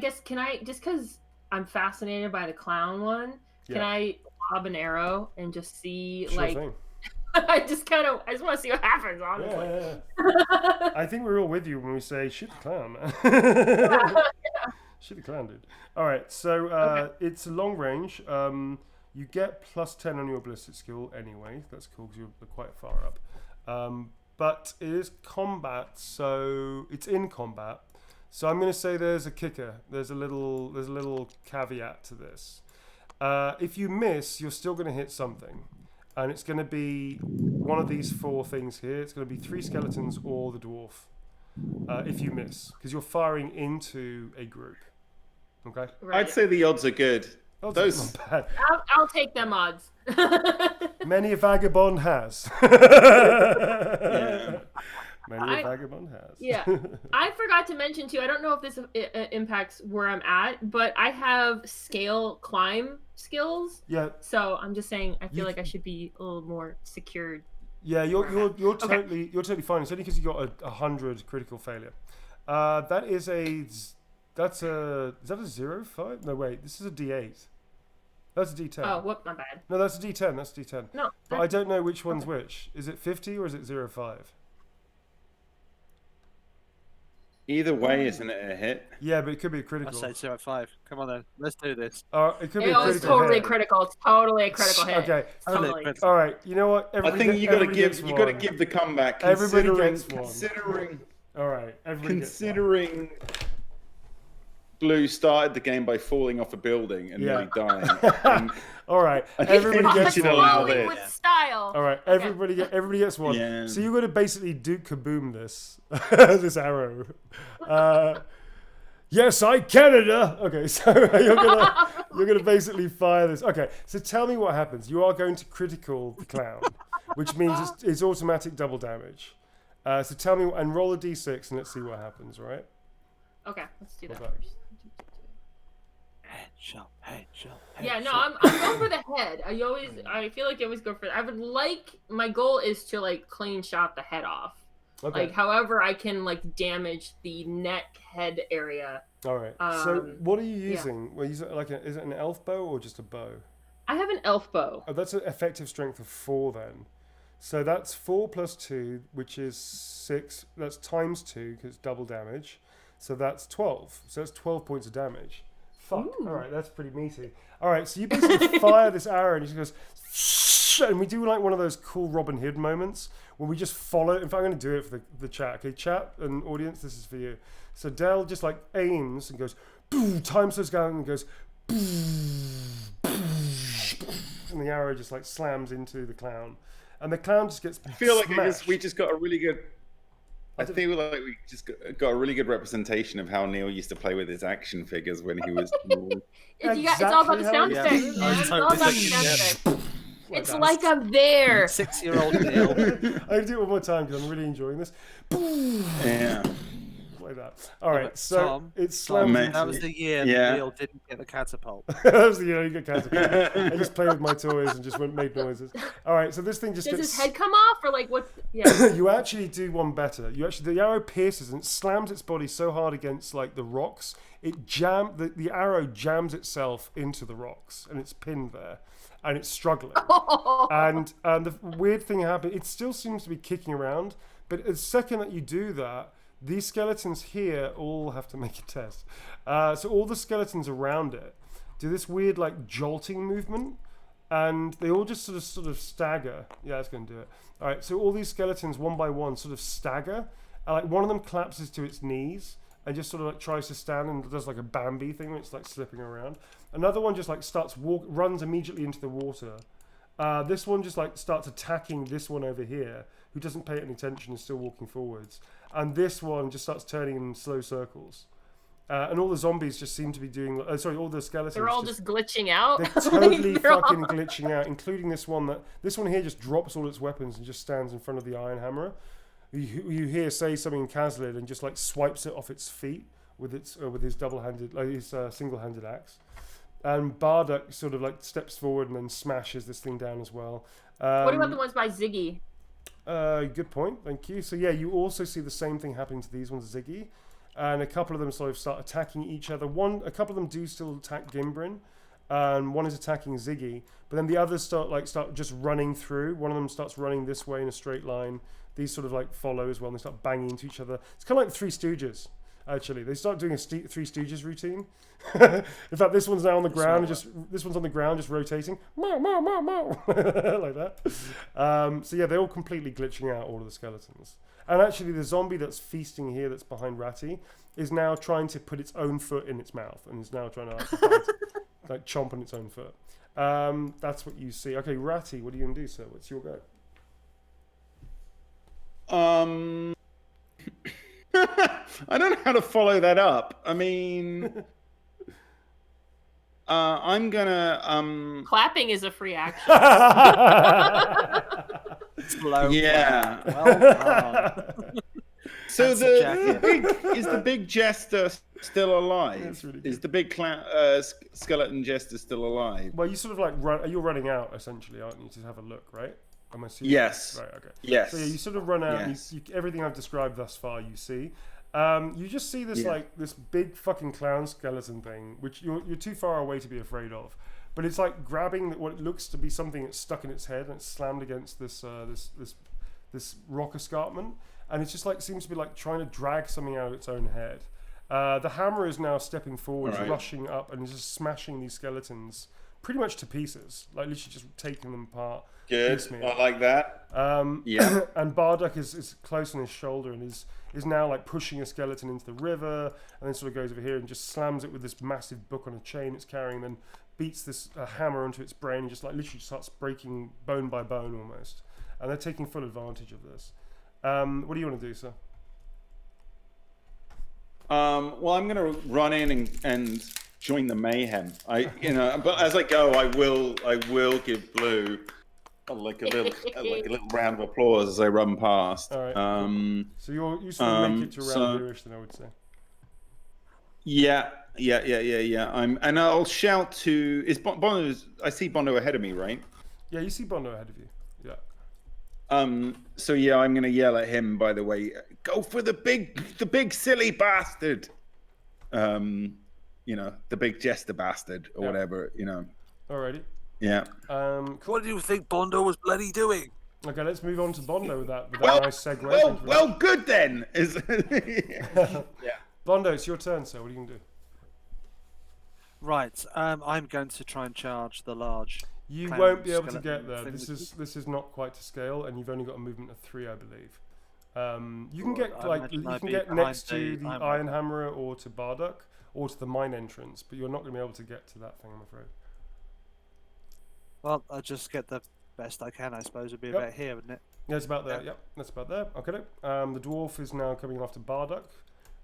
guess can I, just because I'm fascinated by the clown one, can I lob an arrow and just see Sure like thing. I just want to see what happens, honestly. Yeah. I think we're all with you when we say shoot the clown, man. Shoot the clown, dude. All right, so it's a long range. You get +10 on your ballistic skill anyway. That's cool because you're quite far up. But it is combat, so it's in combat. So I'm going to say there's a kicker. There's a little caveat to this. If you miss, you're still going to hit something, and it's going to be one of these 4 things here. It's going to be 3 skeletons or the dwarf. If you miss, because you're firing into a group. Okay. Right. I'd say the odds are good. Odds Those- are not bad. I'll take them odds. Many a vagabond has. Many a vagabond has. Yeah. I forgot to mention too, I don't know if this impacts where I'm at, but I have scale climb skills. Yeah. So I'm just saying I feel like I should be a little more secured. Yeah, you're Okay. totally fine. It's only because you got 100 critical failure. Is that a 0.5? No, wait, this is a D8. That's a D10. Oh, whoop, my bad. No, that's a D10. That's a D10. No. But I don't know which one's which. Is it 50 or is it 0.5? Either way, isn't it a hit? Yeah, but it could be a I critical. say 0.5. Come on then, let's do this. It could be a It's critical totally hit. critical. It's totally a critical hit. Okay. Totally critical. All right. You know what? I think you got to give the comeback. Everybody Considering, gets one. considering, All right. Everybody gets one. considering Blue started the game by falling off a building and nearly dying. And All right. I think Everybody you gets should one. allow Flowing this. with style. All right, everybody gets one. Yeah. So you're going to basically Duke Kaboom this this arrow. Yes, I Canada. Okay, so you're gonna basically fire this. Okay, so tell me what happens. You are going to critical the clown, which means it's automatic double damage. So tell me and roll a d6 and let's see what happens. Right? Okay, let's do that What's that? first. Headshot. Yeah, no, I'm going for the head. I feel like you always go for I would like, my goal is to like clean shot the head off. Okay. Like, however I can like damage the neck head area. All right. So what are you using? Well, is it an elf bow or just a bow? I have an elf bow. Oh, that's an effective strength of 4 then. So that's 4 plus 2, which is 6. That's times 2 because it's double damage. So that's 12. So that's 12 points of damage. Fuck. Ooh. All right, that's pretty meaty. All right, so you basically fire this arrow and it just goes, and we do like one of those cool Robin Hood moments where we just follow. In fact, I'm going to do it for the chat. Okay, chat and audience, this is for you. So Dell just like aims and goes, boom, time slows down and goes, boom, and the arrow just like slams into the clown, and the clown just gets. I feel like smashed. we just got a really good. I feel like we just got a really good representation of how Neil used to play with his action figures when he was. It's all about the sound Exactly how effects, he is. man. It's all about the sound effects. It's like I'm there. 6-year-old Neil. I can do it one more time because I'm really enjoying this. Yeah. Like that. All right, But so Tom, it's slammed. Tom, into That was the year Yeah. that Neil didn't get the catapult. that was the year you got catapult. I just played with my toys and just made noises. All right, so this thing just Does gets. his head come off or like what? Yeah. You actually do one better. The arrow pierces and it slams its body so hard against like the rocks, the arrow jams itself into the rocks and it's pinned there, and it's struggling. And the weird thing happened. It still seems to be kicking around, but the second that you do that, these skeletons here all have to make a test. So all the skeletons around it do this weird like jolting movement, and they all just sort of stagger. Yeah, it's going to do it. All right, so all these skeletons one by one sort of stagger, and like one of them collapses to its knees and just sort of like tries to stand and does like a Bambi thing where it's like slipping around. Another one just like runs immediately into the water. This one just like starts attacking this one over here, who doesn't pay any attention and is still walking forwards. And this one just starts turning in slow circles. And all the zombies just seem to be doing. All the skeletons. They're all just glitching out. They're totally fucking glitching out, including this one. This one here just drops all its weapons and just stands in front of the iron hammer. You hear say something in Kazlid and just like swipes it off its feet with his double-handed, like his single-handed axe. And Bardock sort of like steps forward and then smashes this thing down as well. What about the ones by Ziggy? Good point, thank you. So yeah, you also see the same thing happening to these ones, Ziggy, and a couple of them sort of start attacking each other. A couple of them do still attack Gimbrin, and one is attacking Ziggy, but then the others start just running through. One of them starts running this way in a straight line. These sort of like follow as well, and they start banging into each other. It's kind of like the Three Stooges. Actually, they start doing a Three Stooges routine. In fact, this one's now on the ground, just rotating, meow, meow, meow, meow, like that. So yeah, they're all completely glitching out, all of the skeletons. And actually, the zombie that's feasting here, that's behind Ratty, is now trying to put its own foot in its mouth, and is now trying to like chomp on its own foot. That's what you see. Okay, Ratty, what are you gonna do, sir? What's your go? I don't know how to follow that up. I mean, I'm gonna Clapping is a free action. Slow. Yeah. Well done. So That's a is the big jester still alive? That's really Is the big skeleton jester still alive? Well, you sort of like you're running out essentially, aren't you? To have a look, right? Am I seeing? Yes. Right. Okay. Yes. So yeah, you sort of run out. Yes. Everything I've described thus far, you see. You just see this this big fucking clown skeleton thing, which you're too far away to be afraid of. But it's like grabbing what it looks to be something that's stuck in its head and it's slammed against this rock escarpment, and it's just like seems to be like trying to drag something out of its own head. The hammer is now stepping forward, rushing up, and is just smashing these skeletons pretty much to pieces, like literally just taking them apart. Good. Piecemeal. I like that. Yeah. And Bardock is close on his shoulder and is now like pushing a skeleton into the river, and then sort of goes over here and just slams it with this massive book on a chain it's carrying, then beats this hammer onto its brain and just like literally starts breaking bone by bone almost. And they're taking full advantage of this. What do you want to do, sir? Well, I'm going to run in and join the mayhem. But as I go, I will give Blue like a little round of applause as I run past. All right. So you sort of make it to around here-ish, then I would say. Yeah. And I'll shout to. Is Bondo? I see Bondo ahead of me, right? Yeah, you see Bondo ahead of you. Yeah. So yeah, I'm gonna yell at him. By the way, go for the big silly bastard. The big jester bastard or whatever. Alrighty. Yeah. Cool. What do you think Bondo was bloody doing? Okay, let's move on to Bondo with that nice segue. Thank you very Well, much. good then. Bondo, it's your turn, sir. What are you going to do? Right, I'm going to try and charge the large. You clown won't be able to skeleton get there. thing This is not quite to scale, and you've only got a movement of 3, I believe. You can Well, get I like imagine you I'd can be get behind next to the Iron Iron Hammerer or to Bardock or to the mine entrance, but you're not going to be able to get to that thing, I'm afraid. Well, I'll just get the best I can, I suppose. It'd be Yep. about here, wouldn't it? Yeah, it's about there. Yeah. Yep, that's about there. Okay. The dwarf is now coming after Bardock.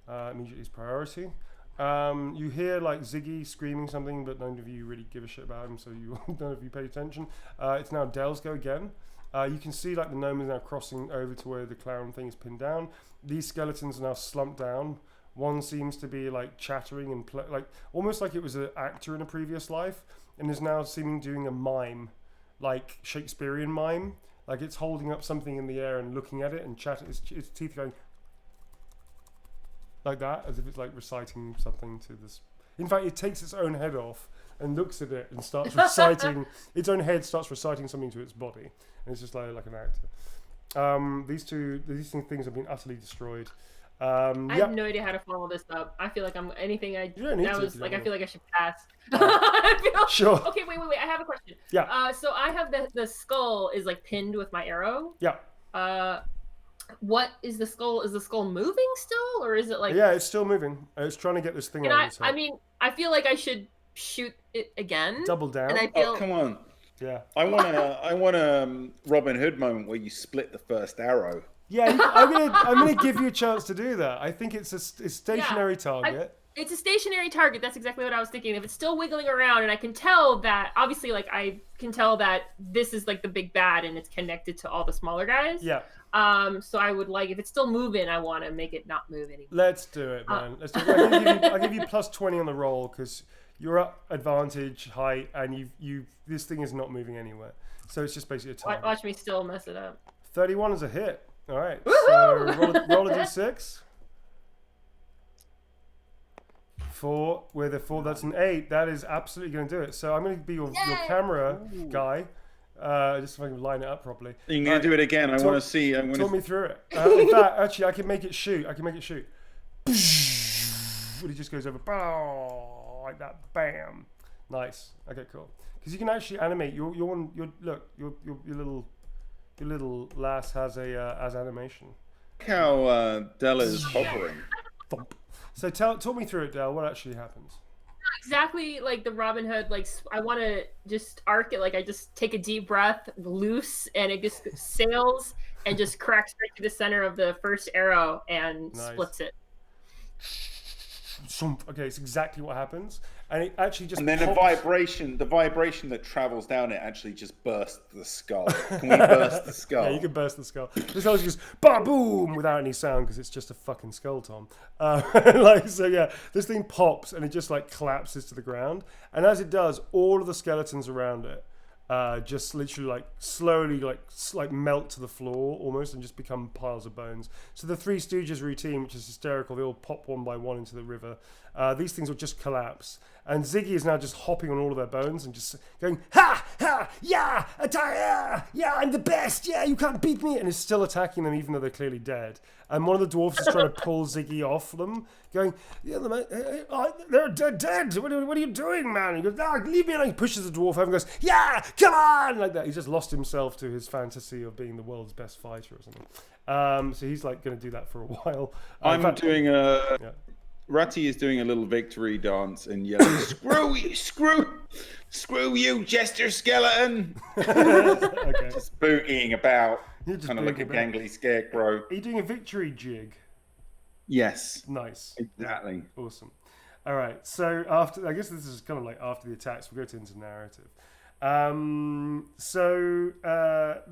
Immediately his priority. You hear like Ziggy screaming something, but none of you really give a shit about him, so none of you pay attention. It's now Dell's go again. You can see like the gnome is now crossing over to where the clown thing is pinned down. These skeletons are now slumped down. One seems to be like chattering and like almost like it was an actor in a previous life, and is now seeming doing a mime, like Shakespearean mime. Like it's holding up something in the air and looking at it and chatting. Its teeth going like that, as if it's like reciting something to this. In fact, it takes its own head off and looks at it and starts reciting. Its own head starts reciting something to its body, and it's just like an actor. These things have been utterly destroyed. I have no idea how to follow this up. I feel like You don't need to, I feel like I should pass. I feel, Sure. Okay, wait. I have a question. Yeah. So I have the skull is like pinned with my arrow. Yeah. What is the skull? Is the skull moving still, or is it like? Yeah, it's still moving. It's trying to get this thing on its head. I mean, I feel like I should shoot it again. Double down. And I feel. Oh, come on. Yeah. I want a Robin Hood moment where you split the first arrow. Yeah, I'm gonna give you a chance to do that. I think it's a stationary target. It's a stationary target. That's exactly what I was thinking. If it's still wiggling around, and I can tell that, obviously, like I can tell that this is like the big bad, and it's connected to all the smaller guys. Yeah. So I would like, if it's still moving, I want to make it not move anymore. Let's do it, man. Let's do it. I'll give you plus 20 on the roll because you're at advantage height, and this thing is not moving anywhere. So it's just basically a target. Watch me still mess it up. 31 is a hit. All right. So roll a d6. 4 with a 4. That's an 8. That is absolutely going to do it. So I'm going to be your camera guy. Just so I can line it up properly. You're going to do it again. I want to see. Talk me through it. In fact, actually, I can make it shoot. And it just goes over. Bow, like that. Bam. Nice. Okay, cool. Because you can actually animate. Your little lass has as animation. Look how Della is hovering. Thump. So talk me through it, Del. What actually happens? Exactly like the Robin Hood. Like I want to just arc it. Like I just take a deep breath, loose, and it just sails and just cracks right to the center of the first arrow and splits it. Okay, it's exactly what happens, and it actually just. And then the vibration that travels down it actually just bursts the skull. Can we burst the skull? Yeah, you can burst the skull. The skull just ba boom without any sound because it's just a fucking skull, Tom. This thing pops and it just like collapses to the ground, and as it does, all of the skeletons around it just literally like slowly like melt to the floor almost and just become piles of bones. So the Three Stooges routine, which is hysterical, they all pop one by one into the river. These things will just collapse, and Ziggy is now just hopping on all of their bones and just going ha ha yeah yeah I'm the best, yeah, you can't beat me, and is still attacking them even though they're clearly dead. And one of the dwarfs is trying to pull Ziggy off them, going, yeah, they're dead. What are you doing, man? He goes, leave me alone. He pushes the dwarf over and goes, yeah, come on, like that. He's just lost himself to his fantasy of being the world's best fighter or something. So he's like going to do that for a while. Ratty is doing a little victory dance and yelling, screw you, Jester Skeleton. Okay. Just boogieing about, Just kind of like a boogieing gangly scarecrow. Are you doing a victory jig? Yes. Nice. Exactly. Awesome. All right. So I guess this is kind of like after the attacks, we'll go into narrative.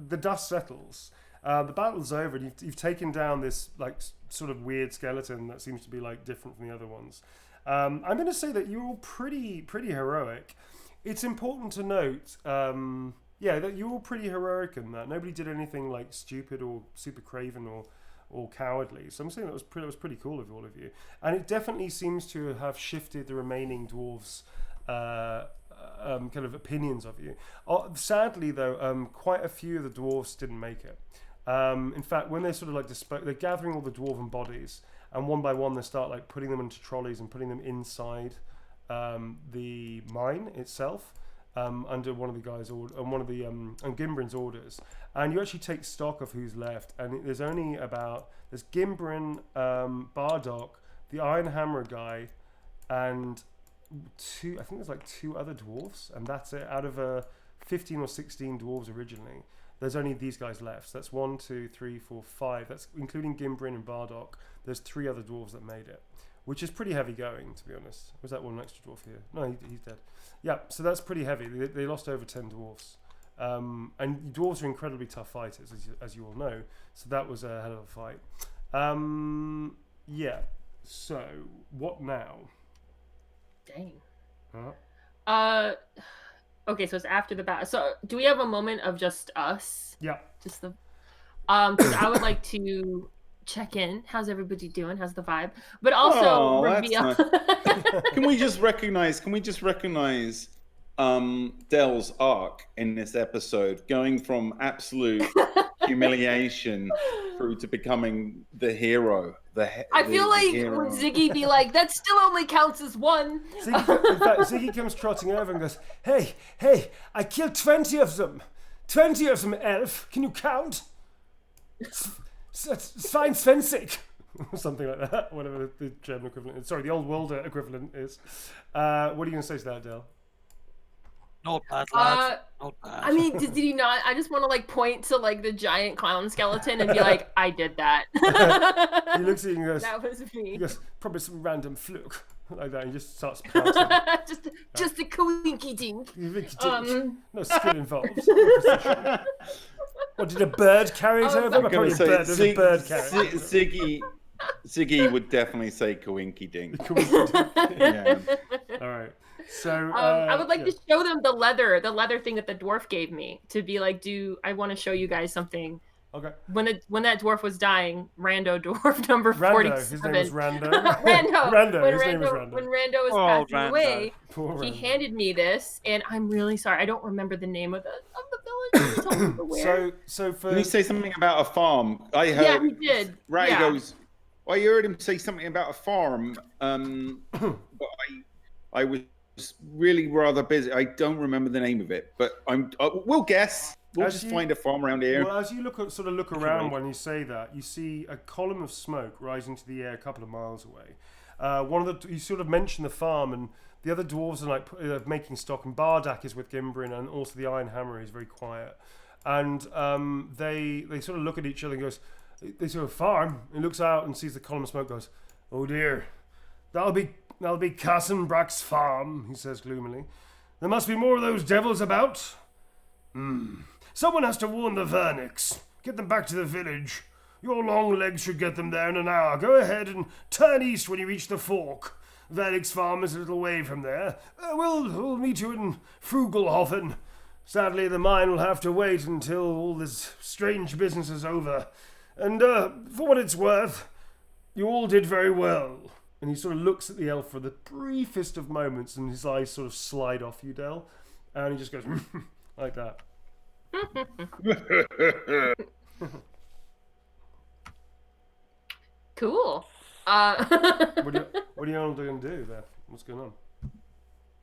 The dust settles. The battle's over, and you've taken down this like sort of weird skeleton that seems to be like different from the other ones. I'm going to say that you're all pretty heroic. It's important to note, that you're all pretty heroic in that nobody did anything like stupid or super craven or cowardly. So I'm saying that was pretty cool of all of you, and it definitely seems to have shifted the remaining dwarves' kind of opinions of you. Sadly, though, quite a few of the dwarves didn't make it. In fact, when they sort of like they're gathering all the dwarven bodies, and one by one they start like putting them into trolleys and putting them inside the mine itself, under one of the guys and one of the Gimbrin's orders. And you actually take stock of who's left, and there's Gimbrin, Bardock, the Iron Hammer guy, and I think there's like 2 other dwarves, and that's it. Out of 15 or 16 dwarves originally, there's only these guys left. So that's 1, 2, 3, 4, 5. That's including Gimbrin and Bardock. There's 3 other dwarves that made it, which is pretty heavy going, to be honest. Was that one extra dwarf here? No, he's dead. Yeah, so that's pretty heavy. They lost over 10 dwarves. And dwarves are incredibly tough fighters, as you all know. So that was a hell of a fight. Yeah. So what now? Dang. Huh? Okay, so it's after the battle. So do we have a moment of just us? Yeah. Just the. Because I would like to check in. How's everybody doing? How's the vibe? But also reveal. Can we just recognize Dell's arc in this episode, going from absolute humiliation through to becoming the hero? I feel like would Ziggy be like, that still only counts as 1. In fact, Ziggy comes trotting over and goes, hey, I killed 20 of them. 20 of them, elf. Can you count? It's fine fencing. Something like that, whatever the German equivalent is. Sorry, the old world equivalent is. What are you going to say to that, Del? Not bad, lad. Not bad. I mean, did he not? I just want to like point to like the giant clown skeleton and be like, I did that. He looks at you and goes, that was me. He goes, probably some random fluke. Like that. He just starts pouting. just a coinky dink. No skill involved. What, did a bird carry it over? Probably there's a bird carrying it. Ziggy would definitely say coinky dink. Yeah. All right. So I would like to show them the leather thing that the dwarf gave me, to be like, I want to show you guys something. Okay. When that dwarf was dying, Rando dwarf number 47. His name was Rando. Rando. His name was Rando. When Rando was passing away, Poor he Rando. handed me this, and I'm really sorry. I don't remember the name of the village. He told me to wear. So for Did he say something about a farm? I heard. Yeah, he did. Ray Yeah. goes. I heard him say something about a farm. But I was really rather busy. I don't remember the name of it, but we'll guess. We'll just find a farm around here. Well, as you look around when you say that, you see a column of smoke rising to the air a couple of miles away. You sort of mention the farm, and the other dwarves are like making stock, and Bardak is with Gimbrin, and also the Iron Hammer is very quiet. And they sort of look at each other and goes, they sort of farm. He looks out and sees the column of smoke. Goes, oh dear, that'll be Kassenbrack's farm. He says gloomily. There must be more of those devils about. Someone has to warn the Vernix. Get them back to the village. Your long legs should get them there in an hour. Go ahead and turn east when you reach the fork. Vernix farm is a little way from there. We'll meet you in Frugelhofen. Sadly, the mine will have to wait until all this strange business is over. And for what it's worth, you all did very well. And he sort of looks at the elf for the briefest of moments, and his eyes sort of slide off you, Del. And he just goes, like that. Cool. What are you all going to do there? What's going on?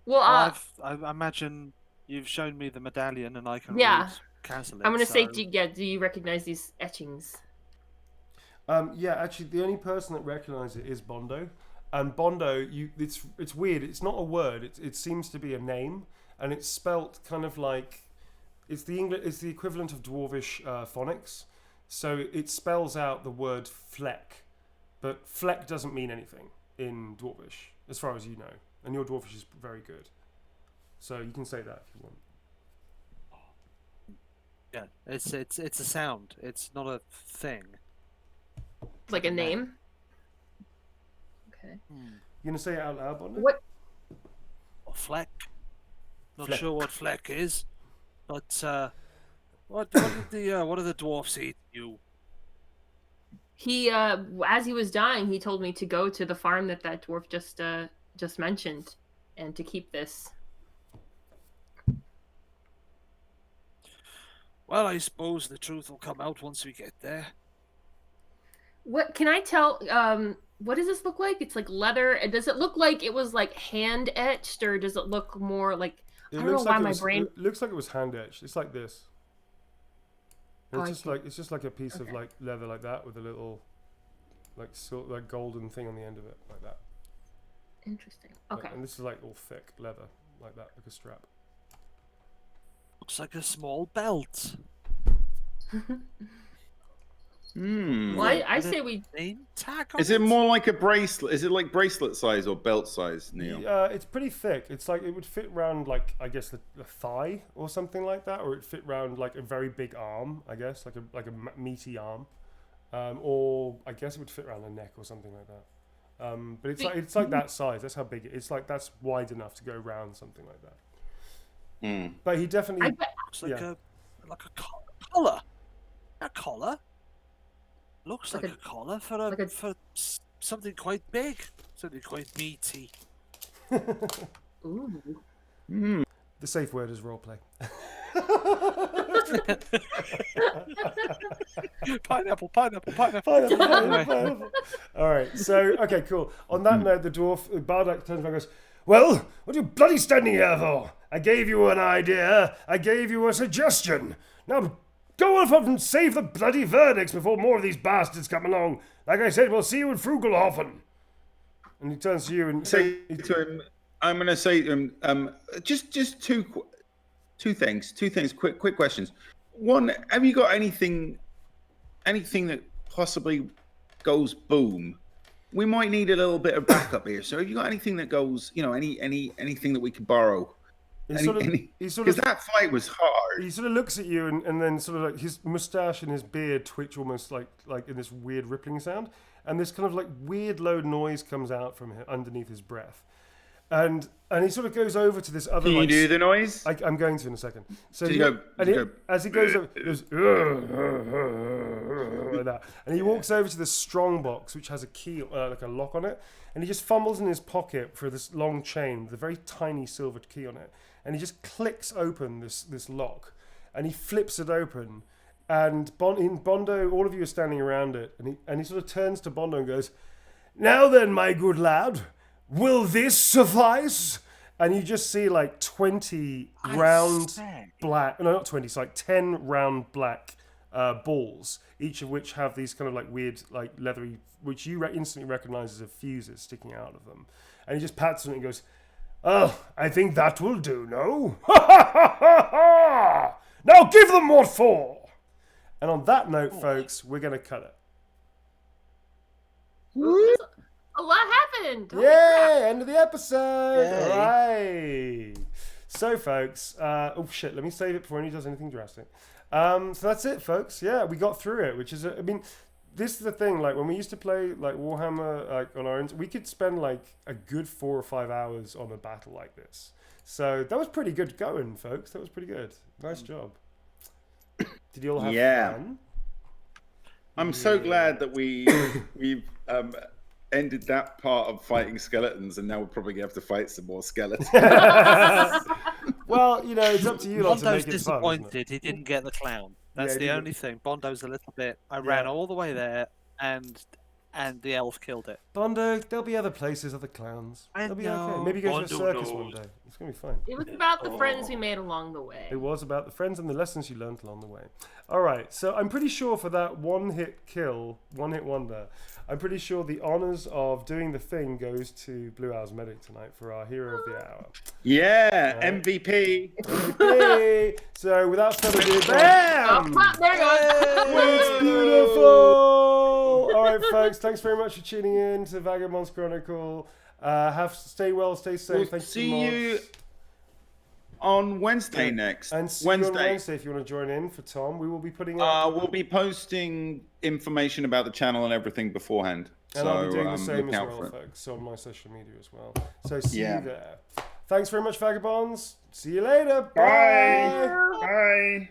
Well, I imagine you've shown me the medallion, and I can Yeah. cancel it. I'm gonna say, so- do you recognize these etchings? Yeah, actually, the only person that recognises it is Bondo. And Bondo, it's weird. It's not a word. It seems to be a name, and it's spelt kind of like it's the equivalent of Dwarvish phonics. So it spells out the word fleck, but fleck doesn't mean anything in Dwarvish, as far as you know. And your Dwarvish is very good, so you can say that if you want. Yeah, it's a sound. It's not a thing. It's like a name. Okay. You gonna say it out loud, Bondo? What? Fleck. Not Fleck. sure what fleck is, but what did the dwarfs eat you? He, as he was dying, he told me to go to the farm that dwarf just mentioned, and to keep this. Well, I suppose the truth will come out once we get there. What can I tell? What does this look like? It's like leather. Does it look like it was like hand etched, or does it look more like I don't know why my brain? It looks like it was hand etched. It's like this. And Oh, it's just like a piece of like leather like that with a little like golden thing on the end of it like that. Interesting. Okay. And this is like all thick leather like that, like a strap. Looks like a small belt. Well, I say we. Name tag on Is it more like a bracelet? Is it like bracelet size or belt size, Neil? It's pretty thick. It's like it would fit round like I guess the thigh or something like that, or it'd fit round like a very big arm, I guess, like a meaty arm, or I guess it would fit around the neck or something like that. But it's like that size. That's how big it is. It's like that's wide enough to go round something like that. But he definitely looks like a collar. A collar. Looks like a collar for something quite big, something quite meaty. Ooh. The safe word is roleplay. Pineapple. All right, so okay, cool. On that note, the dwarf Bardak turns around and goes, "Well, what are you bloody standing here for? I gave you an idea. I gave you a suggestion. Now go off and save the bloody verdicts before more of these bastards come along. Like I said, we'll see you in Frugelhofen." And he turns to you and say to him, "I'm going to say to him, just two things. Quick questions. One, have you got anything that possibly goes boom? We might need a little bit of backup here. So have you got anything that goes, anything that we could borrow?" Because that fight was hard. He sort of looks at you and then sort of like his mustache and his beard twitch almost like in this weird rippling sound, and this kind of like weird low noise comes out from him underneath his breath, and he sort of goes over to this other. Can you do the noise? I'm going to in a second. So as he goes over, he goes like that, and he walks over to the strong box which has a key, like a lock on it, and he just fumbles in his pocket for this long chain with a very tiny silvered key on it. And he just clicks open this lock, and he flips it open, and Bondo, all of you are standing around it, and he sort of turns to Bondo and goes, "Now then, my good lad, will this suffice?" And you just see like 20 round black, no, not 20, it's like 10 round black balls, each of which have these kind of like weird, like leathery, which you instantly recognize as fuses sticking out of them. And he just pats on it and goes, "Oh, I think that will do, no? Ha ha ha ha ha! Now give them what for!" And on that note, folks, we're going to cut it. A lot happened. Yay! End of the episode. Yay. All right. So, folks, oh shit, let me save it before he does anything drastic. So that's it, folks. Yeah, we got through it, which is, I mean, this is the thing, like when we used to play like Warhammer like on our own, we could spend like a good 4 or 5 hours on a battle like this. So that was pretty good going, folks. That was pretty good. Nice job. Did you all have fun? I'm so glad that we've ended that part of fighting skeletons, and now we're probably gonna have to fight some more skeletons. Well, it's up to you lot to make it fun. Bondo's disappointed he didn't get the clown. That's the only thing. Bondo's a little bit. I ran all the way there, and the elf killed it. Bondo, there'll be other places, other clowns. They'll be okay. Maybe go to a circus one day. It's gonna be fine. It was about the friends we made along the way. It was about the friends and the lessons you learned along the way. All right, so I'm pretty sure for that one-hit kill, one-hit wonder, I'm pretty sure the honors of doing the thing goes to Blue Owl's Medic tonight for our Hero of the Hour. Yeah, MVP. MVP. So without further ado, bam! There it goes. It's beautiful. All right, folks. Thanks very much for tuning in to Vagabond's Chronicle. Stay well, stay safe. We'll Thanks see so much. you on Wednesday next. And see you on Wednesday if you want to join in for Tom. We will be putting up... we'll be posting information about the channel and everything beforehand. And I'll be doing the same as well, folks, on my social media as well. So see you there. Thanks very much, Vagabonds. See you later. Bye. Bye.